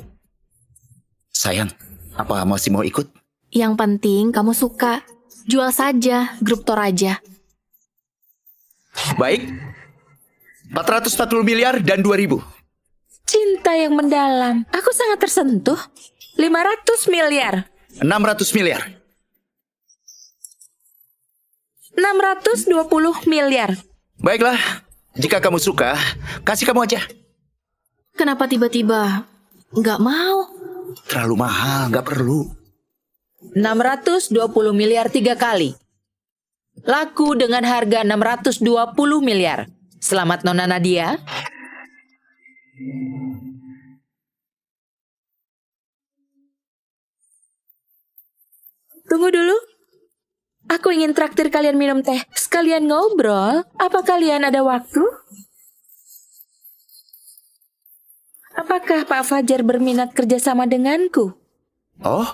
Speaker 1: Sayang, apa masih mau ikut?
Speaker 8: Yang penting kamu suka. Jual saja grup Toraja.
Speaker 1: Baik. 440 miliar dan 2.000.
Speaker 7: Cinta yang mendalam. Aku sangat tersentuh. 500 miliar.
Speaker 1: 600 miliar.
Speaker 7: 620 miliar.
Speaker 1: Baiklah, jika kamu suka, kasih kamu aja.
Speaker 8: Kenapa tiba-tiba nggak mau?
Speaker 1: Terlalu mahal, nggak perlu.
Speaker 7: 620 miliar 3 kali. Laku dengan harga 620 miliar. Selamat Nona Nadia. Tunggu dulu. Aku ingin traktir kalian minum teh. Sekalian ngobrol. Apa kalian ada waktu? Apakah Pak Fajar berminat kerjasama denganku?
Speaker 1: Oh,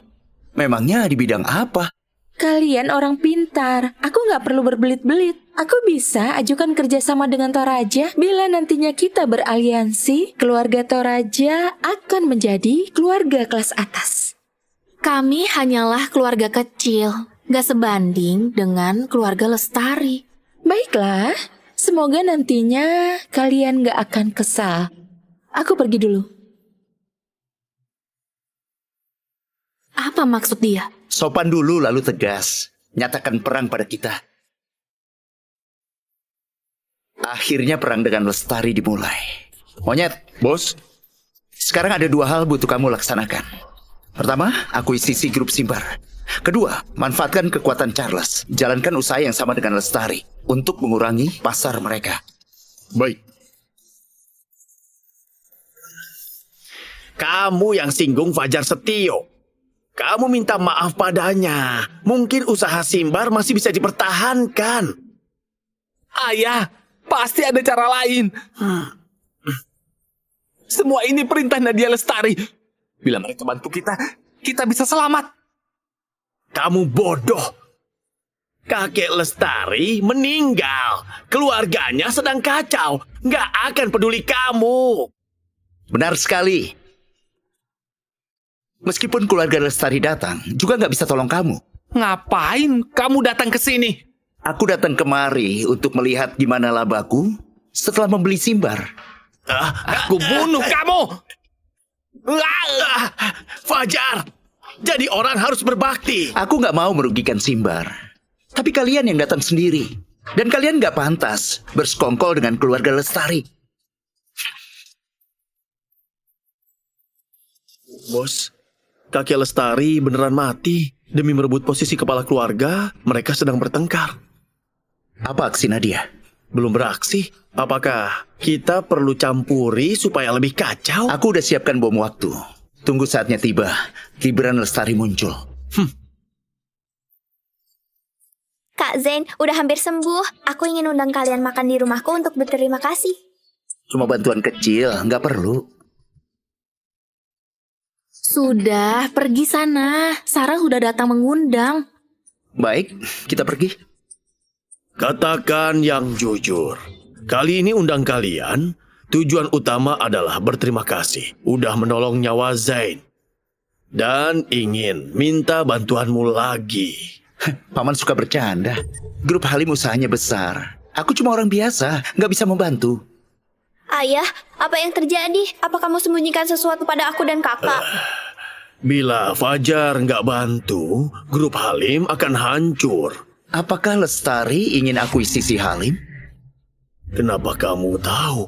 Speaker 1: memangnya di bidang apa?
Speaker 7: Kalian orang pintar. Aku nggak perlu berbelit-belit. Aku bisa ajukan kerjasama dengan Toraja. Bila nantinya kita beraliansi, keluarga Toraja akan menjadi keluarga kelas atas.
Speaker 8: Kami hanyalah keluarga kecil. Nggak sebanding dengan keluarga Lestari.
Speaker 7: Baiklah, semoga nantinya kalian nggak akan kesal. Aku pergi dulu.
Speaker 8: Apa maksud dia?
Speaker 1: Sopan dulu lalu tegas. Nyatakan perang pada kita. Akhirnya perang dengan Lestari dimulai. Monyet, bos. Sekarang ada 2 hal butuh kamu laksanakan. Pertama, akuisisi grup Simbar. Kedua, manfaatkan kekuatan Charles. Jalankan usaha yang sama dengan Lestari untuk mengurangi pasar mereka.
Speaker 11: Baik. Kamu yang singgung Fajar Setio. Kamu minta maaf padanya. Mungkin usaha Simbar masih bisa dipertahankan.
Speaker 6: Ayah, pasti ada cara lain. Semua ini perintah Nadia Lestari. Bila mereka bantu kita, kita bisa selamat.
Speaker 11: Kamu bodoh. Kakek Lestari meninggal. Keluarganya sedang kacau. Nggak akan peduli kamu.
Speaker 1: Benar sekali. Meskipun keluarga Lestari datang, juga nggak bisa tolong kamu.
Speaker 6: Ngapain kamu datang ke sini?
Speaker 1: Aku datang kemari untuk melihat gimana labaku setelah membeli Simbar.
Speaker 6: Aku bunuh kamu!
Speaker 11: Fajar, jadi orang harus berbakti.
Speaker 1: Aku nggak mau merugikan Simbar. Tapi kalian yang datang sendiri. Dan kalian nggak pantas bersekongkol dengan keluarga Lestari.
Speaker 11: Bos, kakek Lestari beneran mati. Demi merebut posisi kepala keluarga, mereka sedang bertengkar.
Speaker 1: Apa aksi Nadia?
Speaker 11: Belum beraksi. Apakah kita perlu campuri supaya lebih kacau?
Speaker 1: Aku udah siapkan bom waktu. Tunggu saatnya tiba. Gibran Lestari muncul.
Speaker 2: Kak Zain, udah hampir sembuh. Aku ingin undang kalian makan di rumahku untuk berterima kasih.
Speaker 1: Cuma bantuan kecil, nggak perlu.
Speaker 8: Sudah, pergi sana. Sarah sudah datang mengundang.
Speaker 1: Baik, kita pergi.
Speaker 11: Katakan yang jujur. Kali ini undang kalian, tujuan utama adalah berterima kasih. Udah menolong nyawa Zain. Dan ingin minta bantuanmu lagi.
Speaker 1: Paman suka bercanda. Grup Halim usahanya besar. Aku cuma orang biasa, nggak bisa membantu.
Speaker 2: Ayah, apa yang terjadi? Apa kamu sembunyikan sesuatu pada aku dan kakak?
Speaker 11: Bila Fajar nggak bantu, grup Halim akan hancur.
Speaker 1: Apakah Lestari ingin akuisisi Halim?
Speaker 11: Kenapa kamu tahu?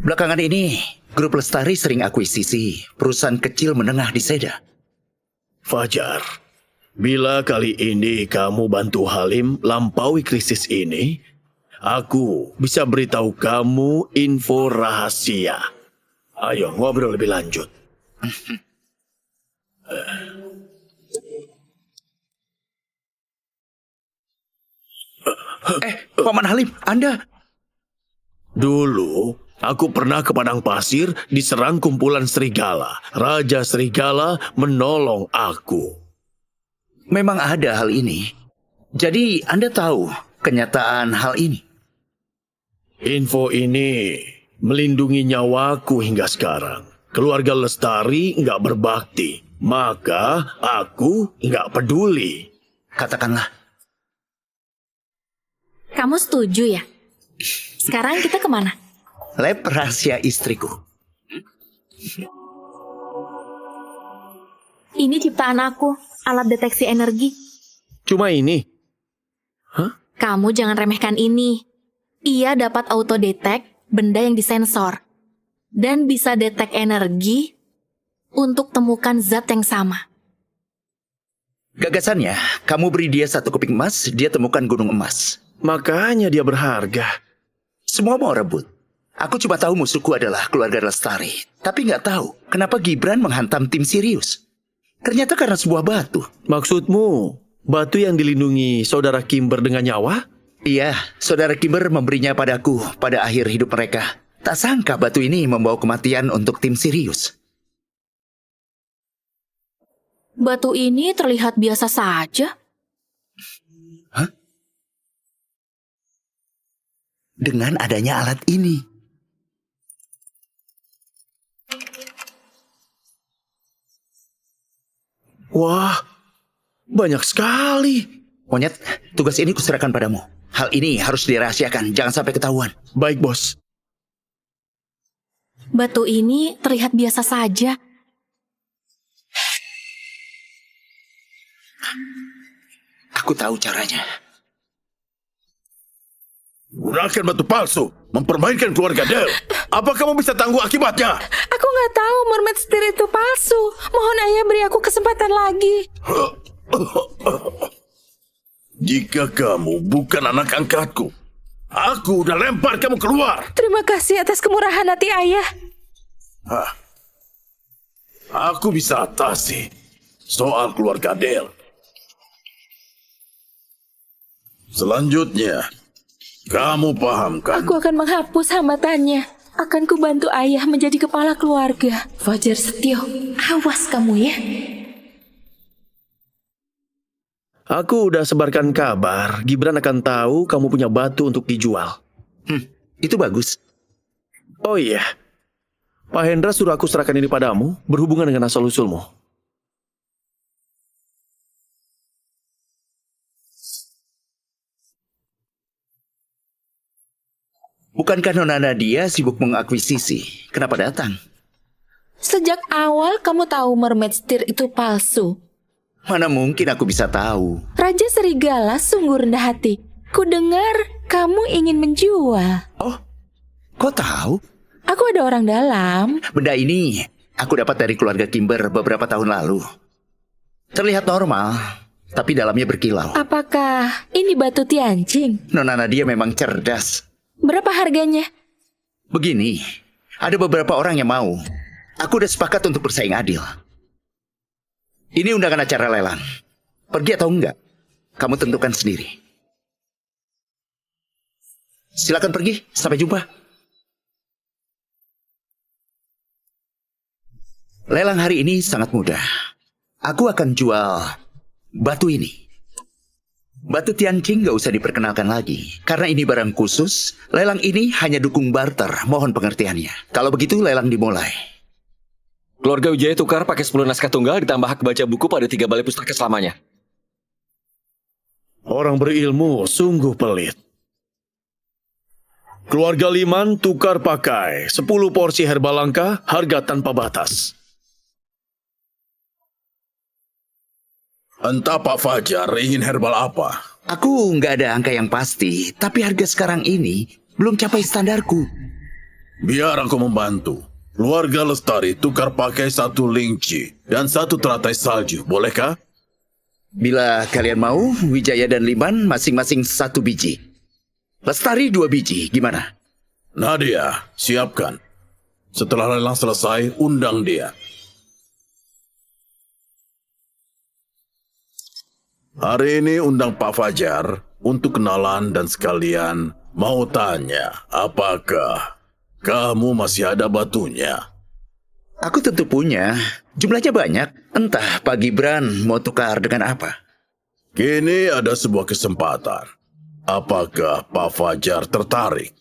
Speaker 1: Belakangan ini, grup Lestari sering akuisisi perusahaan kecil menengah di Seda.
Speaker 11: Fajar, bila kali ini kamu bantu Halim lampaui krisis ini, aku bisa beritahu kamu info rahasia. Ayo ngobrol lebih lanjut.
Speaker 1: Paman Halim, Anda...
Speaker 11: Dulu, aku pernah ke padang pasir diserang kumpulan serigala. Raja serigala menolong aku.
Speaker 1: Memang ada hal ini. Jadi Anda tahu kenyataan hal ini?
Speaker 11: Info ini melindungi nyawaku hingga sekarang. Keluarga Lestari nggak berbakti, maka aku nggak peduli.
Speaker 1: Katakanlah.
Speaker 3: Kamu setuju ya? Sekarang kita kemana?
Speaker 1: Lab rahasia istriku.
Speaker 3: Ini ciptaan aku, alat deteksi energi.
Speaker 11: Cuma ini?
Speaker 3: Kamu jangan remehkan ini. Ia dapat auto-detect benda yang disensor. Dan bisa detek energi untuk temukan zat yang sama.
Speaker 1: Gagasannya, kamu beri dia 1 keping emas, dia temukan gunung emas.
Speaker 11: Makanya dia berharga.
Speaker 1: Semua mau rebut. Aku cuma tahu musuhku adalah keluarga Lestari. Tapi nggak tahu kenapa Gibran menghantam tim Sirius. Ternyata karena sebuah batu.
Speaker 11: Maksudmu, batu yang dilindungi saudara Kimber dengan nyawa?
Speaker 1: Iya, saudara Kimber memberinya padaku pada akhir hidup mereka. Tak sangka batu ini membawa kematian untuk tim Sirius.
Speaker 3: Batu ini terlihat biasa saja.
Speaker 1: Hah? Dengan adanya alat ini.
Speaker 11: Wah, banyak sekali.
Speaker 1: Monyet, tugas ini kuserahkan padamu. Hal ini harus dirahasiakan, jangan sampai ketahuan.
Speaker 11: Baik, bos.
Speaker 3: Batu ini terlihat biasa saja.
Speaker 1: Aku tahu caranya.
Speaker 10: Gunakan batu palsu, mempermainkan keluarga Del. Apa kamu bisa tangguh akibatnya?
Speaker 7: Aku nggak tahu mermaid setir itu palsu. Mohon ayah beri aku kesempatan lagi.
Speaker 10: Jika kamu bukan anak angkatku, aku udah lempar kamu keluar.
Speaker 7: Terima kasih atas kemurahan hati ayah.
Speaker 10: Aku bisa atasi soal keluarga Del. Selanjutnya, kamu pahamkan.
Speaker 7: Aku akan menghapus hambatannya. Akan kubantu ayah menjadi kepala keluarga. Fajar Setio, awas kamu ya.
Speaker 11: Aku udah sebarkan kabar, Gibran akan tahu kamu punya batu untuk dijual.
Speaker 1: Itu bagus.
Speaker 11: Oh iya, Pak Hendra suruh aku serahkan ini padamu, berhubungan dengan asal-usulmu.
Speaker 1: Bukankah Nona Nadia sibuk mengakuisisi? Kenapa datang?
Speaker 7: Sejak awal kamu tahu mermaid setir itu palsu.
Speaker 1: Mana mungkin aku bisa tahu?
Speaker 7: Raja Serigala sungguh rendah hati. Ku dengar kamu ingin menjual.
Speaker 1: Oh, kok tahu?
Speaker 7: Aku ada orang dalam.
Speaker 1: Benda ini aku dapat dari keluarga Kimber beberapa tahun lalu. Terlihat normal, tapi dalamnya berkilau.
Speaker 7: Apakah ini batu Tianjing?
Speaker 1: Nona Nadia memang cerdas.
Speaker 7: Berapa harganya?
Speaker 1: Begini, ada beberapa orang yang mau. Aku udah sepakat untuk bersaing adil. Ini undangan acara lelang. Pergi atau enggak? Kamu tentukan sendiri. Silakan pergi, sampai jumpa. Lelang hari ini sangat mudah. Aku akan jual batu ini. Batu Tianjing gak usah diperkenalkan lagi. Karena ini barang khusus, lelang ini hanya dukung barter. Mohon pengertiannya. Kalau begitu lelang dimulai.
Speaker 9: Keluarga Wijaya tukar pakai 10 naskah tunggal ditambah hak baca buku pada 3 balai pustaka selamanya.
Speaker 11: Orang berilmu sungguh pelit. Keluarga Liman tukar pakai 10 porsi herba langka, harga tanpa batas.
Speaker 10: Entah Pak Fajar ingin herbal apa.
Speaker 1: Aku nggak ada angka yang pasti, tapi harga sekarang ini belum capai standarku.
Speaker 10: Biar aku membantu. Keluarga Lestari tukar pakai 1 lingci dan 1 teratai salju, bolehkah?
Speaker 1: Bila kalian mau, Wijaya dan Liman masing-masing 1 biji. Lestari 2 biji, gimana?
Speaker 10: Nadia, siapkan. Setelah lelang selesai, undang dia. Hari ini undang Pak Fajar untuk kenalan dan sekalian mau tanya, apakah kamu masih ada batunya?
Speaker 1: Aku tentu punya. Jumlahnya banyak. Entah Pak Gibran mau tukar dengan apa.
Speaker 10: Kini ada sebuah kesempatan. Apakah Pak Fajar tertarik?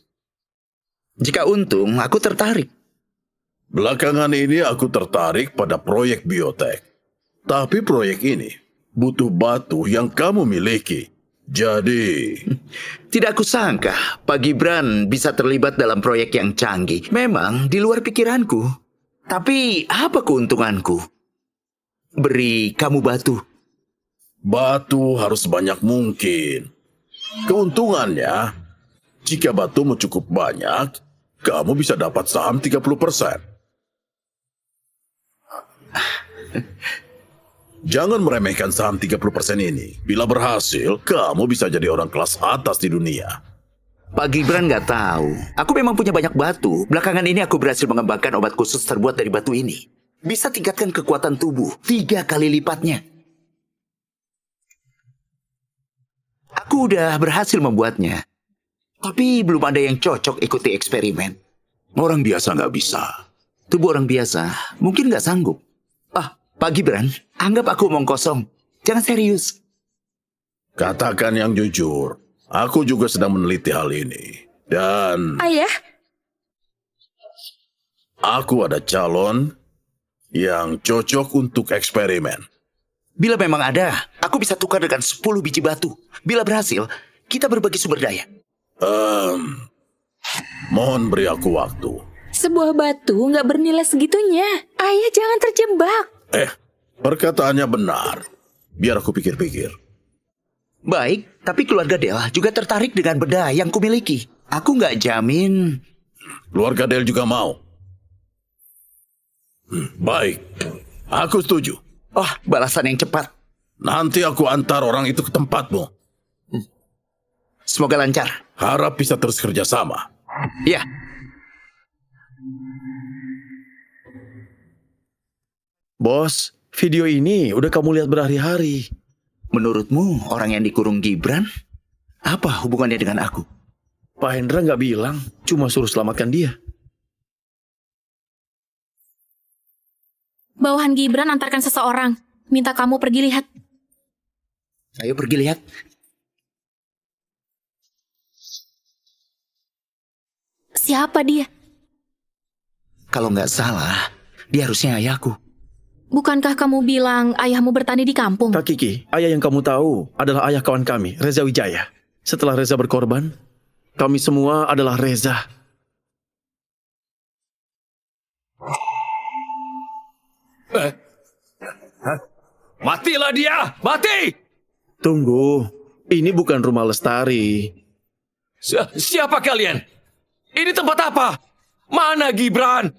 Speaker 1: Jika untung, aku tertarik.
Speaker 10: Belakangan ini aku tertarik pada proyek biotek. Tapi proyek ini butuh batu yang kamu miliki. Jadi,
Speaker 1: Tidak kusangka Pak Gibran bisa terlibat dalam proyek yang canggih. Memang di luar pikiranku. Tapi apa keuntunganku? Beri kamu batu.
Speaker 10: batu harus sebanyak mungkin. Keuntungannya, jika batumu cukup banyak, kamu bisa dapat saham 30%. Jangan meremehkan saham 30% ini. Bila berhasil, kamu bisa jadi orang kelas atas di dunia.
Speaker 1: Pak Gibran nggak tahu. Aku memang punya banyak batu. Belakangan ini aku berhasil mengembangkan obat khusus terbuat dari batu ini. Bisa tingkatkan kekuatan tubuh 3 kali lipatnya. Aku udah berhasil membuatnya. Tapi belum ada yang cocok ikuti eksperimen. Orang biasa nggak bisa. Tubuh orang biasa mungkin nggak sanggup. Pak Gibran, anggap aku omong kosong. Jangan serius.
Speaker 10: Katakan yang jujur, aku juga sedang meneliti hal ini. Dan
Speaker 3: Ayah,
Speaker 10: aku ada calon yang cocok untuk eksperimen.
Speaker 1: Bila memang ada, aku bisa tukar dengan 10 biji batu. Bila berhasil, kita berbagi sumber daya.
Speaker 10: Mohon beri aku waktu.
Speaker 3: sebuah batu nggak bernilai segitunya. Ayah jangan terjebak.
Speaker 10: Perkataannya benar. Biar aku pikir-pikir.
Speaker 1: Baik, tapi keluarga Del juga tertarik dengan benda yang kumiliki. Aku nggak jamin.
Speaker 10: Keluarga Del juga mau. Baik, aku setuju.
Speaker 1: Oh, balasan yang cepat.
Speaker 10: Nanti aku antar orang itu ke tempatmu.
Speaker 1: Semoga lancar.
Speaker 10: Harap bisa terus kerja sama.
Speaker 1: Ya.
Speaker 11: Bos, video ini udah kamu lihat berhari-hari.
Speaker 1: Menurutmu orang yang dikurung Gibran? Apa hubungannya dengan aku?
Speaker 11: Pak Hendra nggak bilang, cuma suruh selamatkan dia.
Speaker 3: Bawahan Gibran antarkan seseorang. Minta kamu pergi lihat.
Speaker 1: Ayo pergi lihat.
Speaker 3: Siapa dia?
Speaker 1: Kalau nggak salah, dia harusnya ayahku.
Speaker 3: Bukankah kamu bilang ayahmu bertani di kampung?
Speaker 11: Kak Kiki, ayah yang kamu tahu adalah ayah kawan kami, Reza Wijaya. Setelah Reza berkorban, kami semua adalah Reza.
Speaker 9: Matilah dia! Mati!
Speaker 11: Tunggu, ini bukan rumah Lestari.
Speaker 9: Siapa kalian? Ini tempat apa? Mana Gibran?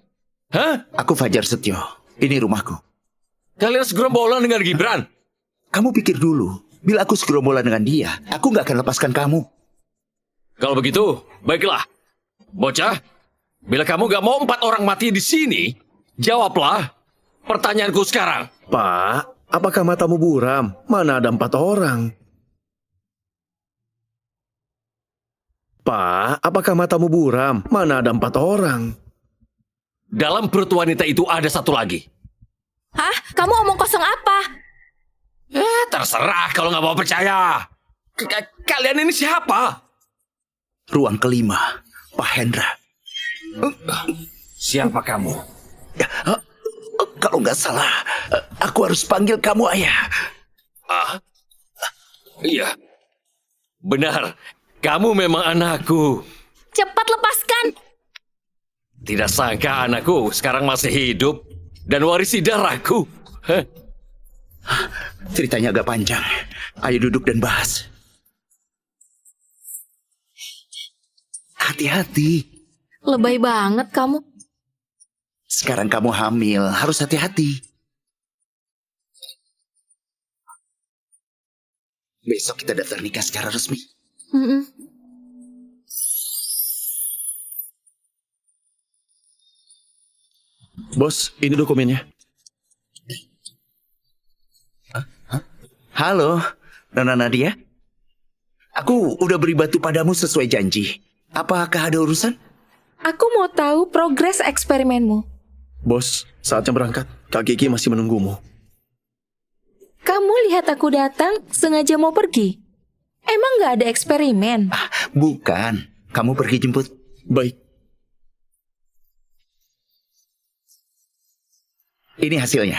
Speaker 9: Hah?
Speaker 1: Aku Fajar Setio. Ini rumahku.
Speaker 9: Kalian segerombolan dengan Gibran?
Speaker 1: Kamu pikir dulu. Bila aku segerombolan dengan dia, aku nggak akan lepaskan kamu.
Speaker 9: Kalau begitu, baiklah. Bocah, bila kamu gak mau 4 orang mati di sini, jawablah pertanyaanku sekarang.
Speaker 11: Pak, apakah matamu buram? Mana ada 4 orang? Pak, apakah matamu buram? Mana ada 4 orang?
Speaker 9: Dalam perut wanita itu ada satu lagi.
Speaker 3: Hah? Kamu omong kosong apa?
Speaker 9: Terserah kalau nggak mau percaya. Kalian ini siapa?
Speaker 1: Ruang kelima, Pak Hendra.
Speaker 9: Siapa kamu?
Speaker 1: Kalau nggak salah, aku harus panggil kamu ayah.
Speaker 9: Iya. Benar. Kamu memang anakku.
Speaker 3: Cepat lepaskan.
Speaker 9: Tidak sangka anakku sekarang masih hidup dan warisi darahku. Heh.
Speaker 1: Ceritanya agak panjang. Ayo duduk dan bahas. Hati-hati.
Speaker 3: Lebay banget kamu.
Speaker 1: Sekarang kamu hamil, harus hati-hati. Besok kita daftar nikah secara resmi.
Speaker 3: Mm-mm.
Speaker 4: Bos, ini dokumennya.
Speaker 1: Halo, Nona Nadia. Aku udah beri batu padamu sesuai janji. Apakah ada urusan?
Speaker 7: Aku mau tahu progres eksperimenmu.
Speaker 4: Bos, saatnya berangkat. Kak Kiki masih menunggumu.
Speaker 7: Kamu lihat aku datang, sengaja mau pergi. Emang nggak ada eksperimen?
Speaker 1: Bukan, kamu pergi jemput.
Speaker 4: Baik.
Speaker 1: Ini hasilnya.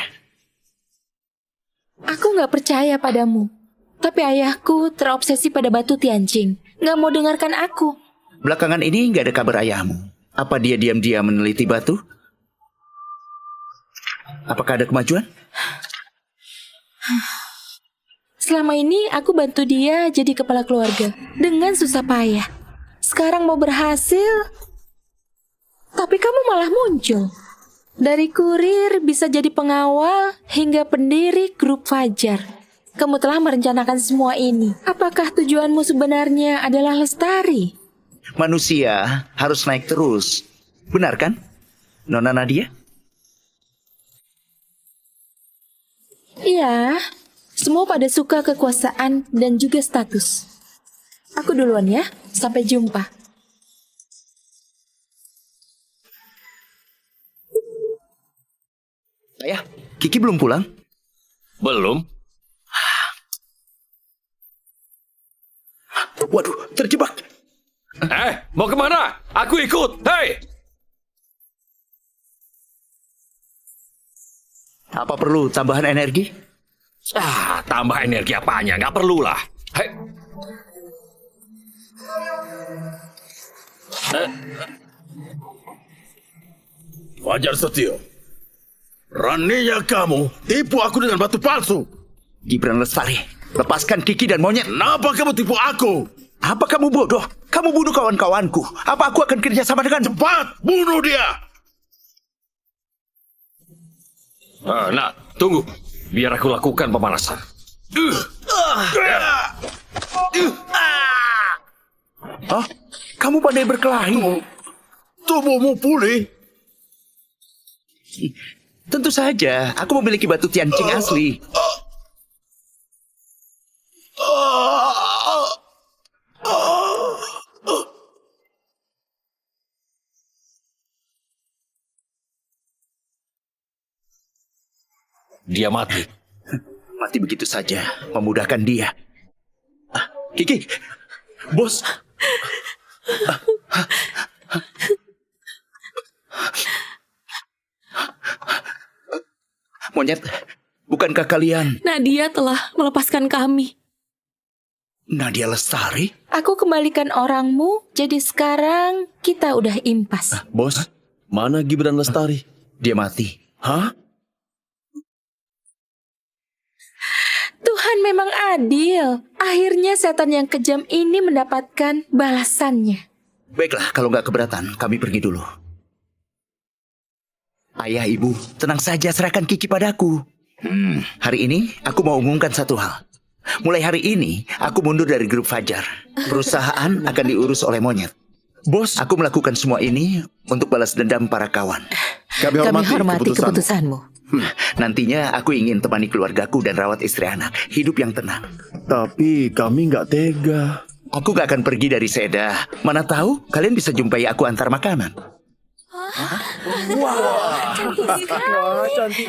Speaker 7: Aku nggak percaya padamu. Tapi ayahku terobsesi pada batu Tianjing. Nggak mau dengarkan aku.
Speaker 1: Belakangan ini nggak ada kabar ayahmu. Apa dia diam-diam meneliti batu? Apakah ada kemajuan?
Speaker 7: Selama ini aku bantu dia jadi kepala keluarga. Dengan susah payah. Sekarang mau berhasil. Tapi kamu malah muncul. Dari kurir bisa jadi pengawal hingga pendiri grup Fajar. Kamu telah merencanakan semua ini. Apakah tujuanmu sebenarnya adalah lestari?
Speaker 1: Manusia harus naik terus. Benar kan, Nona Nadia?
Speaker 7: Iya, semua pada suka kekuasaan dan juga status. Aku duluan ya, sampai jumpa.
Speaker 1: Ayah, Kiki belum pulang?
Speaker 9: Belum.
Speaker 1: Waduh, terjebak.
Speaker 9: Mau kemana? Aku ikut. Hei!
Speaker 1: Apa perlu tambahan energi?
Speaker 9: Tambah energi apanya? Nggak perlulah. Hei!
Speaker 10: Fajar Setio. Beraninya kamu tipu aku dengan batu palsu.
Speaker 1: Gibran Lestari, lepaskan Kiki dan monyet.
Speaker 10: Kenapa kamu tipu aku?
Speaker 1: Apa kamu bodoh? Kamu bunuh kawan-kawanku. Apa aku akan kerja sama dengan...
Speaker 10: Cepat, bunuh dia!
Speaker 9: Nah, tunggu. Biar aku lakukan pemanasan.
Speaker 1: Hah? Kamu pandai berkelahi?
Speaker 10: Tubuhmu pulih.
Speaker 1: Tentu saja, aku memiliki batu Tianjing asli.
Speaker 9: Dia mati.
Speaker 1: Mati begitu saja, memudahkan dia. Kiki, bos. Monyet, bukankah kalian...
Speaker 3: Nadia telah melepaskan kami.
Speaker 1: Nadia Lestari?
Speaker 7: Aku kembalikan orangmu, jadi sekarang kita udah impas.
Speaker 4: Bos, mana Gibran Lestari?
Speaker 1: Dia mati.
Speaker 4: Hah?
Speaker 7: Tuhan memang adil. Akhirnya setan yang kejam ini mendapatkan balasannya.
Speaker 1: Baiklah, kalau nggak keberatan, kami pergi dulu. Ayah, ibu, tenang saja, serahkan Kiki padaku. Hari ini, aku mau umumkan satu hal. Mulai hari ini, aku mundur dari grup Fajar. Perusahaan akan diurus oleh monyet.
Speaker 4: Bos,
Speaker 1: aku melakukan semua ini untuk balas dendam para kawan.
Speaker 7: Kami hormati keputusanmu.
Speaker 1: Nantinya aku ingin temani keluargaku dan rawat istri anak. Hidup yang tenang.
Speaker 4: Tapi kami nggak tega.
Speaker 1: Aku gak akan pergi dari Seda. Mana tahu kalian bisa jumpai aku antar makanan.
Speaker 7: Cantik sekali.